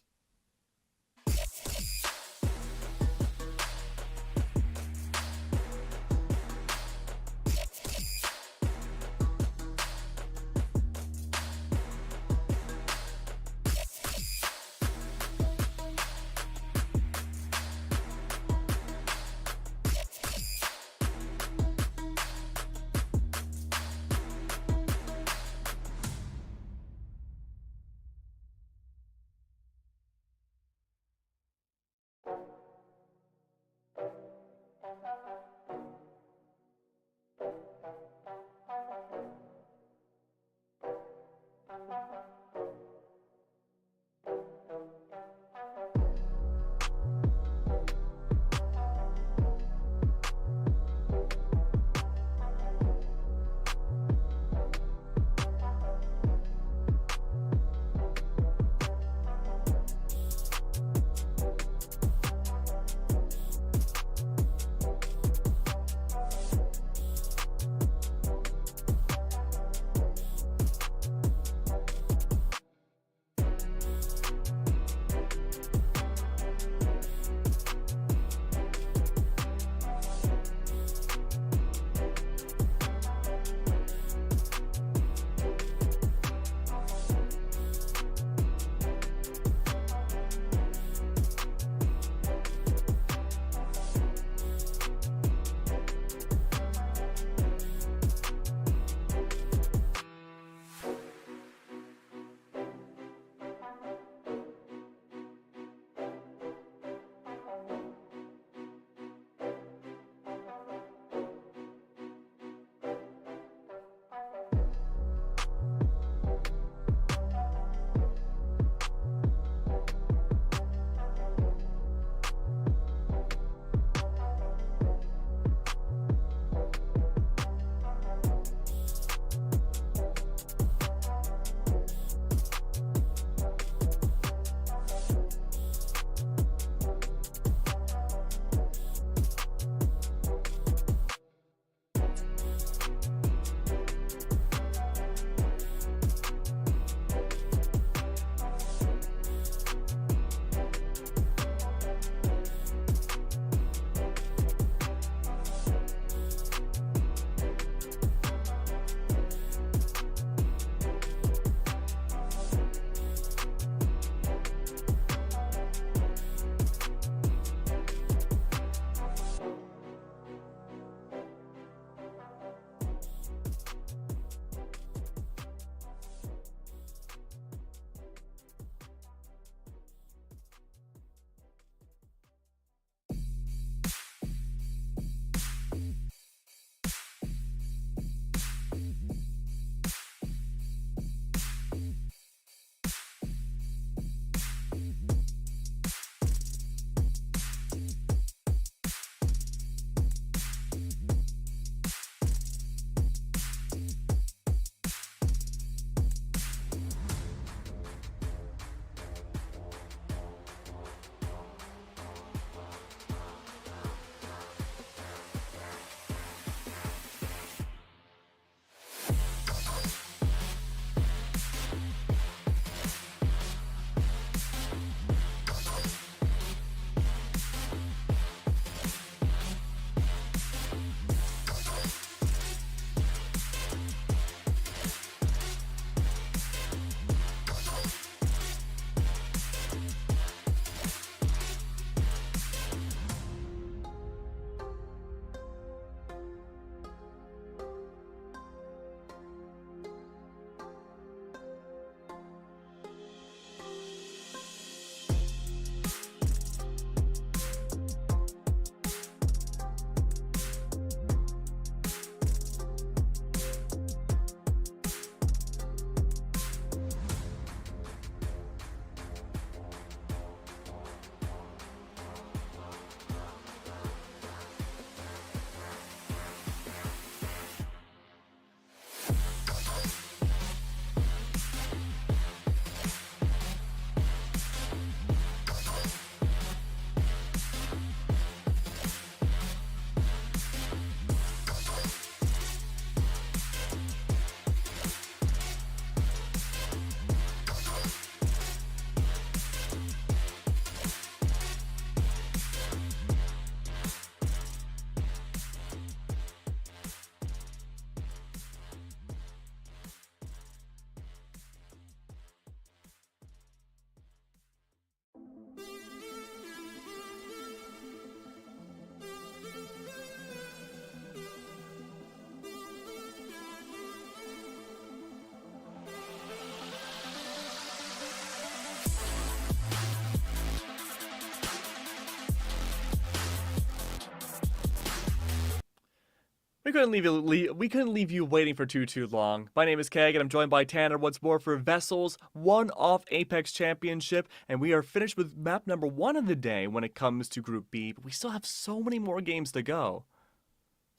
We couldn't leave you waiting for too long. My name is Keg, and I'm joined by Tanner once more for VESL's one-off Apex Championship, and we are finished with map number 1 of the day when it comes to Group B, but we still have so many more games to go.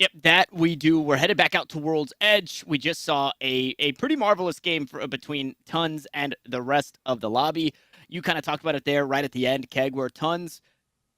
Yep, that we do. We're headed back out to World's Edge. We just saw a pretty marvelous game between Tons and the rest of the lobby. You kind of talked about it there right at the end, Keg, where Tons,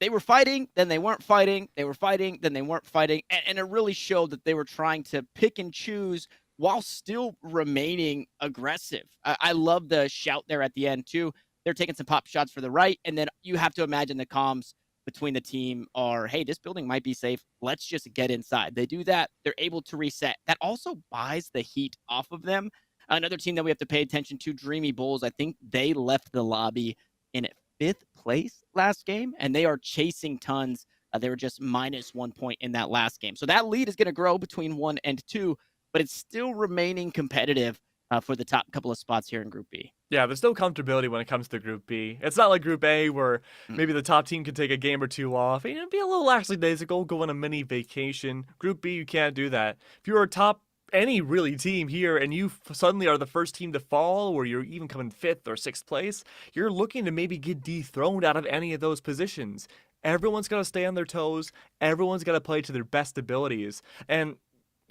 they were fighting, then they weren't fighting, they were fighting, then they weren't fighting, and it really showed that they were trying to pick and choose while still remaining aggressive. I love the shout there at the end, too. They're taking some pop shots for the right, and then you have to imagine the comms between the team are, hey, this building might be safe. Let's just get inside. They do that. They're able to reset. That also buys the heat off of them. Another team that we have to pay attention to, Dreamy Bulls, I think they left the lobby in 5th place last game, and they are chasing Tons. They were just -1 point in that last game. So that lead is going to grow between 1 and 2, but it's still remaining competitive for the top couple of spots here in Group B. Yeah, there's no comfortability when it comes to Group B. It's not like Group A where maybe the top team could take a game or two off. It'd be a little lackadaisical, go on a mini vacation. Group B, you can't do that. If you're a top any really team here and you suddenly are the first team to fall, or you're even coming 5th or 6th place, you're looking to maybe get dethroned out of any of those positions. Everyone's got to stay on their toes. Everyone's got to play to their best abilities. And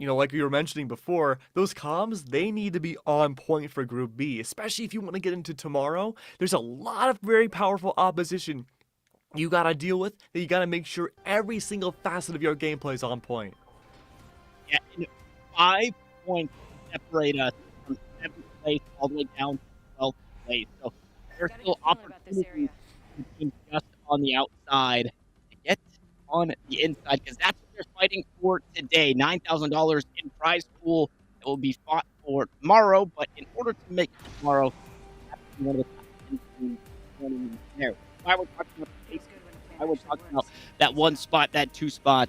like you were mentioning before, those comms, they need to be on point for Group B, especially if you want to get into tomorrow. There's a lot of very powerful opposition you got to deal with, that you got to make sure every single facet of your gameplay is on point. Yeah, and 5 points separate us from 7th place all the way down to 12th place. So there's still opportunities just on the outside to get on the inside, because that's what they're fighting for today. $9,000 in prize pool that will be fought for tomorrow. But in order to make it tomorrow, you have to be one of the top 10 teams running there. I would talk about the pace. I would talk about that 1 spot, that 2 spot,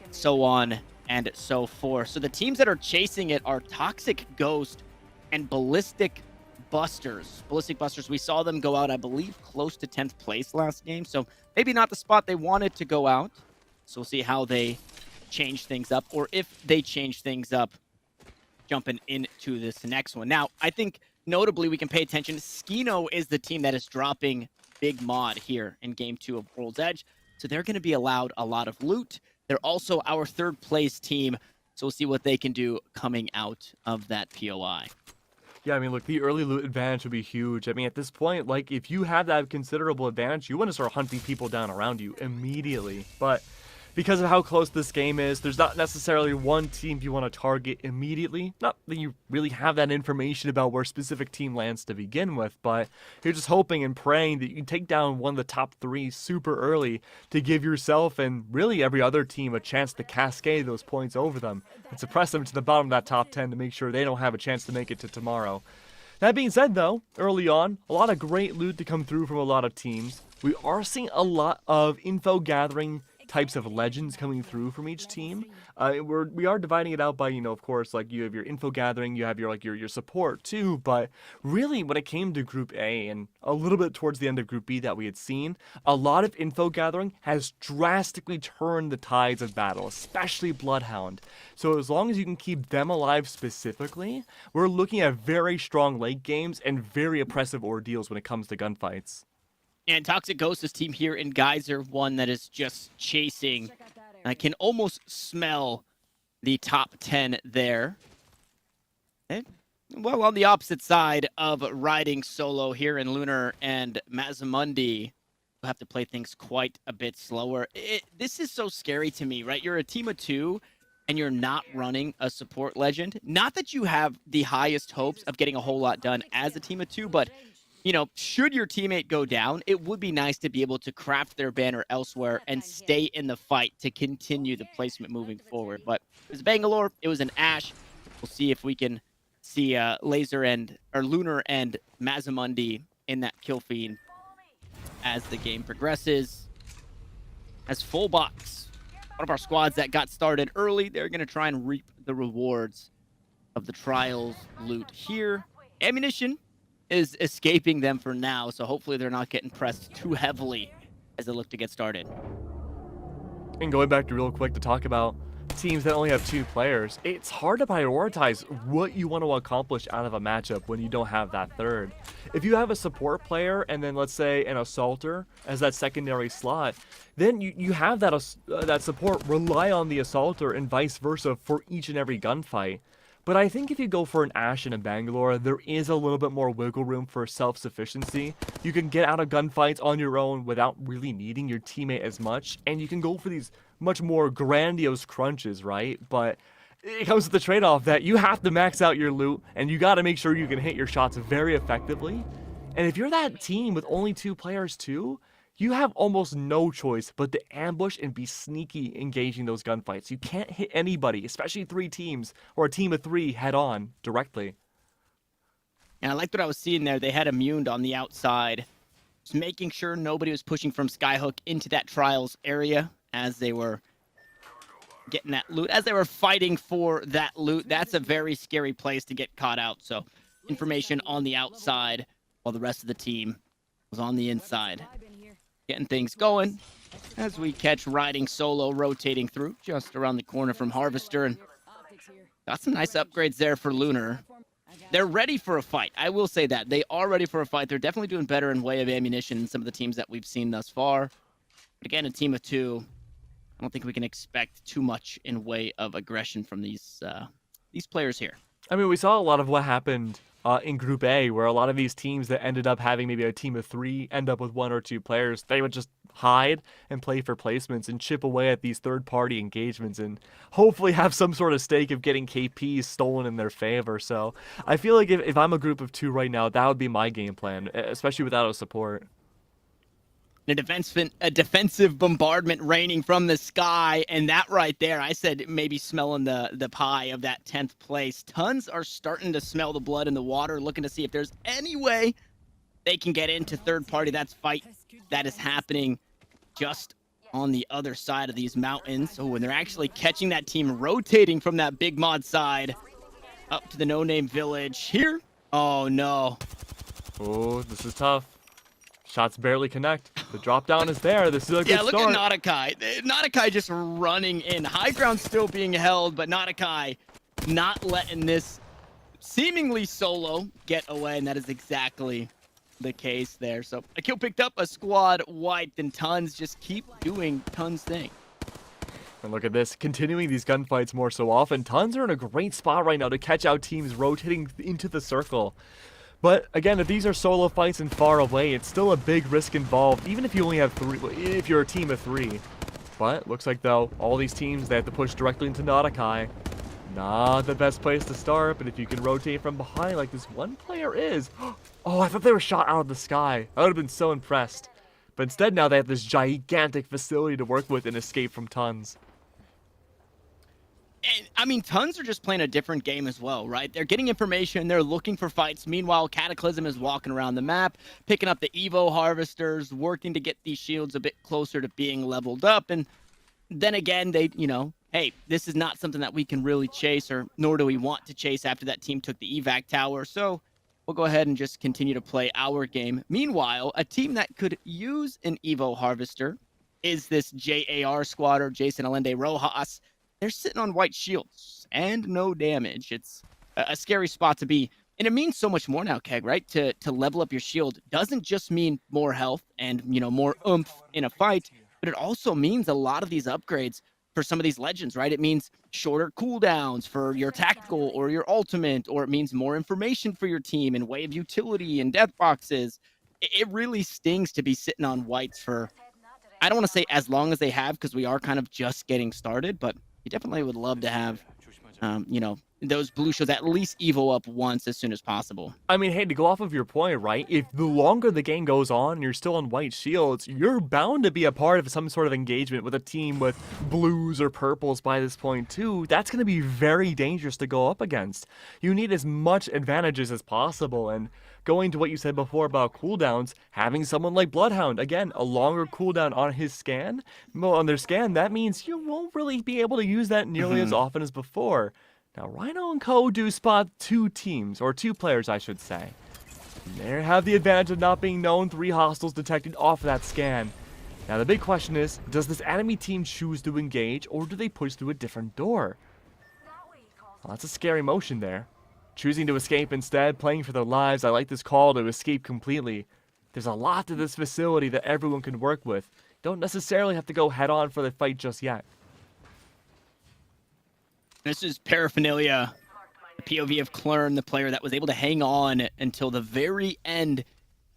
so on and so forth. So the teams that are chasing it are Toxic Ghost and Ballistic Busters. Ballistic Busters, we saw them go out, I believe, close to 10th place last game. So maybe not the spot they wanted to go out. So we'll see how they change things up, or if they change things up jumping into this next one. Now, I think notably we can pay attention. Skino is the team that is dropping Big Mod here in Game 2 of World's Edge. So they're going to be allowed a lot of loot. They're also our 3rd place team. So we'll see what they can do coming out of that POI. Yeah, I mean, look, the early loot advantage would be huge. I mean, at this point, like, if you have that considerable advantage, you want to start hunting people down around you immediately. But because of how close this game is, there's not necessarily one team you want to target immediately. Not that you really have that information about where a specific team lands to begin with, but you're just hoping and praying that you can take down one of the top 3 super early to give yourself and really every other team a chance to cascade those points over them and suppress them to the bottom of that top 10 to make sure they don't have a chance to make it to tomorrow. That being said, though, early on, a lot of great loot to come through from a lot of teams. We are seeing a lot of info gathering types of legends coming through from each team. We are dividing it out by, of course, like you have your info gathering, you have your support too, but really when it came to Group A and a little bit towards the end of Group B that we had seen, a lot of info gathering has drastically turned the tides of battle, especially Bloodhound. So as long as you can keep them alive specifically, we're looking at very strong late games and very oppressive ordeals when it comes to gunfights. And Toxic Ghost's team here in Geyser, one that is just chasing. I can almost smell the top 10 there. And, well, on the opposite side of riding solo here in Lunar and Mazamundi, we'll have to play things quite a bit slower. This is so scary to me, right? You're a team of 2, and you're not running a support legend. Not that you have the highest hopes of getting a whole lot done as a team of 2, but should your teammate go down, it would be nice to be able to craft their banner elsewhere and stay in the fight to continue the placement moving forward. But it was Bangalore. It was an Ash. We'll see if we can see Lunar and Mazamundi in that kill feed as the game progresses. As Fullbox, one of our squads that got started early, they're going to try and reap the rewards of the trials loot here. Ammunition is escaping them for now, so hopefully they're not getting pressed too heavily as they look to get started. And going back to real quick to talk about teams that only have 2 players, it's hard to prioritize what you want to accomplish out of a matchup when you don't have that third. If you have a support player and then let's say an assaulter as that secondary slot, then you have that support rely on the assaulter and vice versa for each and every gunfight. But I think if you go for an Ashe and a Bangalore, there is a little bit more wiggle room for self-sufficiency. You can get out of gunfights on your own without really needing your teammate as much, and you can go for these much more grandiose crunches, right? But it comes with the trade-off that you have to max out your loot, and you got to make sure you can hit your shots very effectively. And if you're that team with only 2 players too, you have almost no choice but to ambush and be sneaky engaging those gunfights. You can't hit anybody, especially 3 teams or a team of 3 head on directly. And I liked what I was seeing there. They had Immuned on the outside, just making sure nobody was pushing from Skyhook into that Trials area as they were getting that loot, as they were fighting for that loot. That's a very scary place to get caught out. So information on the outside while the rest of the team was on the inside. Getting things going as we catch Riding Solo rotating through just around the corner from Harvester, and got some nice upgrades there for Lunar. They're ready for a fight. I will say that. They are ready for a fight. They're definitely doing better in way of ammunition than some of the teams that we've seen thus far. But again, a team of 2, I don't think we can expect too much in way of aggression from these players here. I mean, we saw a lot of what happened in Group A, where a lot of these teams that ended up having maybe a team of 3 end up with 1 or 2 players. They would just hide and play for placements and chip away at these third-party engagements and hopefully have some sort of stake of getting KPs stolen in their favor. So I feel like if I'm a group of 2 right now, that would be my game plan, especially without a support. A defensive bombardment raining from the sky, and that right there, I said maybe smelling the pie of that 10th place. Tons are starting to smell the blood in the water, looking to see if there's any way they can get into third party. That's fight that is happening just on the other side of these mountains. So when they're actually catching that team rotating from that big mod side up to the no-name village here. Oh no. Oh, this is tough. Shots barely connect. The drop down is there. This is a good start. Yeah, look at Notakai. Notakai just running in. High ground still being held, but Notakai not letting this seemingly solo get away, and that is exactly the case there. So a kill picked up, a squad wiped, and Tons just keep doing Tons thing. And look at this, continuing these gunfights more so often. Tons are in a great spot right now to catch out teams rotating into the circle. But again, if these are solo fights and far away, it's still a big risk involved, even if you only have 3, if you're a team of 3. But looks like though, all these teams, they have to push directly into Notakai. Not the best place to start, but if you can rotate from behind like this one player is. Oh, I thought they were shot out of the sky. I would have been so impressed. But instead now they have this gigantic facility to work with and escape from Tons. And, I mean, Tons are just playing a different game as well, right? They're getting information, they're looking for fights. Meanwhile, Cataclysm is walking around the map, picking up the Evo Harvesters, working to get these shields a bit closer to being leveled up. And then again, they, hey, this is not something that we can really chase, or nor do we want to chase after that team took the evac tower. So we'll go ahead and just continue to play our game. Meanwhile, a team that could use an Evo Harvester is this JAR squad, or Jason Allende Rojas. They're sitting on white shields and no damage. It's a scary spot to be. And it means so much more now, Keg, right? To level up your shield doesn't just mean more health and, more oomph in a fight, but it also means a lot of these upgrades for some of these legends, right? It means shorter cooldowns for your tactical or your ultimate, or it means more information for your team in way of utility and death boxes. It really stings to be sitting on whites for, I don't want to say as long as they have, because we are kind of just getting started, but you definitely would love to have, those blue shields at least evo up once as soon as possible. I mean, hey, to go off of your point, right? If the longer the game goes on and you're still on white shields, you're bound to be a part of some sort of engagement with a team with blues or purples by this point too. That's going to be very dangerous to go up against. You need as much advantages as possible, and going to what you said before about cooldowns, having someone like Bloodhound, again, a longer cooldown on his scan, on their scan, that means you won't really be able to use that nearly as often as before. Now, Rhino and Co. do spot 2 teams, or 2 players, I should say. They have the advantage of not being known, 3 hostiles detected off of that scan. Now the big question is, does this enemy team choose to engage, or do they push through a different door? Well, that's a scary motion there. Choosing to escape instead, playing for their lives. I like this call to escape completely. There's a lot to this facility that everyone can work with. Don't necessarily have to go head on for the fight just yet. This is Paraphernalia, the POV of Klern, the player that was able to hang on until the very end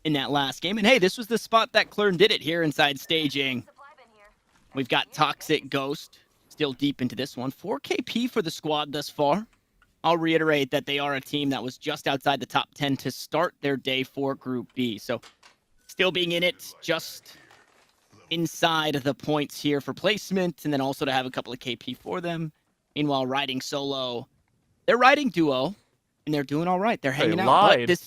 in that last game. And hey, this was the spot that Klern did it here inside staging. We've got Toxic Ghost still deep into this one. 4 KP for the squad thus far. I'll reiterate that they are a team that was just outside the top 10 to start their day for Group B. So still being in it, just inside the points here for placement, and then also to have a couple of KP for them. Meanwhile, riding solo, they're riding duo, and they're doing all right. They're hanging out. Lied. But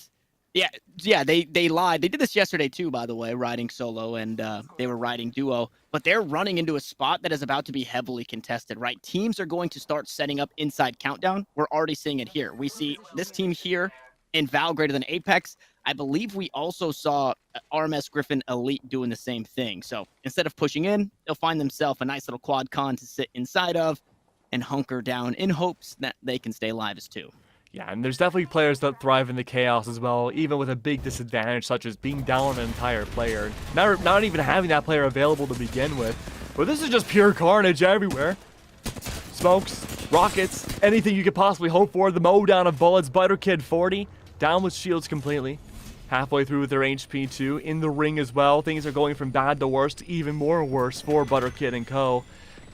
they lied. They did this yesterday too, by the way, riding solo, and they were riding duo. But they're running into a spot that is about to be heavily contested, right? Teams are going to start setting up inside Countdown. We're already seeing it here. We see this team here in Val greater than Apex. I believe we also saw RMS Griffin Elite doing the same thing. So instead of pushing in, they'll find themselves a nice little quad con to sit inside of and hunker down in hopes that they can stay alive as two. Yeah, and there's definitely players that thrive in the chaos as well, even with a big disadvantage such as being down an entire player. Not even having that player available to begin with. But this is just pure carnage everywhere. Smokes, rockets, anything you could possibly hope for. The mow down of bullets. Butterkid 40, down with shields completely. Halfway through with their HP too. In the ring as well. Things are going from bad to worse to even more worse for Butterkid and co.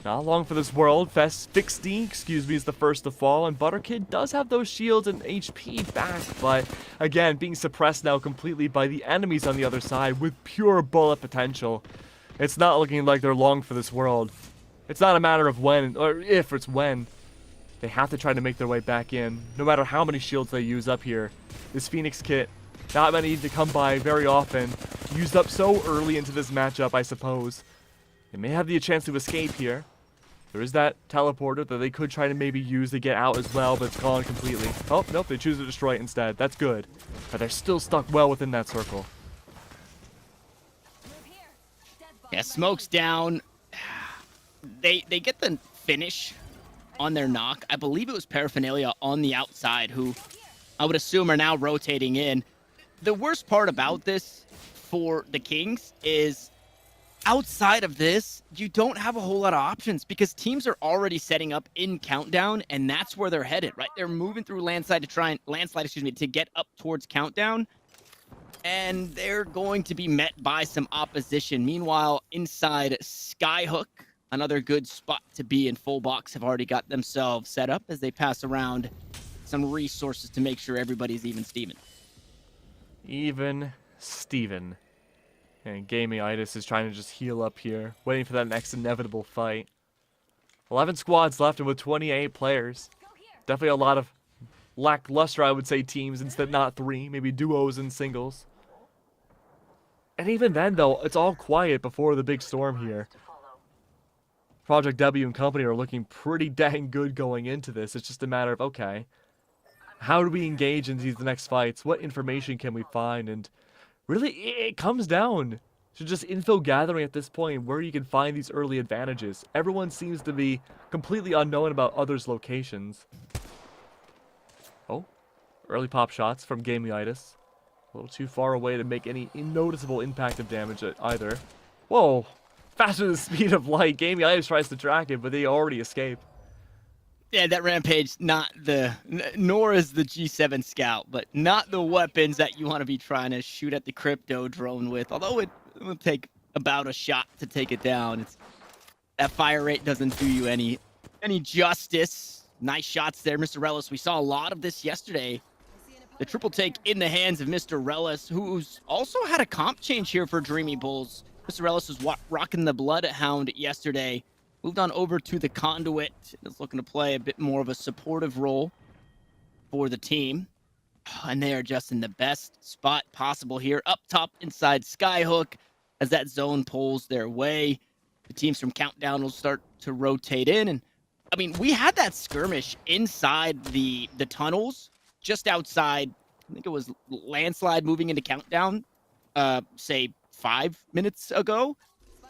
Not long for this world. Fixty, is the first to fall, and Butterkid does have those shields and HP back, but again, being suppressed now completely by the enemies on the other side with pure bullet potential. It's not looking like they're long for this world. It's not a matter of when, or if, it's when. They have to try to make their way back in, no matter how many shields they use up here. This Phoenix kit, not many to come by very often, used up so early into this matchup, I suppose. They may have the chance to escape here. There is that teleporter that they could try to maybe use to get out as well, but it's gone completely. Oh, nope, they choose to destroy it instead. That's good. But they're still stuck well within that circle. Yeah, smoke's down. They get the finish on their knock. I believe it was Paraphernalia on the outside who I would assume are now rotating in. The worst part about this for the Kings is outside of this, you don't have a whole lot of options because teams are already setting up in Countdown, and that's where they're headed, right? They're moving through landslide to get up towards Countdown, and they're going to be met by some opposition. Meanwhile, inside Skyhook, another good spot to be in. Full box have already got themselves set up as they pass around some resources to make sure everybody's even Steven. Even Steven. And Gaming-itis is trying to just heal up here, waiting for that next inevitable fight. 11 squads left, and with 28 players. Definitely a lot of lackluster, I would say, teams instead, not 3, maybe duos and singles. And even then, though, it's all quiet before the big storm here. Project W and company are looking pretty dang good going into this. It's just a matter of, okay, how do we engage in these next fights? What information can we find? And really, it comes down to just info gathering at this point, where you can find these early advantages. Everyone seems to be completely unknown about others' locations. Oh, early pop shots from Gaming-itis. A little too far away to make any noticeable impact of damage either. Whoa, faster than the speed of light. Gaming-itis tries to track it, but they already escape. Yeah, that Rampage, nor is the G7 Scout, but not the weapons that you want to be trying to shoot at the crypto drone with, although it will take about a shot to take it down. That fire rate doesn't do you any justice. Nice shots there, Mr. Rellis. We saw a lot of this yesterday. The triple take in the hands of Mr. Rellis, who's also had a comp change here for Dreamy Bulls. Mr. Rellis was rocking the Bloodhound yesterday. Moved on over to the Conduit. Is looking to play a bit more of a supportive role for the team. And they are just in the best spot possible here. Up top inside Skyhook as that zone pulls their way. The teams from Countdown will start to rotate in. And I mean, we had that skirmish inside the tunnels just outside. I think it was Landslide moving into Countdown, say 5 minutes ago.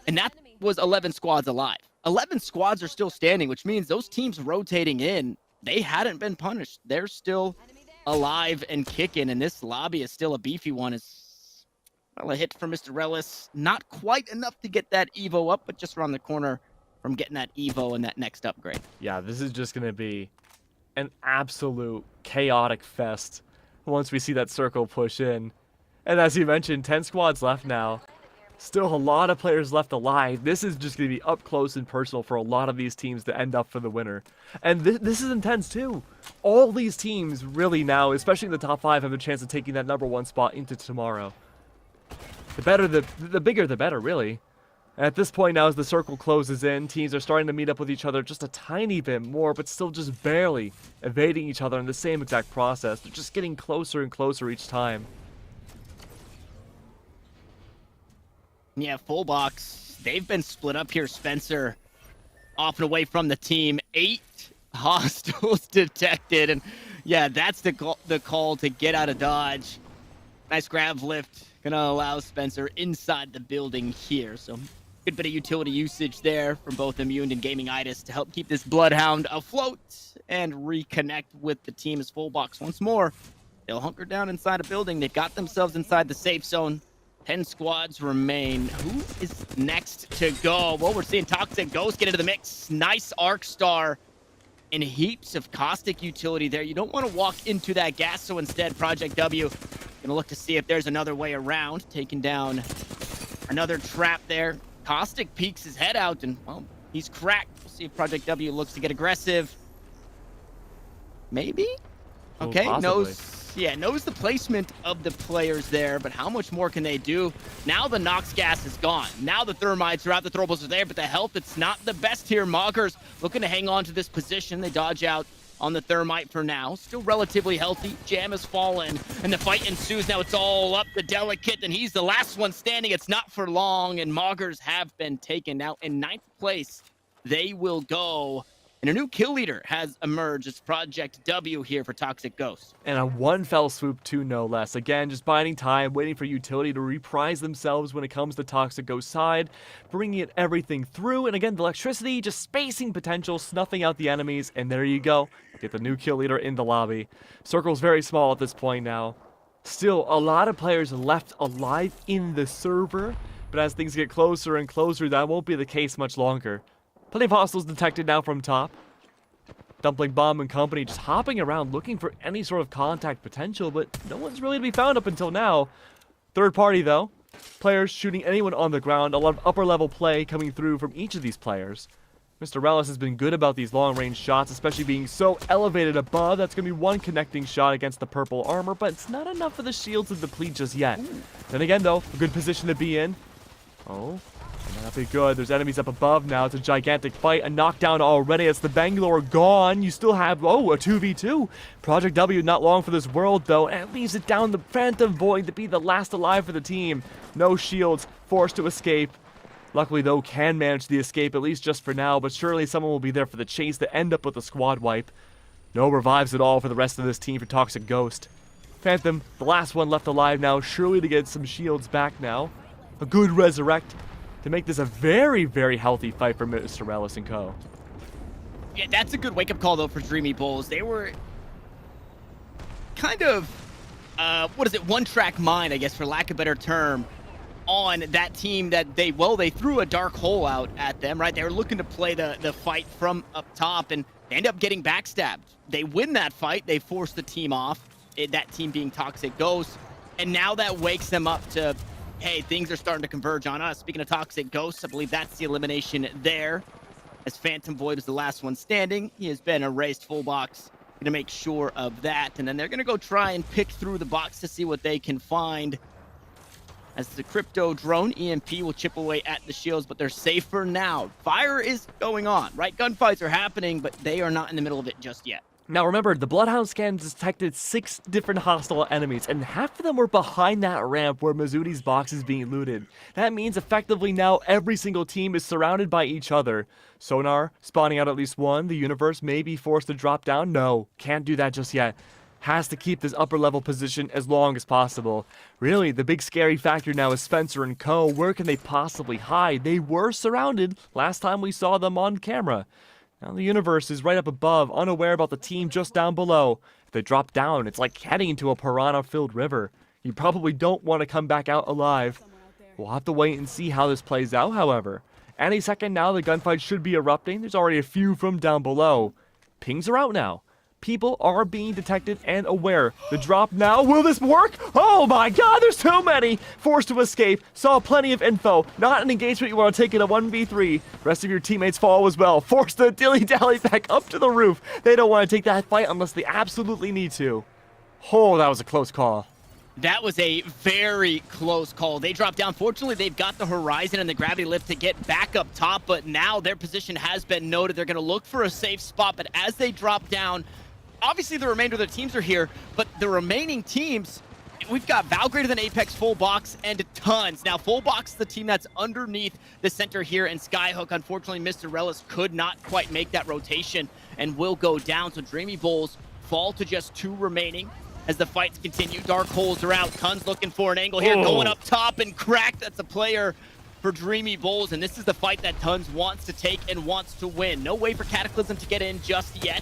And that was 11 squads alive. 11 squads are still standing, which means those teams rotating in, they hadn't been punished. They're still alive and kicking, and this lobby is still a beefy one. It's, well, a hit from Mr. Relis. Not quite enough to get that Evo up, but just around the corner from getting that Evo and that next upgrade. Yeah, this is just going to be an absolute chaotic fest once we see that circle push in. And as you mentioned, 10 squads left now. Still a lot of players left alive. This is just going to be up close and personal for a lot of these teams to end up for the winner. And this is intense too. All these teams really now, especially in the top 5, have a chance of taking that #1 spot into tomorrow. The better, the bigger, the better, really. And at this point now, as the circle closes in, teams are starting to meet up with each other just a tiny bit more, but still just barely evading each other in the same exact process. They're just getting closer and closer each time. Yeah, full box. They've been split up here, Spencer. Off and away from the team. 8 hostiles detected. And yeah, that's the call to get out of dodge. Nice grab lift. Gonna allow Spencer inside the building here. So good bit of utility usage there from both Immune and Gaming-itis to help keep this Bloodhound afloat and reconnect with the team as full box once more. They'll hunker down inside a building. They've got themselves inside the safe zone. 10 squads remain. Who is next to go? Well, we're seeing Toxic Ghost get into the mix. Nice Arc Star and heaps of caustic utility there. You don't want to walk into that gas, so instead, Project W gonna look to see if there's another way around, taking down another trap there. Caustic peeks his head out, and well, he's cracked. We'll see if Project W looks to get aggressive. Maybe? Okay, knows the placement of the players there, but how much more can they do? Now the Nox gas is gone. Now the Thermites are out, the Throwables are there, but the health, it's not the best here. Moggers looking to hang on to this position. They dodge out on the Thermite for now. Still relatively healthy. Jam has fallen, and the fight ensues. Now it's all up to Delicate, and he's the last one standing. It's not for long, and Moggers have been taken out. In 9th place, they will go. And a new kill leader has emerged. It's Project W here for Toxic Ghost. And a one fell swoop too, no less. Again, just biding time, waiting for utility to reprise themselves when it comes to Toxic Ghost side, bringing it everything through. And again, the electricity, just spacing potential, snuffing out the enemies. And there you go. Get the new kill leader in the lobby. Circle's very small at this point now. Still, a lot of players left alive in the server. But as things get closer and closer, that won't be the case much longer. Plenty of hostiles detected now from top. Dumpling Bomb and company just hopping around looking for any sort of contact potential, but no one's really to be found up until now. Third party though. Players shooting anyone on the ground. A lot of upper level play coming through from each of these players. Mr. Relis has been good about these long range shots, especially being so elevated above. That's going to be one connecting shot against the purple armor, but it's not enough for the shields to deplete just yet. Then again though, a good position to be in. Oh. That'd be good. There's enemies up above now. It's a gigantic fight. A knockdown already. It's the Bangalore gone. You still have, a 2v2. Project W not long for this world, though. And it leaves it down the Phantom Void to be the last alive for the team. No shields. Forced to escape. Luckily, though, can manage the escape, at least just for now. But surely someone will be there for the chase to end up with a squad wipe. No revives at all for the rest of this team for Toxic Ghost. Phantom, the last one left alive now. Surely to get some shields back now. A good resurrect to make this a very, very healthy fight for Mr. Relis and co. Yeah, that's a good wake-up call, though, for Dreamy Bulls. They were kind of, one-track mind, I guess, for lack of a better term, on that team that they threw a dark hole out at them, right? They were looking to play the fight from up top, and they end up getting backstabbed. They win that fight. They force the team off, that team being Toxic Ghost, and now that wakes them up to, hey, things are starting to converge on us. Speaking of Toxic Ghosts, I believe that's the elimination there, as Phantom Void is the last one standing. He has been erased full box. Going to make sure of that, and then they're going to go try and pick through the box to see what they can find. As the Crypto Drone, EMP will chip away at the shields, but they're safer now. Fire is going on, right? Gunfights are happening, but they are not in the middle of it just yet. Now remember, the Bloodhound scan detected 6 different hostile enemies, and half of them were behind that ramp where Mizuti's box is being looted. That means effectively now every single team is surrounded by each other. Sonar spawning out at least one. The universe may be forced to drop down. No, can't do that just yet. has to keep this upper level position as long as possible. Really, the big scary factor now is Spencer and Co. Where can they possibly hide? They were surrounded last time we saw them on camera. Now the universe is right up above, unaware about the team just down below. If they drop down, it's like heading into a piranha-filled river. You probably don't want to come back out alive. We'll have to wait and see how this plays out, however. Any second now, the gunfight should be erupting. There's already a few from down below. Pings are out now. People are being detected and aware. The drop now. Will this work? Oh my god, there's too many! Forced to escape. Saw plenty of info. Not an engagement you want to take in a 1v3. Rest of your teammates fall as well. Forced to dilly-dally back up to the roof. They don't want to take that fight unless they absolutely need to. Oh, that was a close call. That was a very close call. They dropped down. Fortunately, they've got the horizon and the gravity lift to get back up top, but now their position has been noted. They're going to look for a safe spot, but as they drop down, obviously the remainder of the teams are here, but the remaining teams, we've got Val greater than Apex, Full Box, and Tons. Now, Full Box is the team that's underneath the center here, and Skyhook, unfortunately, Mr. Relis could not quite make that rotation and will go down, so Dreamy Bulls fall to just 2 remaining. As the fights continue, dark holes are out. Tons looking for an angle here, going up top and cracked. That's a player for Dreamy Bulls, and this is the fight that Tons wants to take and wants to win. No way for Cataclysm to get in just yet,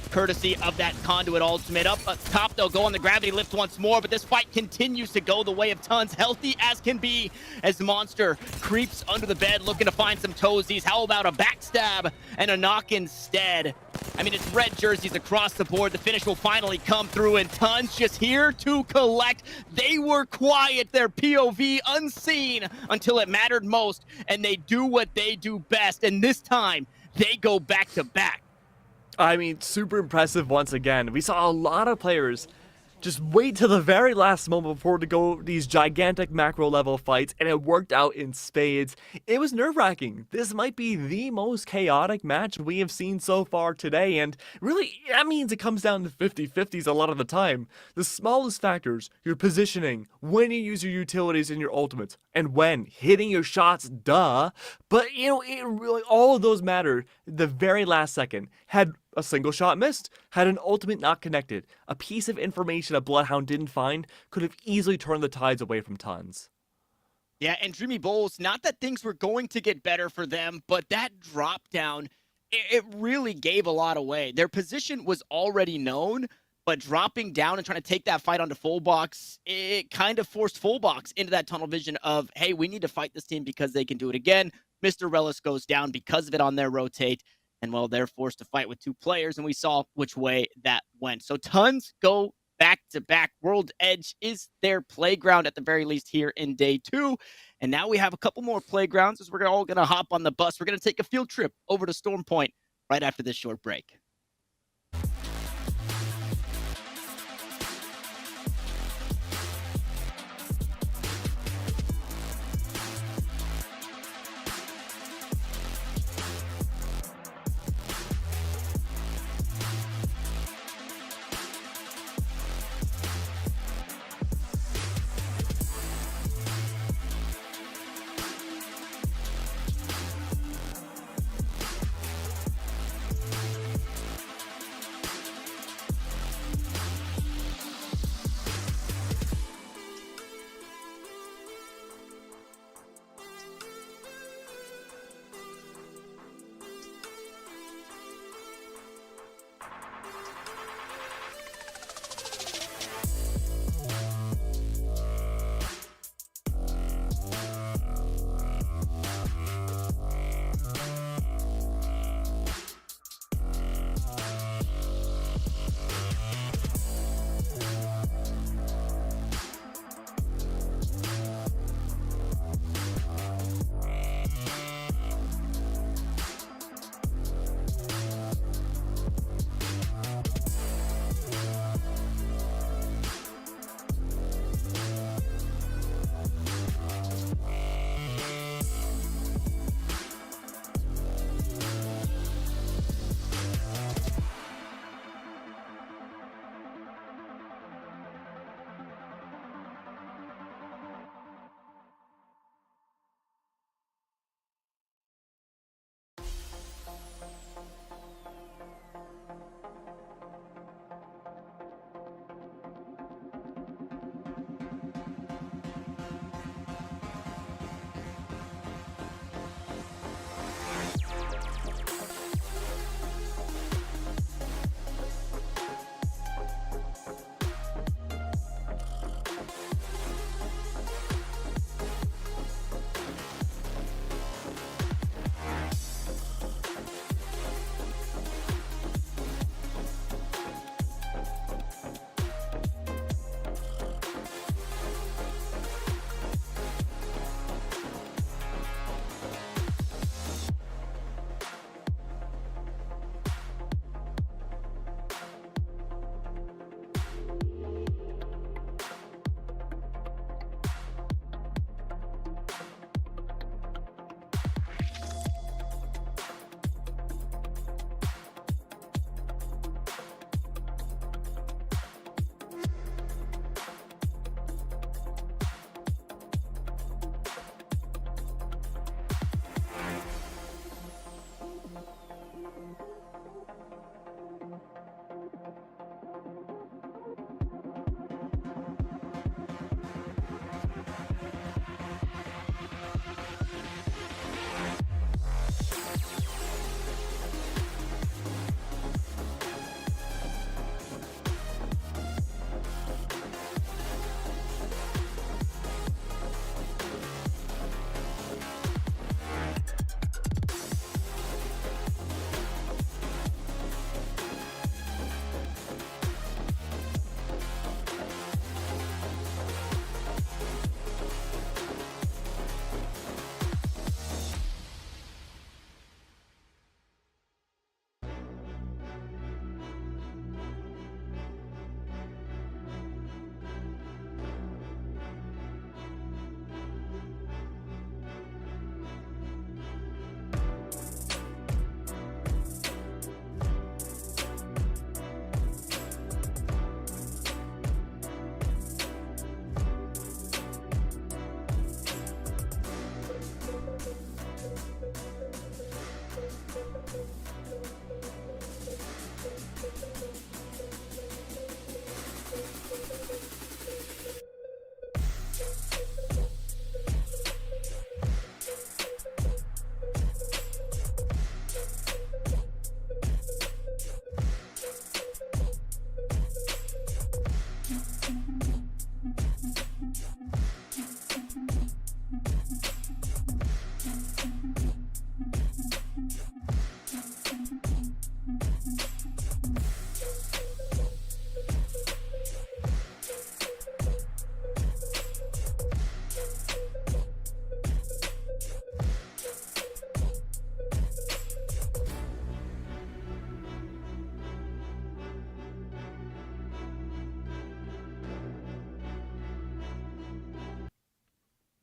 courtesy of that Conduit ultimate. Up top, they'll go on the gravity lift once more, but this fight continues to go the way of Tons, healthy as can be, as Monster creeps under the bed looking to find some toesies. How about a backstab and a knock instead? I mean, it's red jerseys across the board. The finish will finally come through, and Tons just here to collect. They were quiet, their POV unseen until it mattered most, and they do what they do best, and this time, they go back to back. I mean, super impressive once again. We saw a lot of players just wait till the very last moment before to go these gigantic macro level fights, and it worked out in spades. It was nerve-wracking. This might be the most chaotic match we have seen so far today, and really, that means it comes down to 50-50s a lot of the time. The smallest factors, your positioning, when you use your utilities and your ultimates, and when hitting your shots, duh. But, you know, it really, all of those matter the very last second. Had a single shot missed, had an ultimate not connected, a piece of information a Bloodhound didn't find could have easily turned the tides away from Tons. Yeah, and Dreamy Bulls, not that things were going to get better for them, but that drop down, it really gave a lot away. Their position was already known, but dropping down and trying to take that fight onto Full Box, it kind of forced Full Box into that tunnel vision of, hey, we need to fight this team because they can do it again. Mr. Relis goes down because of it on their rotate. And well, they're forced to fight with 2 players, and we saw which way that went. So Tons go back-to-back. World Edge is their playground, at the very least, here in day 2. And now we have a couple more playgrounds, as we're all going to hop on the bus. We're going to take a field trip over to Storm Point right after this short break.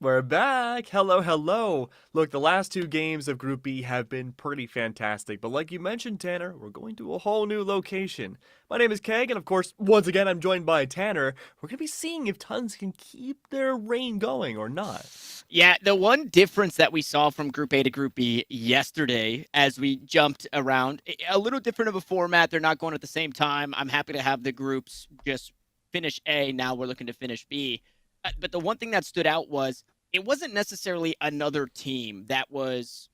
We're back. Hello, hello. Look, the last two games of Group B have been pretty fantastic, but like you mentioned, Tanner, we're going to a whole new location. My name is Keg, and of course, once again, I'm joined by Tanner. We're going to be seeing if Tons can keep their reign going or not. Yeah, the one difference that we saw from Group A to Group B yesterday as we jumped around, a little different of a format. They're not going at the same time. I'm happy to have the groups just finish A. Now we're looking to finish B. But the one thing that stood out was it wasn't necessarily another team that was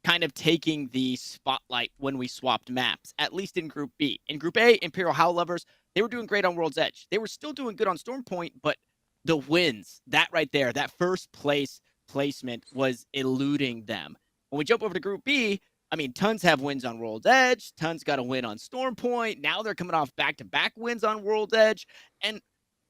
kind of taking the spotlight when we swapped maps, at least in Group B. In Group A, Imperial Howl Lovers, they were doing great on World's Edge. They were still doing good on Stormpoint, but the wins, that right there, that first place placement was eluding them. When we jump over to Group B, I mean, Tons have wins on World's Edge. Tons got a win on Stormpoint. Now they're coming off back-to-back wins on World's Edge. And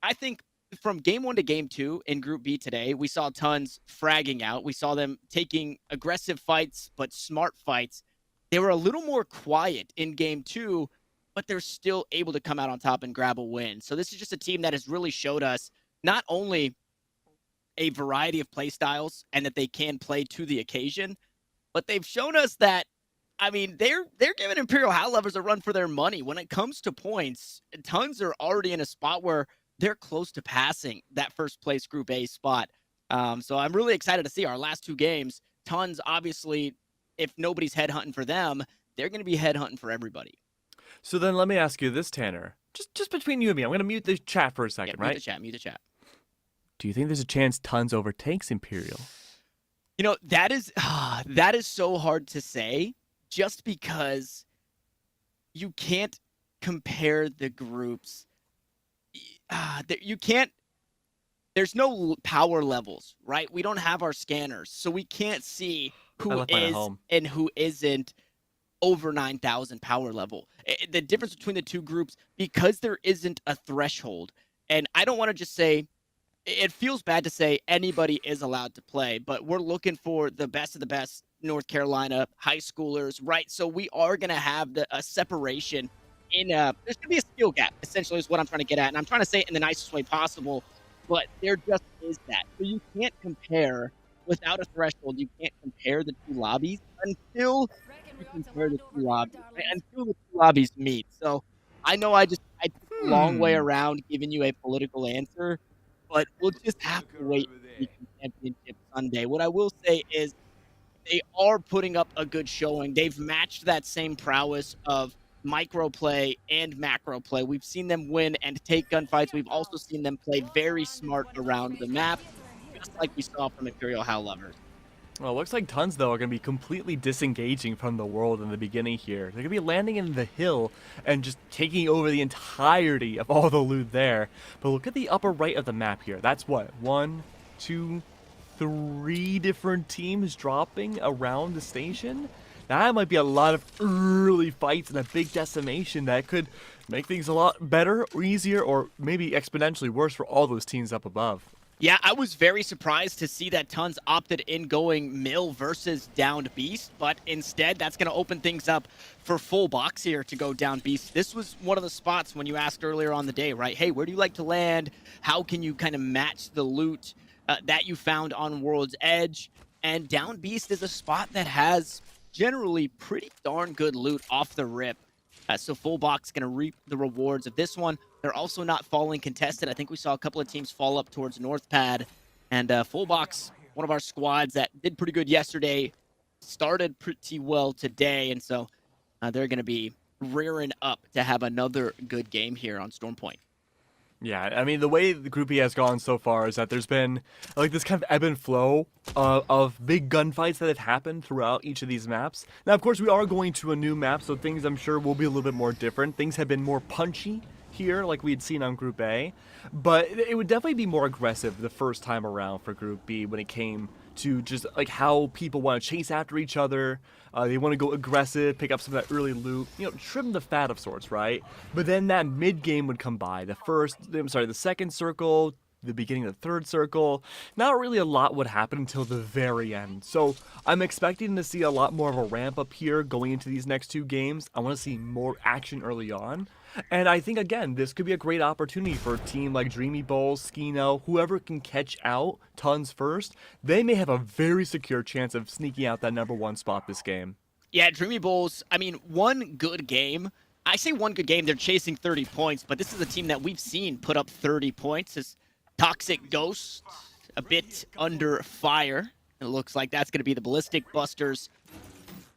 I think from game 1 to game 2 in Group B today, we saw Tons fragging out. We saw them taking aggressive fights, but smart fights. They were a little more quiet in game 2, but they're still able to come out on top and grab a win. So this is just a team that has really showed us not only a variety of play styles and that they can play to the occasion, but they've shown us that, I mean, they're giving Imperial Howl Lovers a run for their money. When it comes to points, Tons are already in a spot where they're close to passing that first place Group A spot. So I'm really excited to see our last two games. Tons, obviously, if nobody's headhunting for them, they're going to be headhunting for everybody. So then let me ask you this, Tanner. Just between you and me, I'm going to mute the chat for a second, Yeah, right? Mute the chat. Do you think there's a chance Tons overtakes Imperial? You know, that is so hard to say just because you can't compare the groups. You can't, there's no power levels, right? We don't have our scanners, so we can't see who is and who isn't over 9,000 power level. The difference between the two groups, because there isn't a threshold, and I don't want to just say, it feels bad to say anybody is allowed to play, but we're looking for the best of the best North Carolina high schoolers, right? So we are going to have a separation there's going to be a skill gap, essentially, is what I'm trying to get at. And I'm trying to say it in the nicest way possible, but there just is that. So you can't compare, without a threshold, you can't compare the two lobbies until you compare the two lobbies, right? Until the two lobbies meet. So I know I took a long way around giving you a political answer, but we'll just have to wait for the championship Sunday. What I will say is they are putting up a good showing. They've matched that same prowess of micro play and macro play. We've seen them win and take gunfights. We've also seen them play very smart around the map, just like we saw from Imperial Howl Lovers. Well, it looks like Tons, though, are going to be completely disengaging from the world in the beginning here. They're going to be landing in the hill and just taking over the entirety of all the loot there. But look at the upper right of the map here. That's what? 1, 2, 3 different teams dropping around the station? That might be a lot of early fights and a big decimation that could make things a lot better or easier or maybe exponentially worse for all those teams up above. Yeah, I was very surprised to see that Tons opted in going Mill versus Downed Beast, but instead that's going to open things up for Full Box here to go Down Beast. This was one of the spots when you asked earlier on the day, right? Hey, where do you like to land? How can you kind of match the loot that you found on World's Edge? And Down Beast is a spot that has generally pretty darn good loot off the rip. So Full Box going to reap the rewards of this one. They're also not falling contested. I think we saw a couple of teams fall up towards North Pad. And Full Box, one of our squads that did pretty good yesterday, started pretty well today. And so they're going to be rearing up to have another good game here on Stormpoint. Yeah, I mean, the way the Group E has gone so far is that there's been like this kind of ebb and flow of big gunfights that have happened throughout each of these maps. Now, of course, we are going to a new map, so things I'm sure will be a little bit more different. Things have been more punchy here, like we had seen on Group A, but it would definitely be more aggressive the first time around for Group B when it came to just like how people want to chase after each other. They want to go aggressive, pick up some of that early loot, trim the fat of sorts, right? But then that mid game would come by. The second circle, the beginning of the third circle, not really a lot would happen until the very end. So I'm expecting to see a lot more of a ramp up here going into these next two games. I want to see more action early on. And I think, again, this could be a great opportunity for a team like Dreamy Bulls, Skino, whoever can catch out Tons first. They may have a very secure chance of sneaking out that #1 spot this game. Yeah, Dreamy Bulls, I mean, one good game. I say one good game, they're chasing 30 points, but this is a team that we've seen put up 30 points. As Toxic Ghost, a bit under fire. It looks like that's going to be the Ballistic Busters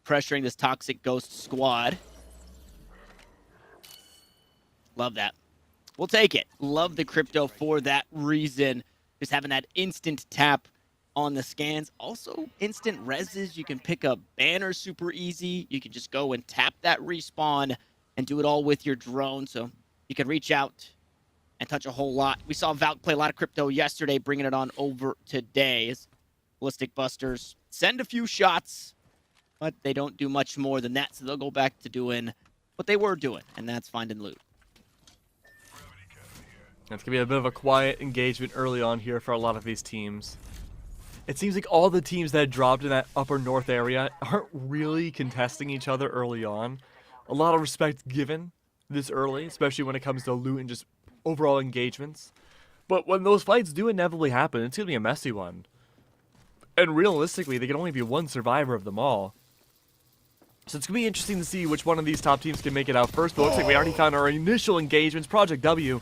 pressuring this Toxic Ghost squad. Love that. We'll take it. Love the crypto for that reason. Just having that instant tap on the scans. Also, instant reses. You can pick up banners super easy. You can just go and tap that respawn and do it all with your drone. So you can reach out and touch a whole lot. We saw Valk play a lot of crypto yesterday, bringing it on over today. As Ballistic Busters send a few shots, but they don't do much more than that. So they'll go back to doing what they were doing, and that's finding loot. It's going to be a bit of a quiet engagement early on here for a lot of these teams. It seems like all the teams that dropped in that upper north area aren't really contesting each other early on. A lot of respect given this early, especially when it comes to loot and just overall engagements. But when those fights do inevitably happen, it's going to be a messy one. And realistically, there can only be one survivor of them all. So it's going to be interesting to see which one of these top teams can make it out first. But it looks like we already found our initial engagements. Project W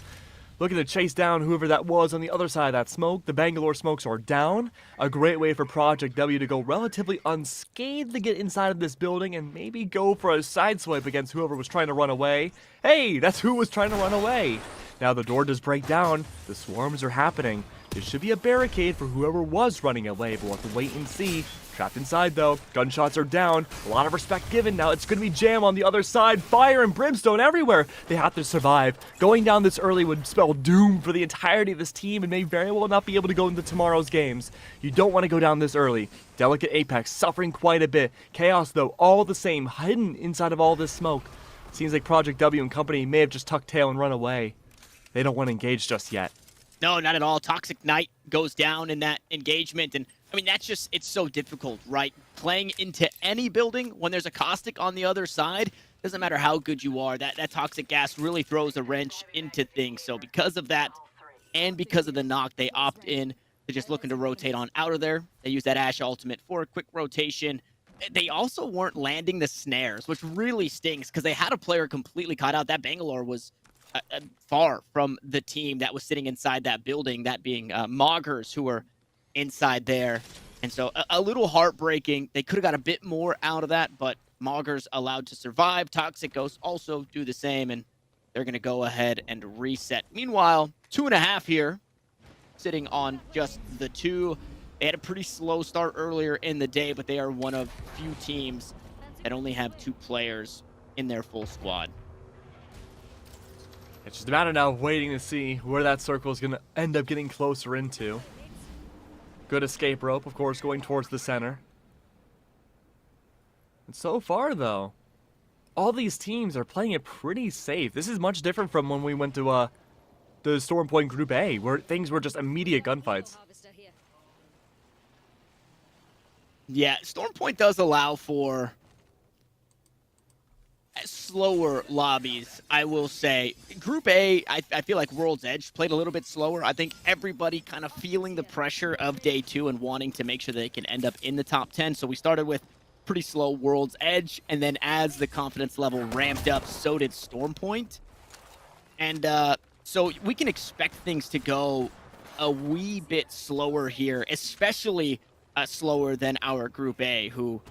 looking to chase down whoever that was on the other side of that smoke. The Bangalore smokes are down. A great way for Project W to go relatively unscathed to get inside of this building and maybe go for a sideswipe against whoever was trying to run away. Hey, that's who was trying to run away. Now the door does break down. The swarms are happening. There should be a barricade for whoever was running away, but we'll have to wait and see. Trapped inside, though. Gunshots are down. A lot of respect given. Now it's going to be Jam on the other side. Fire and brimstone everywhere. They have to survive. Going down this early would spell doom for the entirety of this team and may very well not be able to go into tomorrow's games. You don't want to go down this early. Delicate Apex suffering quite a bit. Chaos, though, all the same, hidden inside of all this smoke. Seems like Project W and company may have just tucked tail and run away. They don't want to engage just yet. No, not at all. Toxic Knight goes down in that engagement. And, I mean, that's just, it's so difficult, right? Playing into any building when there's a Caustic on the other side, doesn't matter how good you are. That Toxic Gas really throws a wrench into things. So because of that and because of the knock, they opt in to just looking to rotate on out of there. They use that Ash ultimate for a quick rotation. They also weren't landing the snares, which really stings because they had a player completely caught out. That Bangalore was far from the team that was sitting inside that building, that being Moggers, who were inside there. And so a little heartbreaking. They could have got a bit more out of that, but Moggers allowed to survive. Toxic Ghosts also do the same, and they're going to go ahead and reset. Meanwhile, 2.5 here, sitting on just the 2. They had a pretty slow start earlier in the day, but they are one of few teams that only have 2 players in their full squad. It's just a matter now of waiting to see where that circle is going to end up getting closer into. Good escape rope, of course, going towards the center. And so far, though, all these teams are playing it pretty safe. This is much different from when we went to the Storm Point Group A, where things were just immediate gunfights. Yeah, Storm Point does allow for slower lobbies, I will say. Group A, I feel like World's Edge played a little bit slower. I think everybody kind of feeling the pressure of day 2 and wanting to make sure they can end up in the top 10. So we started with pretty slow World's Edge, and then as the confidence level ramped up, so did Storm Point. And so we can expect things to go a wee bit slower here, especially slower than our Group A, who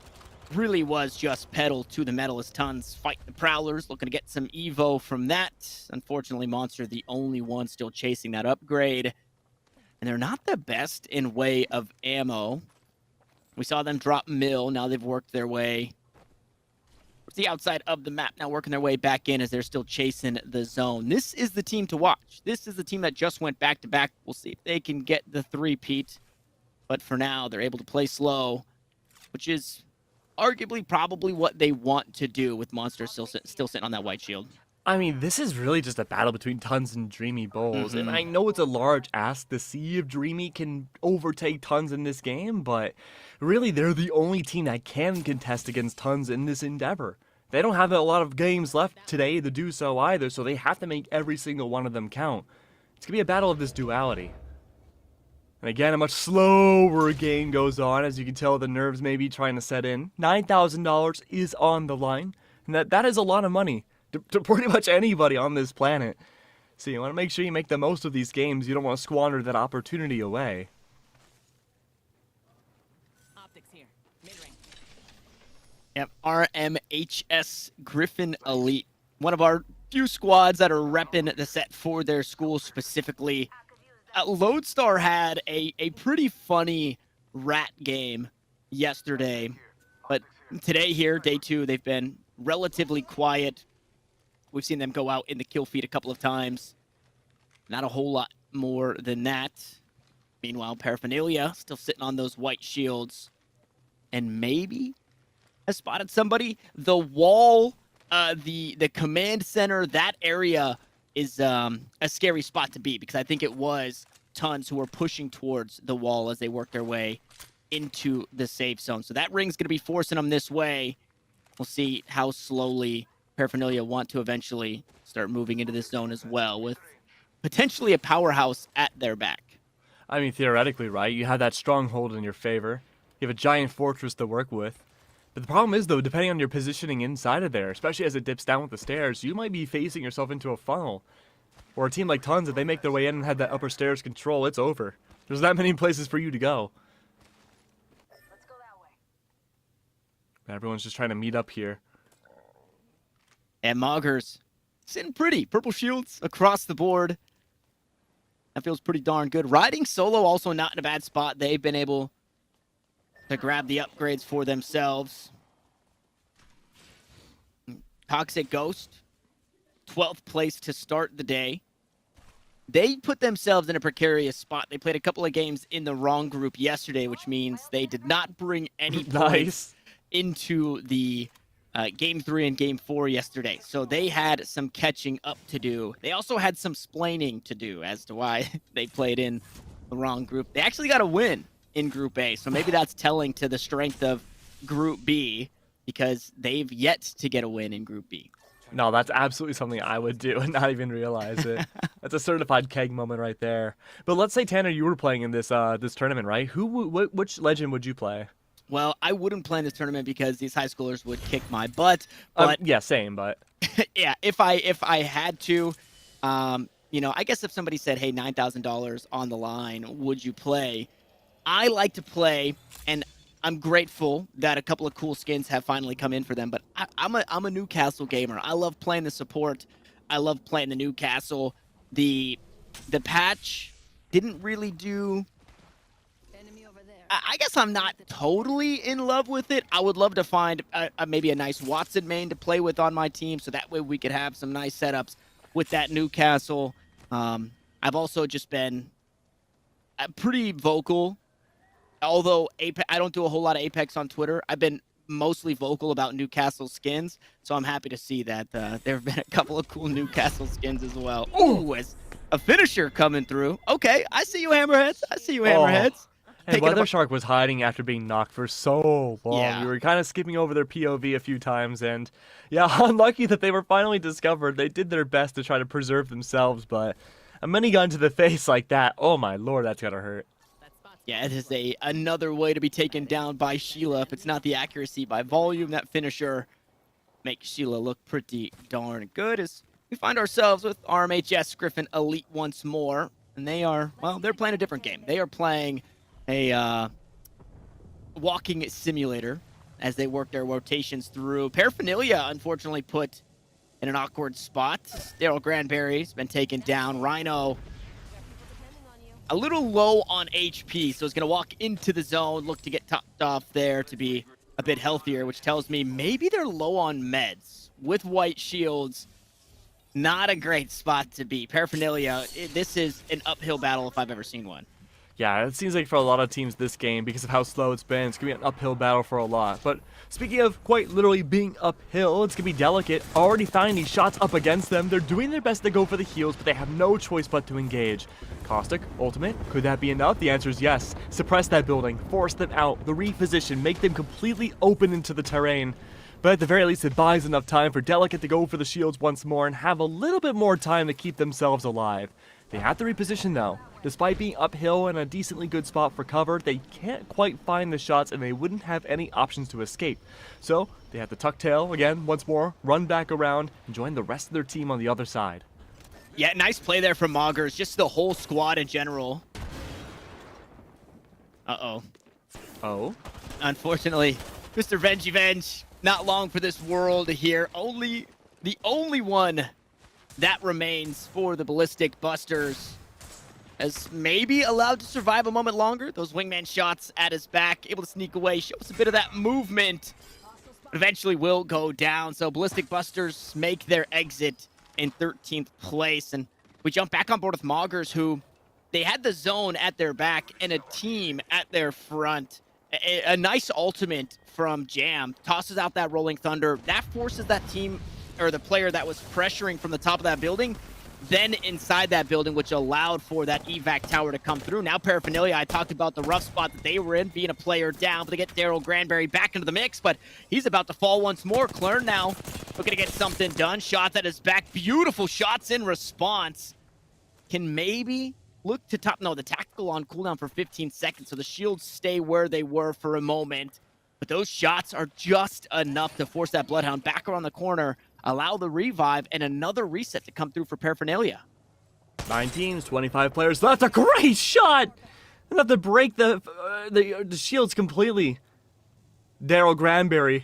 really was just pedal to the metal as Tons fight the Prowlers, looking to get some Evo from that. Unfortunately, Monster the only one still chasing that upgrade. And they're not the best in way of ammo. We saw them drop Mill. Now they've worked their way to the outside of the map, now working their way back in as they're still chasing the zone. This is the team to watch. This is the team that just went back-to-back. We'll see if they can get the 3-peat. But for now, they're able to play slow, which is arguably probably what they want to do with Monster still sitting on that white shield. I mean, this is really just a battle between Tons and Dreamy Bulls, and I Mm-hmm. know it's a large ask to see if Dreamy can overtake Tons in this game, but really they're the only team that can contest against Tons in this endeavor. They don't have a lot of games left today to do so either, so they have to make every single one of them count. It's going to be a battle of this duality. And again, a much slower game goes on. As you can tell, the nerves may be trying to set in. $9,000 is on the line, and that is a lot of money to pretty much anybody on this planet. So you want to make sure you make the most of these games. You don't want to squander that opportunity away. Optics here. Mid-range. Yep, RMHS Griffin Elite. One of our few squads that are repping the set for their school specifically. Lodestar had a pretty funny rat game yesterday, but today here, day 2, they've been relatively quiet. We've seen them go out in the kill feed a couple of times. Not a whole lot more than that. Meanwhile, Paraphernalia still sitting on those white shields. And maybe has spotted somebody. The wall, the command center, that area is a scary spot to be, because I think it was Tons who were pushing towards the wall as they work their way into the safe zone. So that ring's going to be forcing them this way. We'll see how slowly Paraphernalia want to eventually start moving into this zone as well, with potentially a powerhouse at their back. I mean, theoretically, right? You have that stronghold in your favor. You have a giant fortress to work with. But the problem is, though, depending on your positioning inside of there, especially as it dips down with the stairs, you might be facing yourself into a funnel. Or a team like Tons, if they make their way in and have that upper stairs control, it's over. There's not many places for you to go. Let's go that way. Everyone's just trying to meet up here. And Moggers sitting pretty. Purple shields across the board. That feels pretty darn good. Riding solo also not in a bad spot. They've been able to grab the upgrades for themselves. Toxic Ghost, 12th place to start the day. They put themselves in a precarious spot. They played a couple of games in the wrong group yesterday, which means they did not bring any points Nice. into the Game 3 and Game 4 yesterday. So they had some catching up to do. They also had some splaining to do as to why they played in the wrong group. They actually got a win in Group A, so maybe that's telling to the strength of Group B, because they've yet to get a win in Group B. No, that's absolutely something I would do and not even realize it. That's a certified keg moment right there. But let's say, Tanner, you were playing in this this tournament, right? Which legend would you play? Well, I wouldn't play in this tournament because these high schoolers would kick my butt. But Yeah, same, but yeah, if I had to, you know, I guess if somebody said, "Hey, $9,000 on the line, would you play?" I like to play, and I'm grateful that a couple of cool skins have finally come in for them. But I'm a Newcastle gamer. I love playing the support. I love playing the Newcastle. The patch didn't really do. Enemy over there. I guess I'm not totally in love with it. I would love to find maybe a nice Watson main to play with on my team, so that way we could have some nice setups with that Newcastle. I've also just been pretty vocal. Although I don't do a whole lot of Apex on Twitter, I've been mostly vocal about Newcastle skins, so I'm happy to see that there have been a couple of cool Newcastle skins as well. Ooh, as a finisher coming through. Okay, I see you, Hammerheads. I see you, Hammerheads. Hey, Taking Weather a- Shark was hiding after being knocked for so long. Yeah. We were kind of skipping over their POV a few times, and yeah, unlucky that they were finally discovered. They did their best to try to preserve themselves, but a minigun to the face like that, oh my lord, that's gotta hurt. That spot's Yeah, it is another way to be taken down by Sheila. If it's not the accuracy by volume, that finisher makes Sheila look pretty darn good. As we find ourselves with RMHS Griffin Elite once more, and they are, well, they're playing a different game. They are playing a walking simulator as they work their rotations through. Paraphernalia, unfortunately, put in an awkward spot. Daryl Granberry's been taken down. Rhino depending on you. a little low on HP, so he's going to walk into the zone, look to get topped off there to be a bit healthier, which tells me maybe they're low on meds. With white shields, not a great spot to be. Paraphernalia, this is an uphill battle if I've ever seen one. Yeah, it seems like for a lot of teams this game, because of how slow it's been, it's going to be an uphill battle for a lot. But speaking of quite literally being uphill, it's going to be Delicate already finding shots up against them. They're doing their best to go for the heals, but they have no choice but to engage. Caustic, ultimate, could that be enough? The answer is yes. Suppress that building, force them out, the reposition, make them completely open into the terrain. But at the very least, it buys enough time for Delicate to go for the shields once more and have a little bit more time to keep themselves alive. They have to reposition though. Despite being uphill and a decently good spot for cover, they can't quite find the shots and they wouldn't have any options to escape. So they have to tuck tail again once more, run back around, and join the rest of their team on the other side. Yeah, nice play there from Moggers, just the whole squad in general. Uh-oh. Oh? Unfortunately, Mr. Venge, not long for this world here. The only one that remains for the Ballistic Busters as maybe allowed to survive a moment longer. Those wingman shots at his back, able to sneak away, shows a bit of that movement, but eventually will go down. So Ballistic Busters make their exit in 13th place. And we jump back on board with Moggers, who they had the zone at their back and a team at their front. A nice ultimate from Jam tosses out that Rolling Thunder. That forces that team, or the player that was pressuring from the top of that building, then inside that building, which allowed for that evac tower to come through. Now Paraphernalia, I talked about the rough spot that they were in, being a player down, but they get Daryl Granberry back into the mix, but he's about to fall once more. Klern now looking to get something done. Shots at his back. Beautiful shots in response. Can maybe look to top. No, the tactical on cooldown for 15 seconds, so the shields stay where they were for a moment. But those shots are just enough to force that Bloodhound back around the corner, allow the revive, and another reset to come through for Paraphernalia. 19, 25 players left. A great shot! Enough to break the shields completely. Daryl Granberry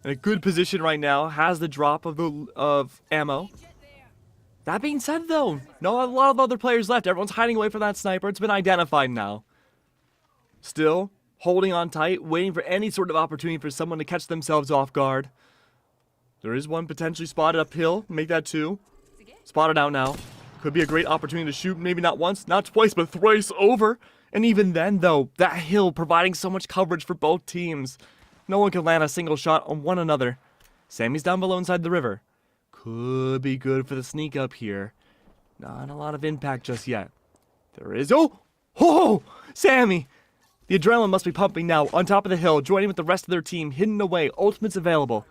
in a good position right now, has the drop of ammo. That being said, though, not a lot of other players left. Everyone's hiding away from that sniper. It's been identified now. Still holding on tight, waiting for any sort of opportunity for someone to catch themselves off guard. There is one potentially spotted uphill. Make that two. Spotted out now. Could be a great opportunity to shoot, maybe not once, not twice, but thrice over. And even then, though, that hill providing so much coverage for both teams. No one can land a single shot on one another. Sammy's down below inside the river. Could be good for the sneak up here. Not a lot of impact just yet. There is... Oh! Sammy! The adrenaline must be pumping now. On top of the hill, joining with the rest of their team, hidden away. Ultimates available.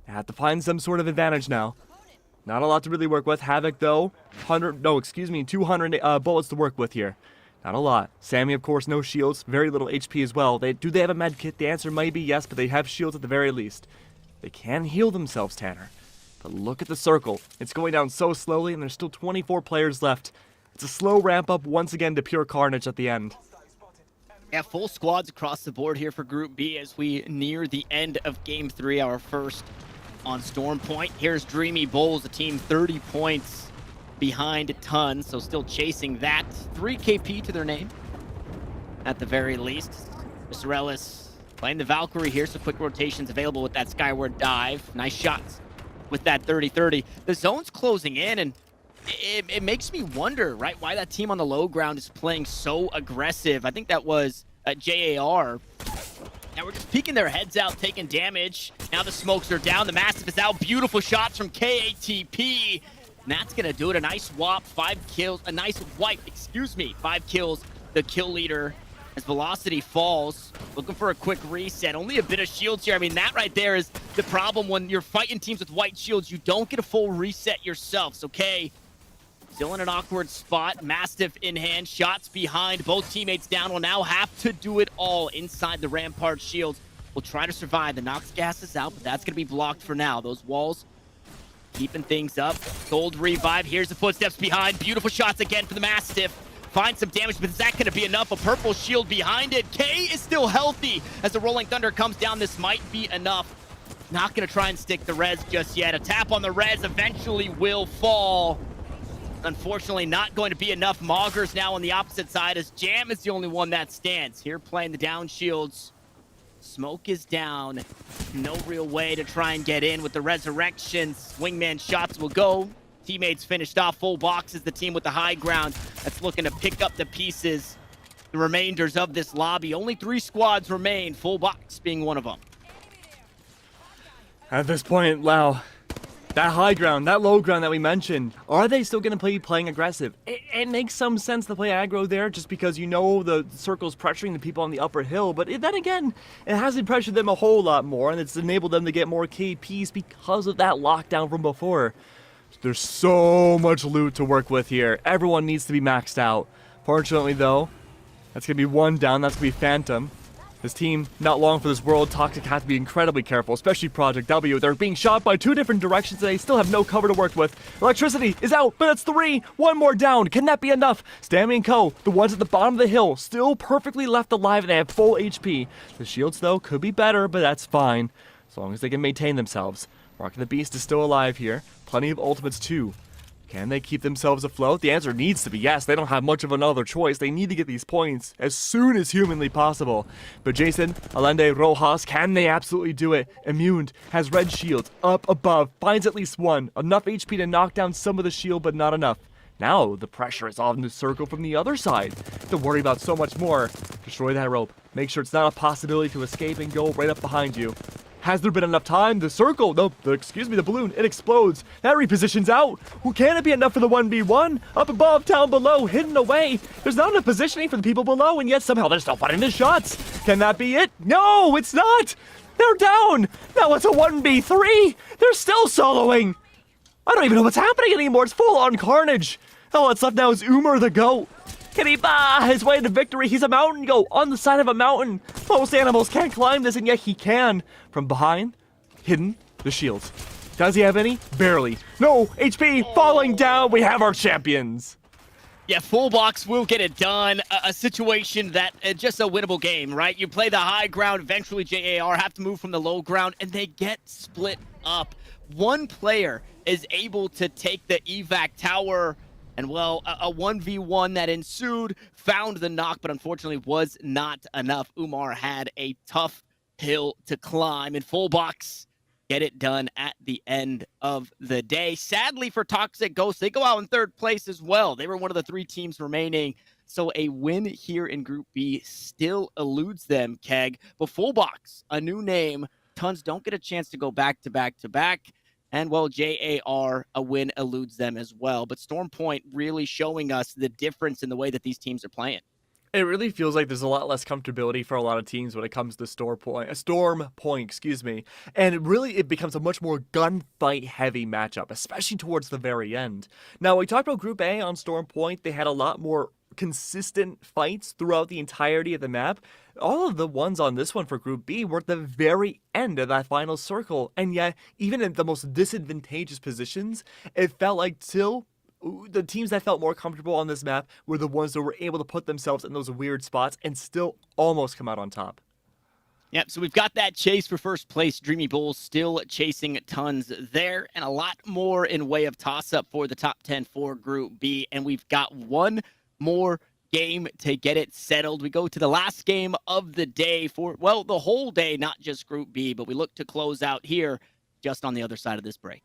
They have to find some sort of advantage now. Not a lot to really work with. Havoc, though. 200 bullets to work with here. Not a lot. Sammy, of course, no shields. Very little HP as well. Do they have a med kit? The answer might be yes, but they have shields at the very least. They can heal themselves, Tanner. But look at the circle. It's going down so slowly, and there's still 24 players left. It's a slow ramp up once again to pure carnage at the end. Yeah, full squads across the board here for Group B as we near the end of Game 3, our first on Storm Point. Here's Dreamy Bulls, a team 30 points behind Tons, so still chasing that. 3 KP to their name, at the very least. Mr. Ellis playing the Valkyrie here, so quick rotations available with that Skyward Dive. Nice shots with that 30-30. The zone's closing in, and it makes me wonder, right, why that team on the low ground is playing so aggressive. I think that was JAR. Now we're just peeking their heads out, taking damage. Now the smokes are down, the Massive is out. Beautiful shots from KATP. And that's gonna do it. A nice whop, 5 kills, a nice wipe, 5 kills. The kill leader as Velocity falls. Looking for a quick reset. Only a bit of shields here. I mean, that right there is the problem when you're fighting teams with white shields. You don't get a full reset yourself. Okay, still in an awkward spot. Mastiff in hand, shots behind. Both teammates down will now have to do it all inside the Rampart shields. Will try to survive. The Nox gas is out, but that's going to be blocked for now. Those walls keeping things up. Gold revive. Here's the footsteps behind. Beautiful shots again for the Mastiff. Find some damage, but is that going to be enough? A purple shield behind it. K is still healthy as the Rolling Thunder comes down. This might be enough. Not going to try and stick the res just yet. A tap on the res eventually will fall. Unfortunately, not going to be enough. Moggers now on the opposite side as Jam is the only one that stands. Here playing the down shields. Smoke is down. No real way to try and get in with the resurrections. Wingman shots will go. teammates finished off. Full box is the team with the high ground that's looking to pick up the pieces, the remainders of this lobby. Only 3 squads remain, full box being one of them. At this point, Lau, that high ground, that low ground that we mentioned, are they still going to be playing aggressive? It makes some sense to play aggro there just because you know the circle's pressuring the people on the upper hill, but then again, it hasn't pressured them a whole lot more, and it's enabled them to get more KPs because of that lockdown from before. There's so much loot to work with here. Everyone needs to be maxed out. Fortunately, though, that's going to be one down. That's going to be Phantom. This team, not long for this world. Toxic has to be incredibly careful, especially Project W. They're being shot by 2 different directions, and they still have no cover to work with. Electricity is out, but it's 3. 1 more down. Can that be enough? Stammy and Co., the ones at the bottom of the hill, still perfectly left alive, and they have full HP. The shields, though, could be better, but that's fine, as long as they can maintain themselves. Mark of the Beast is still alive here. Plenty of ultimates, too. Can they keep themselves afloat? The answer needs to be yes. They don't have much of another choice. They need to get these points as soon as humanly possible. But Jason, Allende, Rojas, can they absolutely do it? Immune has red shields up above, finds at least 1. Enough HP to knock down some of the shield, but not enough. Now the pressure is on the circle from the other side. Don't worry about so much more. Destroy that rope. Make sure it's not a possibility to escape and go right up behind you. Has there been enough time? The circle, the balloon, it explodes. That repositions out. Who can it be enough for the 1v1? Up above, down below, hidden away. There's not enough positioning for the people below, and yet somehow they're still fighting the shots. Can that be it? No, it's not. They're down. Now it's a 1v3. They're still soloing. I don't even know what's happening anymore. It's full on carnage. All that's left now is Umar the goat. Can he his way to victory? He's a mountain goat on the side of a mountain. Most animals can't climb this, and yet he can. From behind, hidden, the shields. Does he have any? Barely. No, HP falling down. We have our champions. Yeah, full box will get it done. A situation that just a winnable game, right? You play the high ground, eventually JAR have to move from the low ground, and they get split up. One player is able to take the evac tower. And well, a 1v1 that ensued, found the knock, but unfortunately was not enough. Umar had a tough hill to climb, and full box get it done at the end of the day. Sadly for Toxic Ghost, they go out in 3rd place as well. They were one of the 3 teams remaining, so a win here in Group B still eludes them, Keg. But full box, a new name. Tons don't get a chance to go back to back to back. And, well, JAR, a win eludes them as well. But Storm Point really showing us the difference in the way that these teams are playing. It really feels like there's a lot less comfortability for a lot of teams when it comes to Storm Point, and it becomes a much more gunfight heavy matchup, especially towards the very end. Now, we talked about Group A on Storm Point. They had a lot more consistent fights throughout the entirety of the map. All of the ones on this one for Group B were at the very end of that final circle, and yet, even in the most disadvantageous positions, it felt like still the teams that felt more comfortable on this map were the ones that were able to put themselves in those weird spots and still almost come out on top. Yep, so we've got that chase for first place. Dreamy Bulls still chasing tons there, and a lot more in way of toss-up for the top 10 for Group B. And we've got one more game to get it settled. We go to the last game of the day for, well, the whole day, not just Group B, but we look to close out here just on the other side of this break.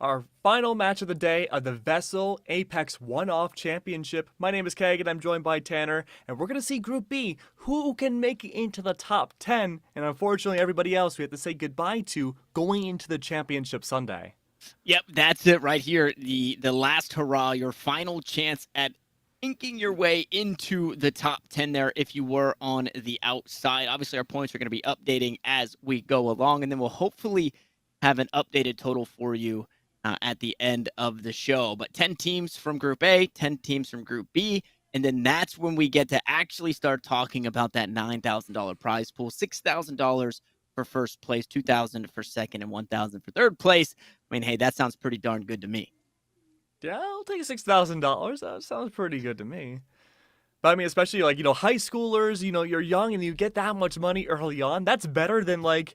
our final match of the day of the VESL Apex One-Off Championship. My name is Keg, and I'm joined by Tanner, and we're going to see Group B, who can make it into the top 10, and unfortunately everybody else we have to say goodbye to going into the championship Sunday. Yep, that's it right here. The last hurrah, your final chance at inking your way into the top 10 there if you were on the outside. Obviously, our points are going to be updating as we go along, and then we'll hopefully have an updated total for you at the end of the show. But 10 teams from Group A, 10 teams from Group B, and then that's when we get to actually start talking about that $9,000 prize pool, $6,000 for first place, $2,000 for second, and $1,000 for third place. I mean, hey, that sounds pretty darn good to me. Yeah, I'll take $6,000. That sounds pretty good to me. But I mean, especially like, high schoolers, you're young and you get that much money early on. That's better than like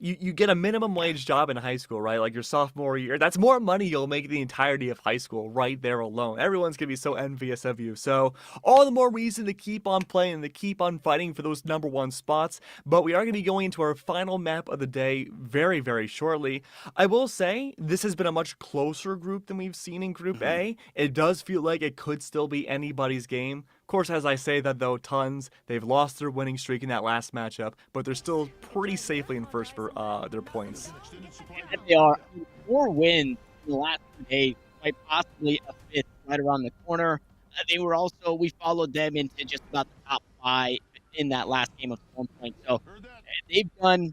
you get a minimum wage job in high school, right? Like your sophomore year. That's more money you'll make the entirety of high school right there alone. Everyone's going to be so envious of you. So all the more reason to keep on playing, to keep on fighting for those number one spots. But we are going to be going into our final map of the day very, very shortly. I will say this has been a much closer group than we've seen in Group A. It does feel like it could still be anybody's game. Of course, as I say that though, they've lost their winning streak in that last matchup, but they're still pretty safely in first for their points. And they are 4 wins in the last 2 days, quite possibly a fifth right around the corner. They were also, we followed them into just about the top 5 in that last game of Storm Point. So they've done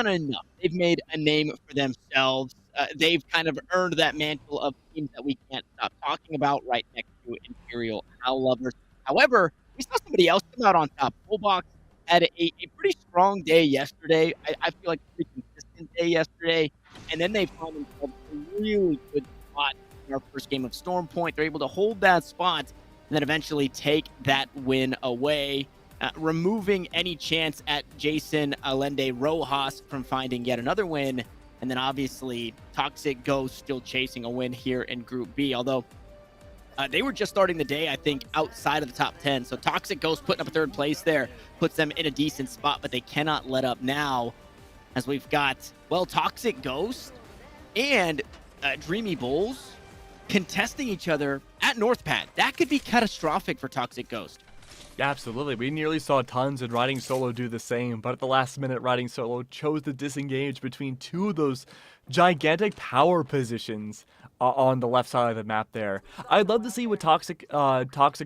enough. They've made a name for themselves. They've kind of earned that mantle of teams that we can't stop talking about right next to Imperial Howl Lovers. However, we saw somebody else come out on top. Fullbox had a pretty strong day yesterday. I feel like a pretty consistent day yesterday. And then they found themselves a really good spot in our first game of Storm Point. They're able to hold that spot and then eventually take that win away, removing any chance at Jason Allende Rojas from finding yet another win. And then obviously Toxic Ghost still chasing a win here in Group B, although they were just starting the day, I think, outside of the top 10. So Toxic Ghost putting up a third place there puts them in a decent spot, but they cannot let up now as we've got, well, Toxic Ghost and Dreamy Bulls contesting each other at North Pad. That could be catastrophic for Toxic Ghost. Yeah, absolutely. We nearly saw Tons and Riding Solo do the same, but at the last minute, Riding Solo chose to disengage between two of those gigantic power positions on the left side of the map there. I'd love to see what Toxic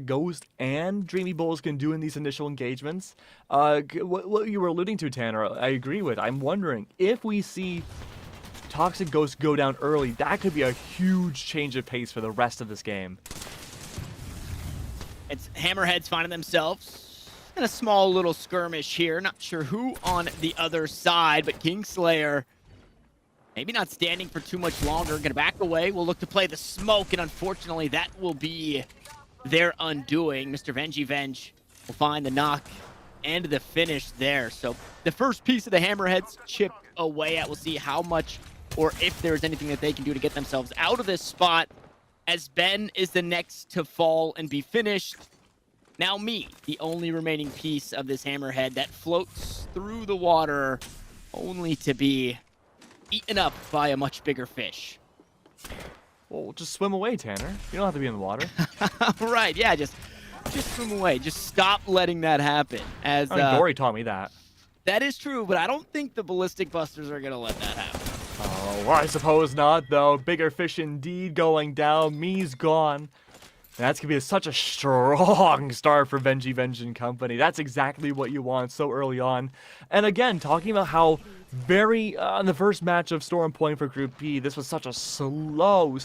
Ghost and Dreamy Bulls can do in these initial engagements. What you were alluding to, Tanner, I agree with. I'm wondering if we see Toxic Ghost go down early, that could be a huge change of pace for the rest of this game. It's Hammerheads finding themselves in a small little skirmish here. Not sure who on the other side, but Kingslayer maybe not standing for too much longer. Gonna back away. We'll look to play the smoke, and unfortunately that will be their undoing. Mr. Venge will find the knock and the finish there. So the first piece of the Hammerheads chipped away at. We'll see how much or if there's anything that they can do to get themselves out of this spot, as Ben is the next to fall and be finished. Now me, the only remaining piece of this Hammerhead that floats through the water, only to be eaten up by a much bigger fish. Well, just swim away, Tanner. You don't have to be in the water. Right, yeah, just swim away. Just stop letting that happen. As Dory taught me that. That is true, but I don't think the Ballistic Busters are going to let that happen. Oh, I suppose not, though. Bigger fish indeed going down. Me's gone. That's going to be such a strong start for Venge and company. That's exactly what you want so early on. And again, talking about how in the first match of Storm Point for Group B, this was such a slow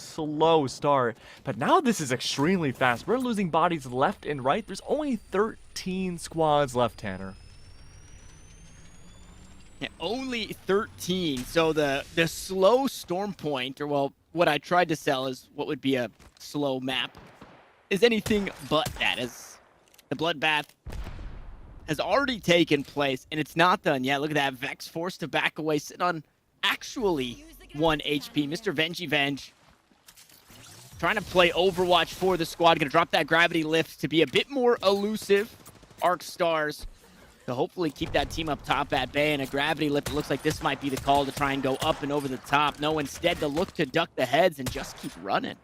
start. But now this is extremely fast. We're losing bodies left and right. There's only 13 squads left, Tanner. Yeah, only 13. So the slow Storm Point, or well, what I tried to sell is what would be a slow map, is anything but that. As the bloodbath has already taken place, and it's not done yet. Look at that. Vex forced to back away, sitting on actually 1 HP. Mr. Venge trying to play Overwatch for the squad. Going to drop that gravity lift to be a bit more elusive. Arc Stars to hopefully keep that team up top at bay. And a gravity lift, it looks like this might be the call to try and go up and over the top. No, instead to look to duck the heads and just keep running.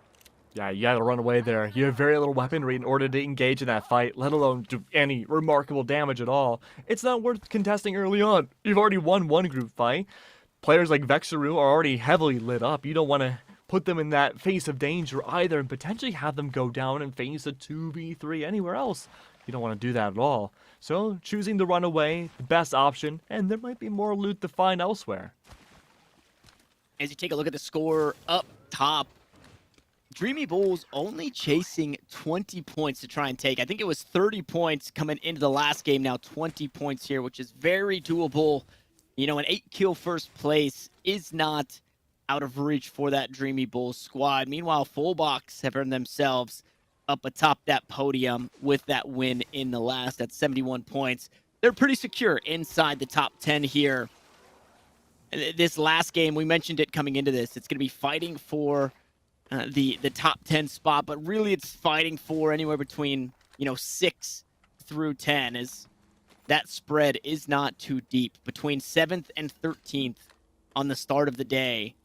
Yeah, you gotta run away there. You have very little weaponry in order to engage in that fight, let alone do any remarkable damage at all. It's not worth contesting early on. You've already won one group fight. Players like Vexaru are already heavily lit up. You don't want to put them in that face of danger either and potentially have them go down and face a 2v3 anywhere else. You don't want to do that at all. So choosing to run away, the best option, and there might be more loot to find elsewhere. As you take a look at the score up top, Dreamy Bulls only chasing 20 points to try and take. I think it was 30 points coming into the last game, now 20 points here, which is very doable. You know, an 8-kill first place is not out of reach for that Dreamy Bulls squad. Meanwhile, Fullbox have earned themselves up atop that podium with that win in the last at 71 points. They're pretty secure inside the top 10 here. This last game, we mentioned it coming into this, it's going to be fighting for the top 10 spot, but really it's fighting for anywhere between, 6 through 10, as that spread is not too deep. Between 7th and 13th on the start of the day,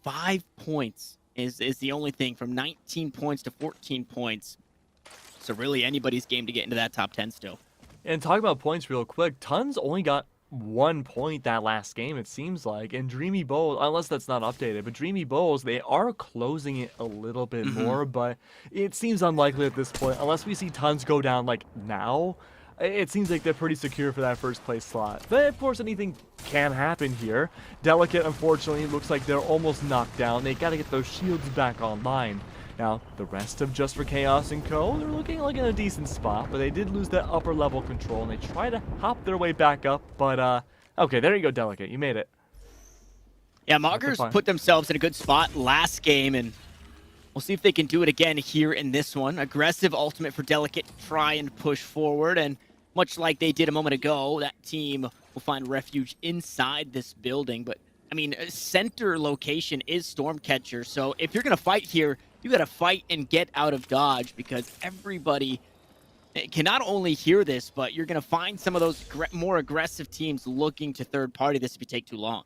5 points is the only thing, from 19 points to 14 points. So really anybody's game to get into that top 10 still. And talking about points real quick, Tons only got 1 point that last game, it seems like. And Dreamy Bulls, unless that's not updated, but Dreamy Bulls, they are closing it a little bit more, but it seems unlikely at this point, unless we see Tons go down like now. It seems like they're pretty secure for that first place slot. But of course, anything can happen here. Delicate, unfortunately, looks like they're almost knocked down. They got to get those shields back online. Now, the rest of Just for Chaos and Co., they're looking like in a decent spot, but they did lose that upper level control, and they try to hop their way back up, but, okay, there you go, Delicate. You made it. Yeah, Moggers put themselves in a good spot last game, and we'll see if they can do it again here in this one. Aggressive ultimate for Delicate to try and push forward, and much like they did a moment ago, that team will find refuge inside this building, but I mean, center location is Stormcatcher, so if you're going to fight here, you got to fight and get out of dodge, because everybody can not only hear this, but you're going to find some of those more aggressive teams looking to third party this if you take too long.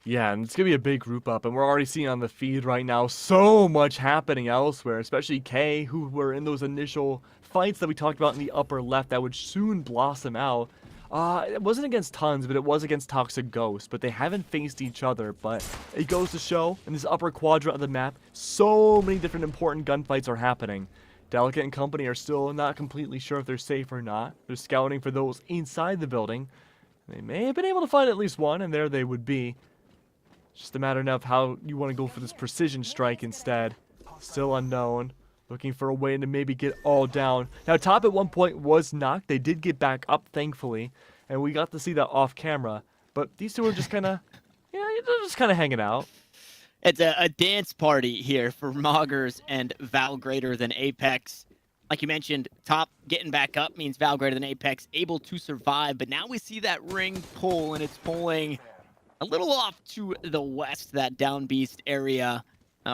Yeah, and it's going to be a big group up, and we're already seeing on the feed right now so much happening elsewhere, especially K, who were in those initial fights that we talked about in the upper left that would soon blossom out. It wasn't against Tons, but it was against Toxic Ghost, but they haven't faced each other, but it goes to show, in this upper quadrant of the map, so many different important gunfights are happening. Delicate and company are still not completely sure if they're safe or not. They're scouting for those inside the building. They may have been able to find at least one, and there they would be. It's just a matter of how you want to go for this precision strike instead. Still unknown. Looking for a way to maybe get all down. Now, top at one point was knocked. They did get back up, thankfully. And we got to see that off camera. But these two are just kind of, yeah, they're just kind of hanging out. It's a dance party here for Moggers and Val greater than Apex. Like you mentioned, top getting back up means Val greater than Apex able to survive. But now we see that ring pull, and it's pulling a little off to the west, that down beast area.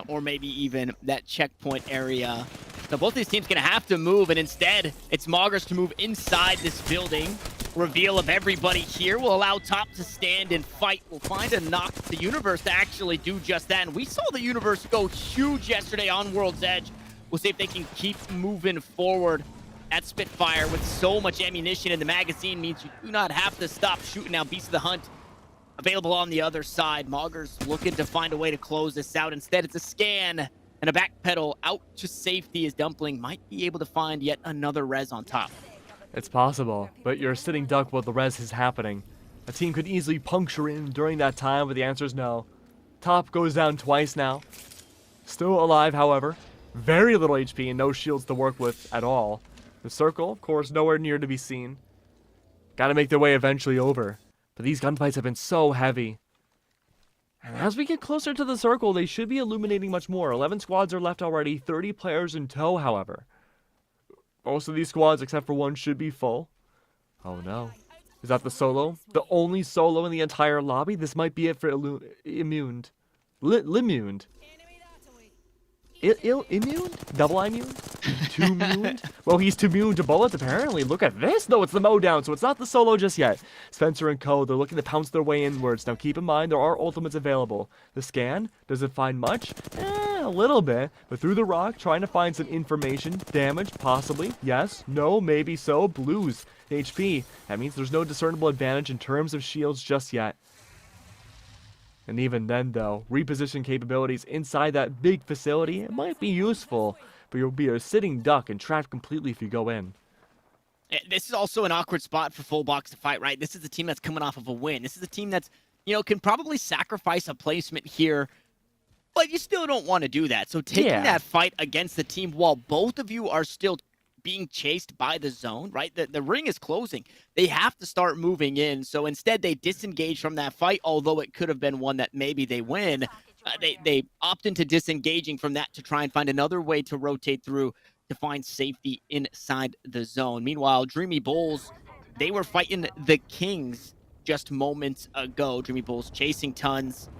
Or maybe even that checkpoint area. So both these teams going to have to move, and instead, it's Moggers to move inside this building. Reveal of everybody here will allow top to stand and fight. We'll find a knock the Universe to actually do just that. And we saw the Universe go huge yesterday on World's Edge. We'll see if they can keep moving forward. That Spitfire with so much ammunition in the magazine means you do not have to stop shooting. Now, Beast of the Hunt available on the other side. Moggers looking to find a way to close this out. Instead, it's a scan and a backpedal out to safety as Dumpling might be able to find yet another res on top. It's possible, but you're sitting duck while the res is happening. A team could easily puncture in during that time, but the answer is no. Top goes down twice now. Still alive, however. Very little HP and no shields to work with at all. The circle, of course, nowhere near to be seen. Gotta make their way eventually over. But these gunfights have been so heavy. And as we get closer to the circle, they should be illuminating much more. 11 squads are left already, 30 players in tow, however. Most of these squads, except for one, should be full. Oh no. Is that the solo? The only solo in the entire lobby? This might be it for Limuned. Immune? Double immune? Too immune? Well, he's too immune to bullets, apparently. Look at this. No, it's the mow down, so it's not the solo just yet. Spencer and Co, they're looking to pounce their way inwards. Now, keep in mind, there are ultimates available. The scan, does it find much? A little bit. But through the rock, trying to find some information. Damage, possibly. Yes, no, maybe so. Blues, HP. That means there's no discernible advantage in terms of shields just yet. And even then, though, reposition capabilities inside that big facility, it might be useful, but you'll be a sitting duck and trapped completely if you go in. This is also an awkward spot for Full Box to fight, right? This is a team that's coming off of a win. This is a team that's, can probably sacrifice a placement here, but you still don't want to do that. So taking that fight against the team while both of you are still being chased by the zone, right? The ring is closing. They have to start moving in. So instead, they disengage from that fight, although it could have been one that maybe they win. They opt into disengaging from that to try and find another way to rotate through to find safety inside the zone. Meanwhile, Dreamy Bulls, they were fighting the Kings just moments ago. Dreamy Bulls chasing tons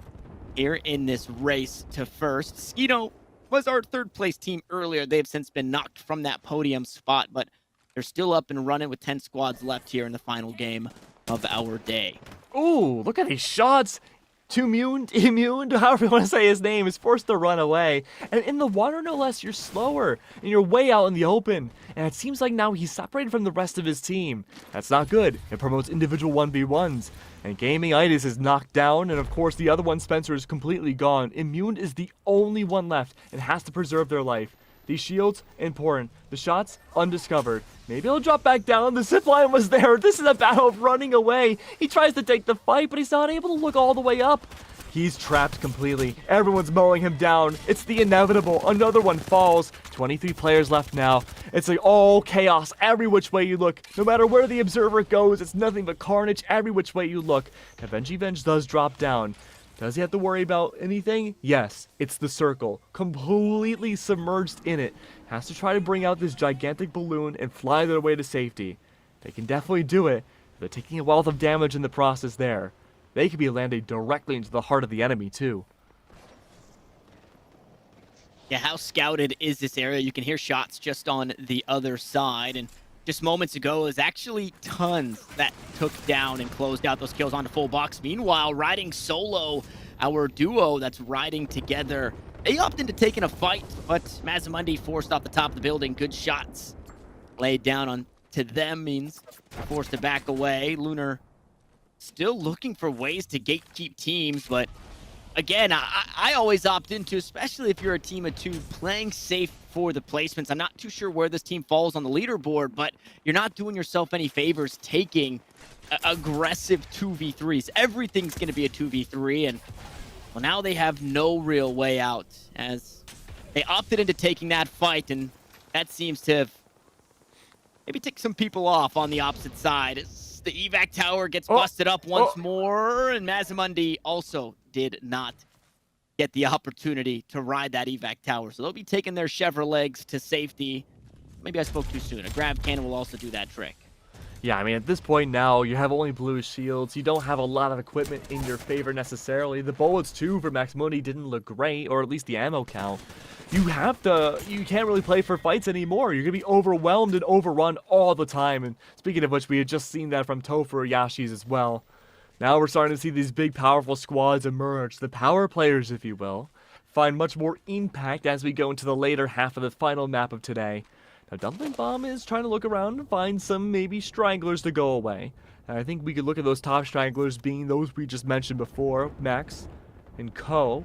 here in this race to first. Skeeto was our third place team earlier. They've since been knocked from that podium spot, but they're still up and running with 10 squads left here in the final game of our day. Ooh, look at these shots. Too immune, however you want to say his name, is forced to run away. And in the water, no less, you're slower, and you're way out in the open. And it seems like now he's separated from the rest of his team. That's not good. It promotes individual 1v1s. And Gaming-itis is knocked down, and of course the other one, Spencer, is completely gone. Immune is the only one left, and has to preserve their life. These shields, important. The shots, undiscovered. Maybe he'll drop back down. The zipline was there. This is a battle of running away. He tries to take the fight, but he's not able to look all the way up. He's trapped completely. Everyone's mowing him down. It's the inevitable. Another one falls. 23 players left now. It's like all chaos every which way you look. No matter where the observer goes, it's nothing but carnage every which way you look. Now, Venge does drop down. Does he have to worry about anything? Yes, it's the circle. Completely submerged in it. Has to try to bring out this gigantic balloon and fly their way to safety. They can definitely do it. They're taking a wealth of damage in the process there. They could be landing directly into the heart of the enemy, too. Yeah, how scouted is this area? You can hear shots just on the other side, and just moments ago, it was actually tons that took down and closed out those kills onto Full Box. Meanwhile, riding solo, our duo that's riding together, they opted into taking a fight, but Mazamundi forced off the top of the building. Good shots laid down on to them means forced to back away. Lunar still looking for ways to gatekeep teams, but again, I always opt into, especially if you're a team of two, playing safe for the placements. I'm not too sure where this team falls on the leaderboard, but you're not doing yourself any favors taking aggressive 2v3s. Everything's going to be a 2v3, and well, now they have no real way out as they opted into taking that fight, and that seems to have maybe ticked some people off on the opposite side. As the evac tower gets busted up once more, and Mazamundi also did not get the opportunity to ride that evac tower. So they'll be taking their Chevrolets to safety. Maybe I spoke too soon. A grab cannon will also do that trick. Yeah, I mean, at this point now, you have only blue shields. You don't have a lot of equipment in your favor necessarily. The bullets, too, for Maximoni didn't look great, or at least the ammo count. You can't really play for fights anymore. You're going to be overwhelmed and overrun all the time. And speaking of which, we had just seen that from Topher Yashi's as well. Now we're starting to see these big, powerful squads emerge. The power players, if you will, find much more impact as we go into the later half of the final map of today. Now, Dumpling Bomb is trying to look around and find some maybe stragglers to go away. And I think we could look at those top stragglers being those we just mentioned before, Max and Co,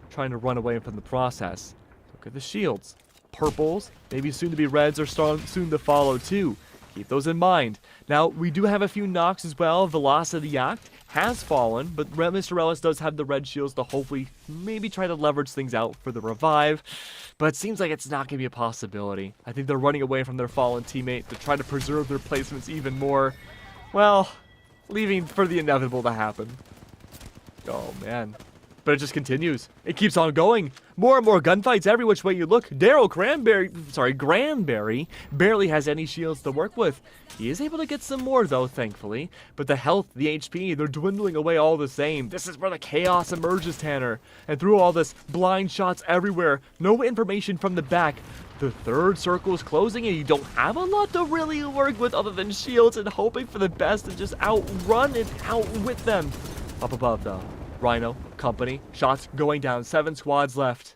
trying to run away from the process. Look at the shields. Purples, maybe soon to be reds, are soon to follow too. Keep those in mind. Now, we do have a few knocks as well. Velocity Act has fallen, but Mr. Ellis does have the red shields to hopefully maybe try to leverage things out for the revive. But it seems like it's not going to be a possibility. I think they're running away from their fallen teammate to try to preserve their placements even more. Well, leaving for the inevitable to happen. Oh, man. But it just continues. It keeps on going. More and more gunfights every which way you look. Granberry barely has any shields to work with. He is able to get some more though, thankfully. But the health, the HP, they're dwindling away all the same. This is where the chaos emerges, Tanner. And through all this, blind shots everywhere. No information from the back. The third circle is closing and you don't have a lot to really work with other than shields and hoping for the best and just outrun and outwit them. Up above though. Rhino, company, shots going down, 7 squads left.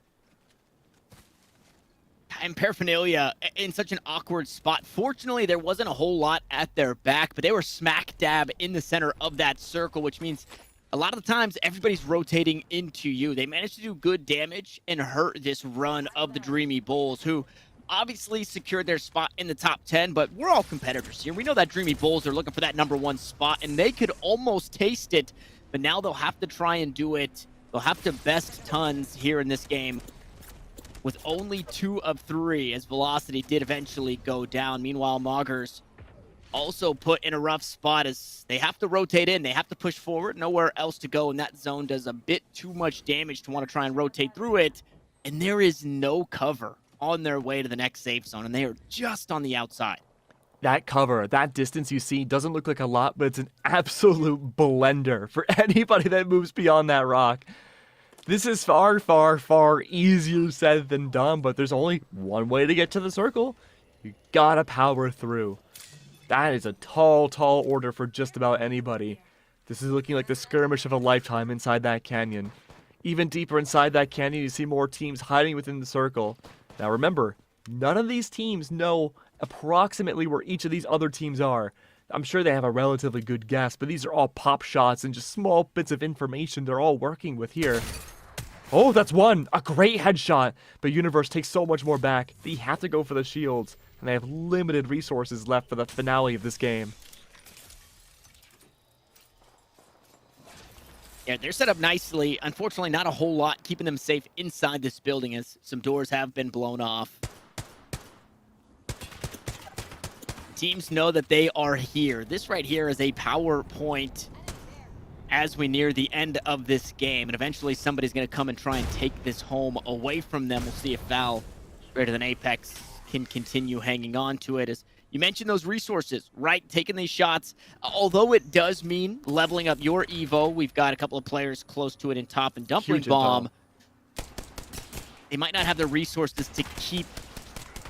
And Paraphernalia in such an awkward spot. Fortunately, there wasn't a whole lot at their back, but they were smack dab in the center of that circle, which means a lot of the times everybody's rotating into you. They managed to do good damage and hurt this run of the Dreamy Bulls, who obviously secured their spot in the top 10, but we're all competitors here. We know that Dreamy Bulls are looking for that #1 spot, and they could almost taste it. But now they'll have to try and do it. They'll have to best tons here in this game with only 2 of 3, as Velocity did eventually go down. Meanwhile, Moggers also put in a rough spot as they have to rotate in. They have to push forward. Nowhere else to go, and that zone does a bit too much damage to want to try and rotate through it. And there is no cover on their way to the next safe zone, and they are just on the outside. That cover, that distance you see doesn't look like a lot, but it's an absolute blender for anybody that moves beyond that rock. This is far, far, far easier said than done, but there's only one way to get to the circle. You gotta power through. That is a tall, tall order for just about anybody. This is looking like the skirmish of a lifetime inside that canyon. Even deeper inside that canyon, you see more teams hiding within the circle. Now remember, none of these teams know approximately where each of these other teams are. I'm sure they have a relatively good guess, but these are all pop shots and just small bits of information they're all working with here. Oh, that's one! A great headshot! But Universe takes so much more back. They have to go for the shields, and they have limited resources left for the finale of this game. Yeah, they're set up nicely. Unfortunately, not a whole lot keeping them safe inside this building as some doors have been blown off. Teams know that they are here. This right here is a power point as we near the end of this game. And eventually somebody's going to come and try and take this home away from them. We'll see if Val, greater than Apex, can continue hanging on to it. As you mentioned those resources, right? Taking these shots, although it does mean leveling up your Evo. We've got a couple of players close to it in top and Dumpling Bomb. They might not have the resources to keep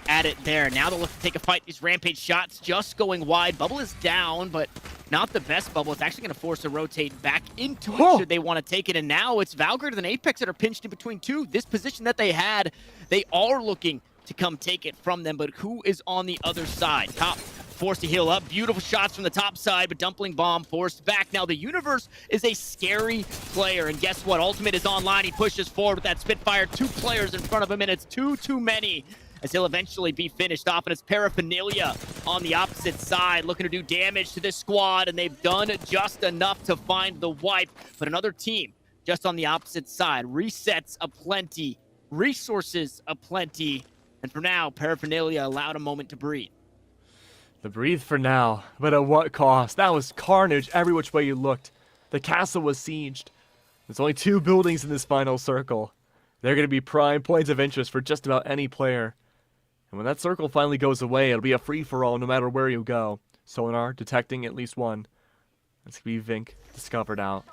at it there. Now they'll look to take a fight. These Rampage shots just going wide. Bubble is down, but not the best bubble. It's actually going to force a rotate back into it should they want to take it. And now it's Val greater than Apex that are pinched in between two. This position that they had, they are looking to come take it from them, but who is on the other side? Top forced to heal up. Beautiful shots from the top side, but Dumpling Bomb forced back. Now the Universe is a scary player, and guess what? Ultimate is online. He pushes forward with that Spitfire. 2 players in front of him, and it's too many, as he'll eventually be finished off. And it's Paraphernalia on the opposite side looking to do damage to this squad, and they've done just enough to find the wipe. But another team just on the opposite side. Resets aplenty, resources aplenty, and for now, Paraphernalia allowed a moment to breathe. The breathe for now, but at what cost? That was carnage every which way you looked. The castle was sieged. There's only 2 buildings in this final circle. They're going to be prime points of interest for just about any player. And when that circle finally goes away, it'll be a free-for-all no matter where you go. Sonar detecting at least one. That's going to be Vink discovered out.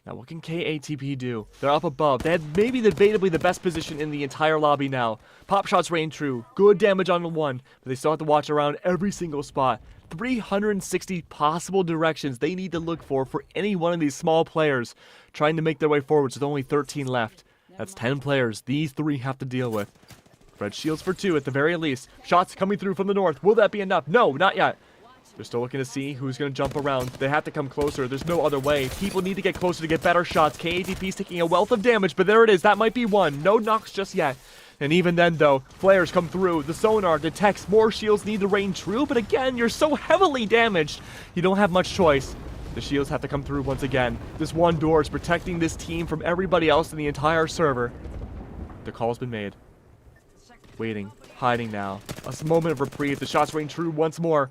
Now what can KATP do? They're up above. They had maybe debatably the best position in the entire lobby now. Pop shots rain true. Good damage on the one, but they still have to watch around every single spot. 360 possible directions they need to look for any one of these small players trying to make their way forwards with only 13 left. That's 10 players these 3 have to deal with. Red shields for 2 at the very least. Shots coming through from the north. Will that be enough? No, not yet. They're still looking to see who's going to jump around. They have to come closer. There's no other way. People need to get closer to get better shots. KATP's taking a wealth of damage, but there it is. That might be one. No knocks just yet. And even then, though, flares come through. The sonar detects more shields need to rain true, but again, you're so heavily damaged. You don't have much choice. The shields have to come through once again. This one door is protecting this team from everybody else in the entire server. The call's been made. Waiting. Hiding now. A moment of reprieve. The shots rain true once more.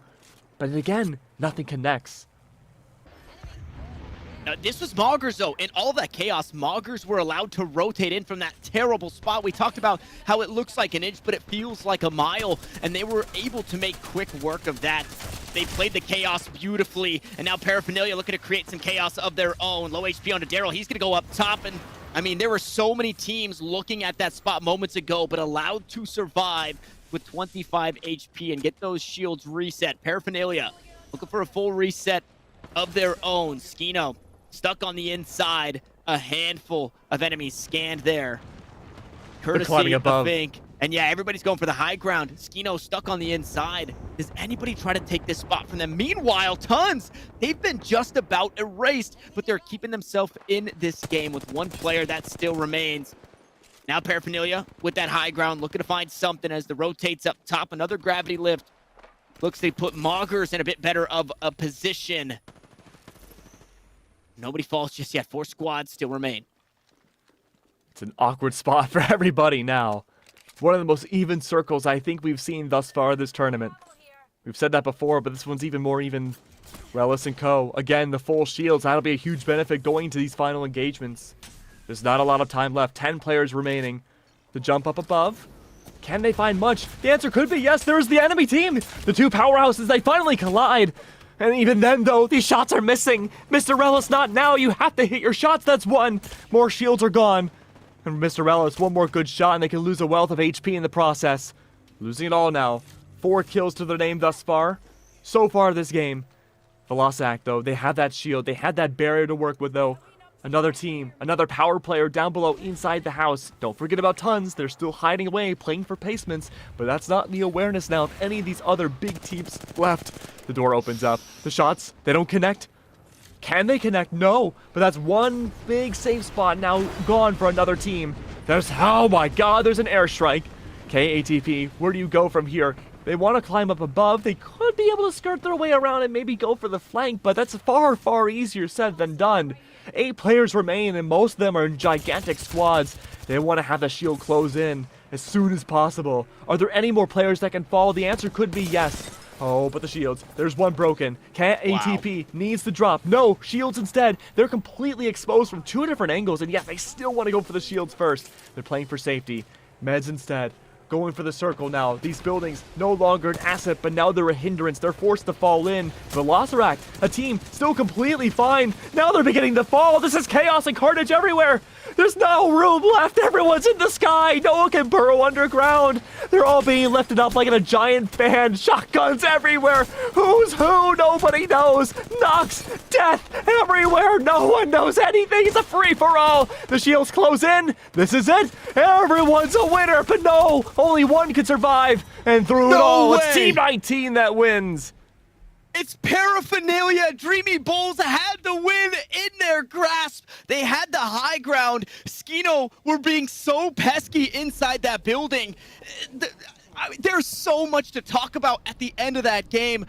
But again, nothing connects. This was Moggers, though. In all of that chaos, Moggers were allowed to rotate in from that terrible spot. We talked about how it looks like an inch, but it feels like a mile, and they were able to make quick work of that. They played the chaos beautifully, and now Paraphernalia looking to create some chaos of their own. Low HP onto Daryl. He's going to go up top, and I mean, there were so many teams looking at that spot moments ago, but allowed to survive with 25 HP and get those shields reset. Paraphernalia looking for a full reset of their own. Skino stuck on the inside. A handful of enemies scanned there. Courtesy of Fink. And yeah, everybody's going for the high ground. Skino stuck on the inside. Does anybody try to take this spot from them? Meanwhile, Tons, they've been just about erased, but they're keeping themselves in this game with one player that still remains. Now Paraphernalia with that high ground, looking to find something as the rotates up top. Another gravity lift. Looks they put Moggers in a bit better of a position. Nobody falls just yet. 4 squads still remain. It's an awkward spot for everybody now. One of the most even circles I think we've seen thus far this tournament. We've said that before, but this one's even more even. Relis and Co. Again, the full shields. That'll be a huge benefit going to these final engagements. There's not a lot of time left. 10 players remaining to jump up above. Can they find much? The answer could be yes. There's the enemy team. The two powerhouses, they finally collide. And even then, though, these shots are missing. Mr. Relis, not now. You have to hit your shots. That's one. More shields are gone. And Mr. Relis, one more good shot, and they can lose a wealth of HP in the process. Losing it all now. 4 kills to their name thus far. So far this game. Velociac, though, they had that shield. They had that barrier to work with, though. Another team, another power player down below inside the house. Don't forget about Tons. They're still hiding away, playing for placements. But that's not the awareness now of any of these other big teams left. The door opens up. The shots, they don't connect. Can they connect? No. But that's one big safe spot now gone for another team. Oh my god, there's an airstrike. Okay, ATP, where do you go from here? They want to climb up above. They could be able to skirt their way around and maybe go for the flank, but that's far, far easier said than done. 8 players remain, and most of them are in gigantic squads. They want to have the shield close in as soon as possible. Are there any more players that can fall? The answer could be yes. Oh, but the shields. There's one broken. Can't ATP. Needs to drop. No, shields instead. They're completely exposed from 2 different angles, and yet they still want to go for the shields first. They're playing for safety. Meds instead. Going for the circle now. These buildings no longer an asset, but now they're a hindrance. They're forced to fall in. Velocirac, a team still completely fine. Now they're beginning to fall. This is chaos and carnage everywhere. There's no room left. Everyone's in the sky. No one can burrow underground. They're all being lifted up like in a giant fan. Shotguns everywhere. Who's who? Nobody knows. Knocks, death everywhere. No one knows anything. It's a free-for-all. The shields close in. This is it. Everyone's a winner, but no. Only one can survive. And through it all, it's Team 19 that wins. It's Paraphernalia. Dreamy Bulls had the win in their grasp. They had the high ground. Skino were being so pesky inside that building. There's so much to talk about at the end of that game.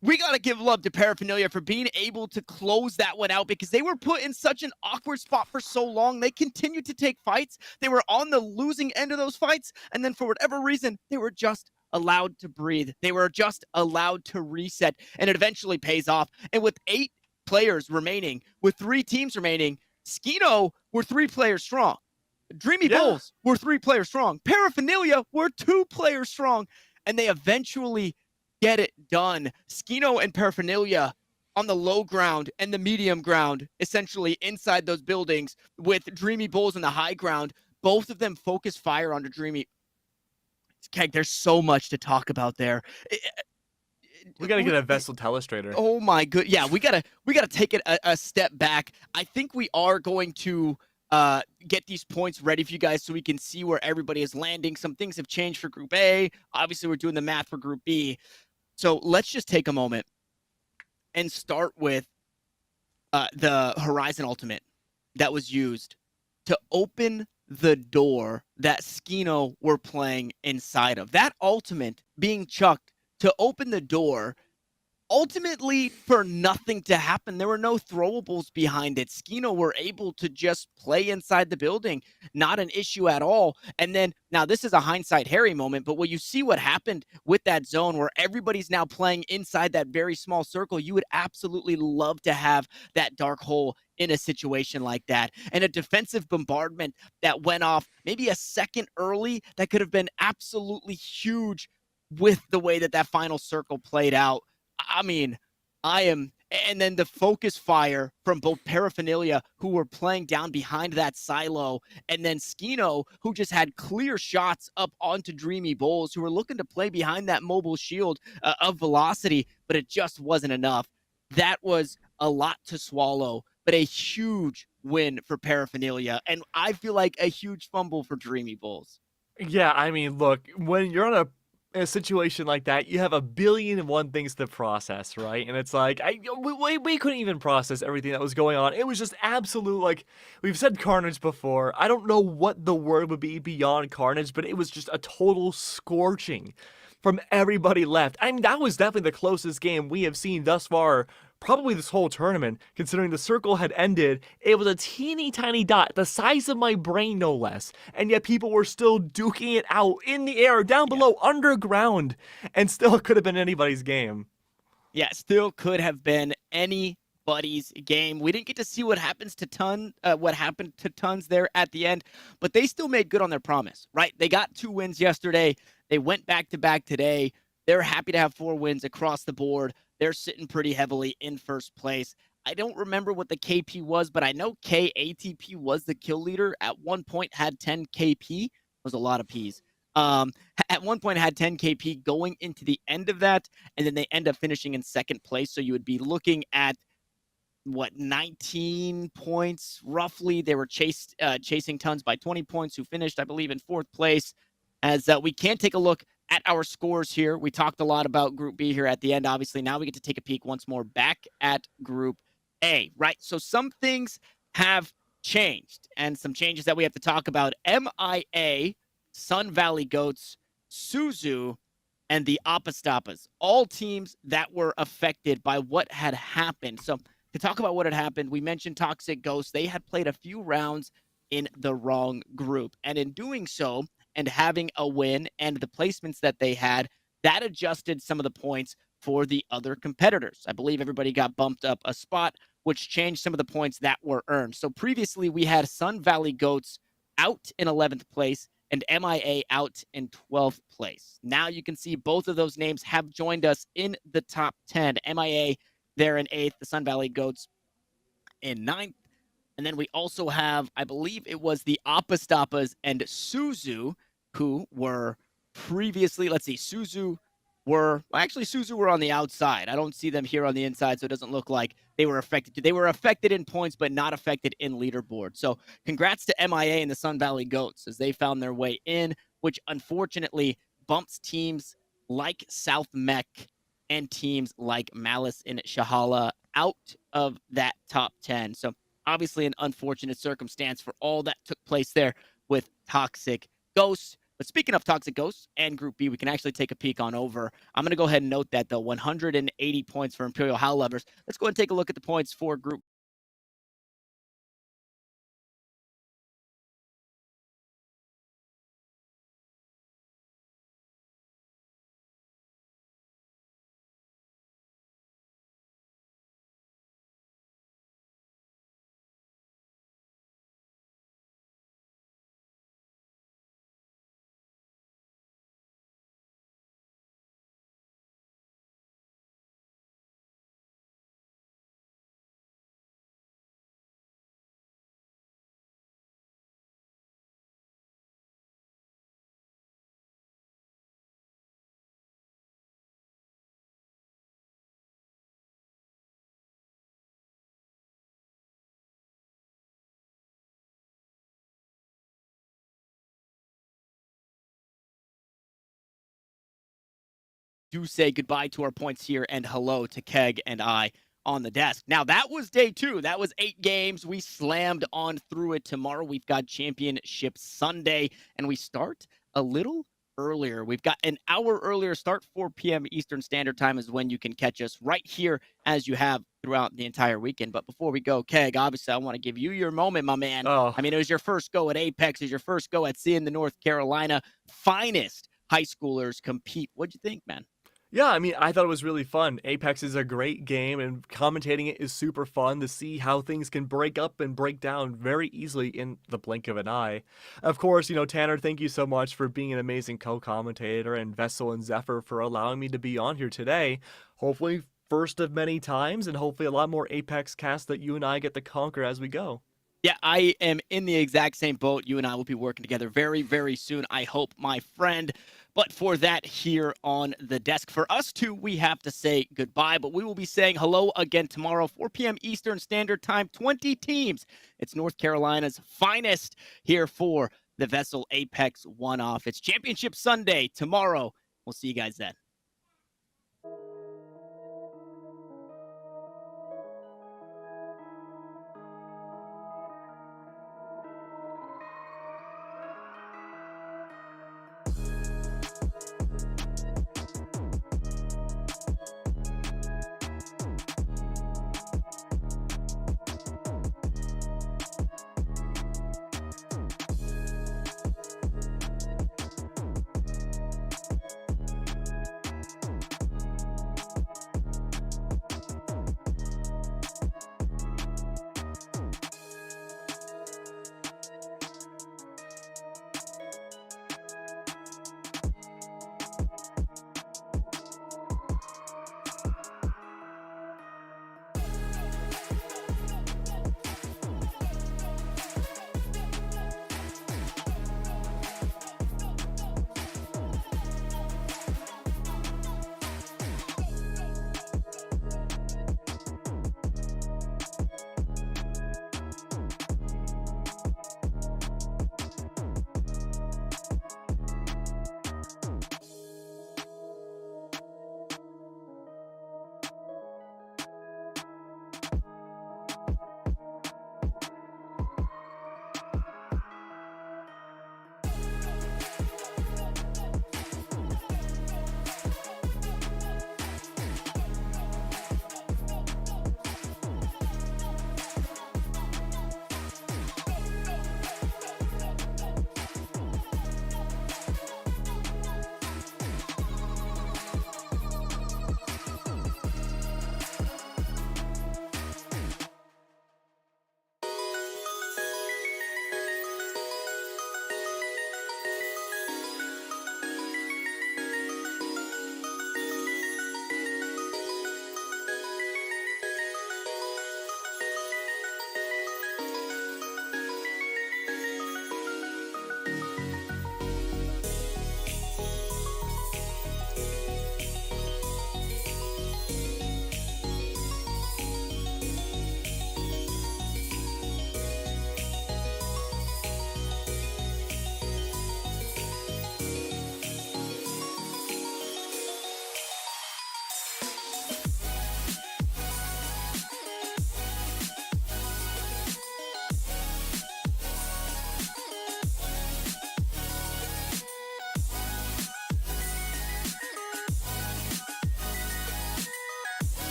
We got to give love to Paraphernalia for being able to close that one out because they were put in such an awkward spot for so long. They continued to take fights. They were on the losing end of those fights. And then for whatever reason, they were just allowed to breathe. They were just allowed to reset, and it eventually pays off. And with 8 players remaining, with 3 teams remaining, Skino were 3 players strong. Dreamy Bulls were 3 players strong. Paraphernalia were 2 players strong, and they eventually get it done. Skino and Paraphernalia on the low ground and the medium ground, essentially inside those buildings, with Dreamy Bulls on the high ground. Both of them focus fire onto Dreamy. Keg, there's so much to talk about there. We gotta get a VESL telestrator. Oh my good, yeah. We gotta take it a step back. I think we are going to get these points ready for you guys so we can see where everybody is landing. Some things have changed for Group A. Obviously, we're doing the math for Group B. So let's just take a moment and start with the Horizon Ultimate that was used to open the door that Skino were playing inside of. That ultimate being chucked to open the door ultimately for nothing to happen. There were no throwables behind it. Skino were able to just play inside the building, not an issue at all. And then now this is a hindsight Harry moment, but when you see what happened with that zone where everybody's now playing inside that very small circle, you would absolutely love to have that dark hole in a situation like that. And a defensive bombardment that went off maybe a second early that could have been absolutely huge with the way that that final circle played out. I mean, I am, and then the focus fire from both Paraphernalia, who were playing down behind that silo, and then Skino, who just had clear shots up onto Dreamy Bulls, who were looking to play behind that mobile shield of velocity, but it just wasn't enough. That was a lot to swallow, but a huge win for Paraphernalia, and I feel like a huge fumble for Dreamy Bulls. Yeah, I mean, look, when you're on a situation like that, you have a billion and one things to process, right? And it's like we couldn't even process everything that was going on. It was just absolute, like we've said, carnage before. I don't know what the word would be beyond carnage, but it was just a total scorching from everybody left. I mean, that was definitely the closest game we have seen thus far, probably this whole tournament, considering the circle had ended. It was a teeny tiny dot, the size of my brain no less, and yet people were still duking it out in the air, down below, underground, and still it could have been anybody's game. Yeah, still could have been anybody's game. We didn't get to see what happened to Tons there at the end, but they still made good on their promise, right? They got 2 wins yesterday. They went back to back today. They're happy to have 4 wins across the board. They're sitting pretty heavily in first place. I don't remember what the KP was, but I know KATP was the kill leader. At one point had 10 KP. Was a lot of Ps. At one point had 10 KP going into the end of that, and then they end up finishing in second place. So you would be looking at 19 points roughly. They were chasing Tons by 20 points, who finished, I believe, in fourth place. As we can take a look at our scores here. We talked a lot about Group B here at the end. Obviously, now we get to take a peek once more back at Group A, right? So some things have changed, and some changes that we have to talk about. MIA, Sun Valley Goats, Suzu, and the Apostapas, all teams that were affected by what had happened. So to talk about what had happened, we mentioned Toxic Ghosts. They had played a few rounds in the wrong group, and in doing so, and having a win and the placements that they had, that adjusted some of the points for the other competitors. I believe everybody got bumped up a spot, which changed some of the points that were earned. So previously we had Sun Valley Goats out in 11th place and MIA out in 12th place. Now you can see both of those names have joined us in the top 10. MIA there in 8th, the Sun Valley Goats in 9th. And then we also have, I believe it was the Apostapas and Suzu, who were previously, let's see, Suzu were on the outside. I don't see them here on the inside, so it doesn't look like they were affected. They were affected in points, but not affected in leaderboard. So congrats to MIA and the Sun Valley Goats as they found their way in, which unfortunately bumps teams like South Mech and teams like Malice and Shahala out of that top 10. So obviously an unfortunate circumstance for all that took place there with Toxic Ghosts. But speaking of Toxic Ghosts and Group B, we can actually take a peek on over. I'm going to go ahead and note that, though, 180 points for Imperial Howl Lovers. Let's go ahead and take a look at the points for Group do say goodbye to our points here and hello to Keg and I on the desk. Now, that was day 2. That was 8 games. We slammed on through it. Tomorrow, we've got Championship Sunday, and we start a little earlier. We've got an hour earlier start, 4 p.m. Eastern Standard Time is when you can catch us right here as you have throughout the entire weekend. But before we go, Keg, obviously I want to give you your moment, my man. Oh, I mean, it was your first go at Apex, it was your first go at seeing the North Carolina finest high schoolers compete. What'd you think, man? yeah, I mean, I thought it was really fun. Apex is a great game, and commentating it is super fun to see how things can break up and break down very easily in the blink of an eye. Of course, Tanner, thank you so much for being an amazing co-commentator, and VESL and Zephyr for allowing me to be on here today. Hopefully, first of many times, and hopefully a lot more Apex casts that you and I get to conquer as we go. Yeah, I am in the exact same boat. You and I will be working together very, very soon, I hope, my friend. But for that, here on the desk, for us two, we have to say goodbye. But we will be saying hello again tomorrow, 4 p.m. Eastern Standard Time, 20 teams. It's North Carolina's finest here for the VESL Apex one-off. It's Championship Sunday tomorrow. We'll see you guys then.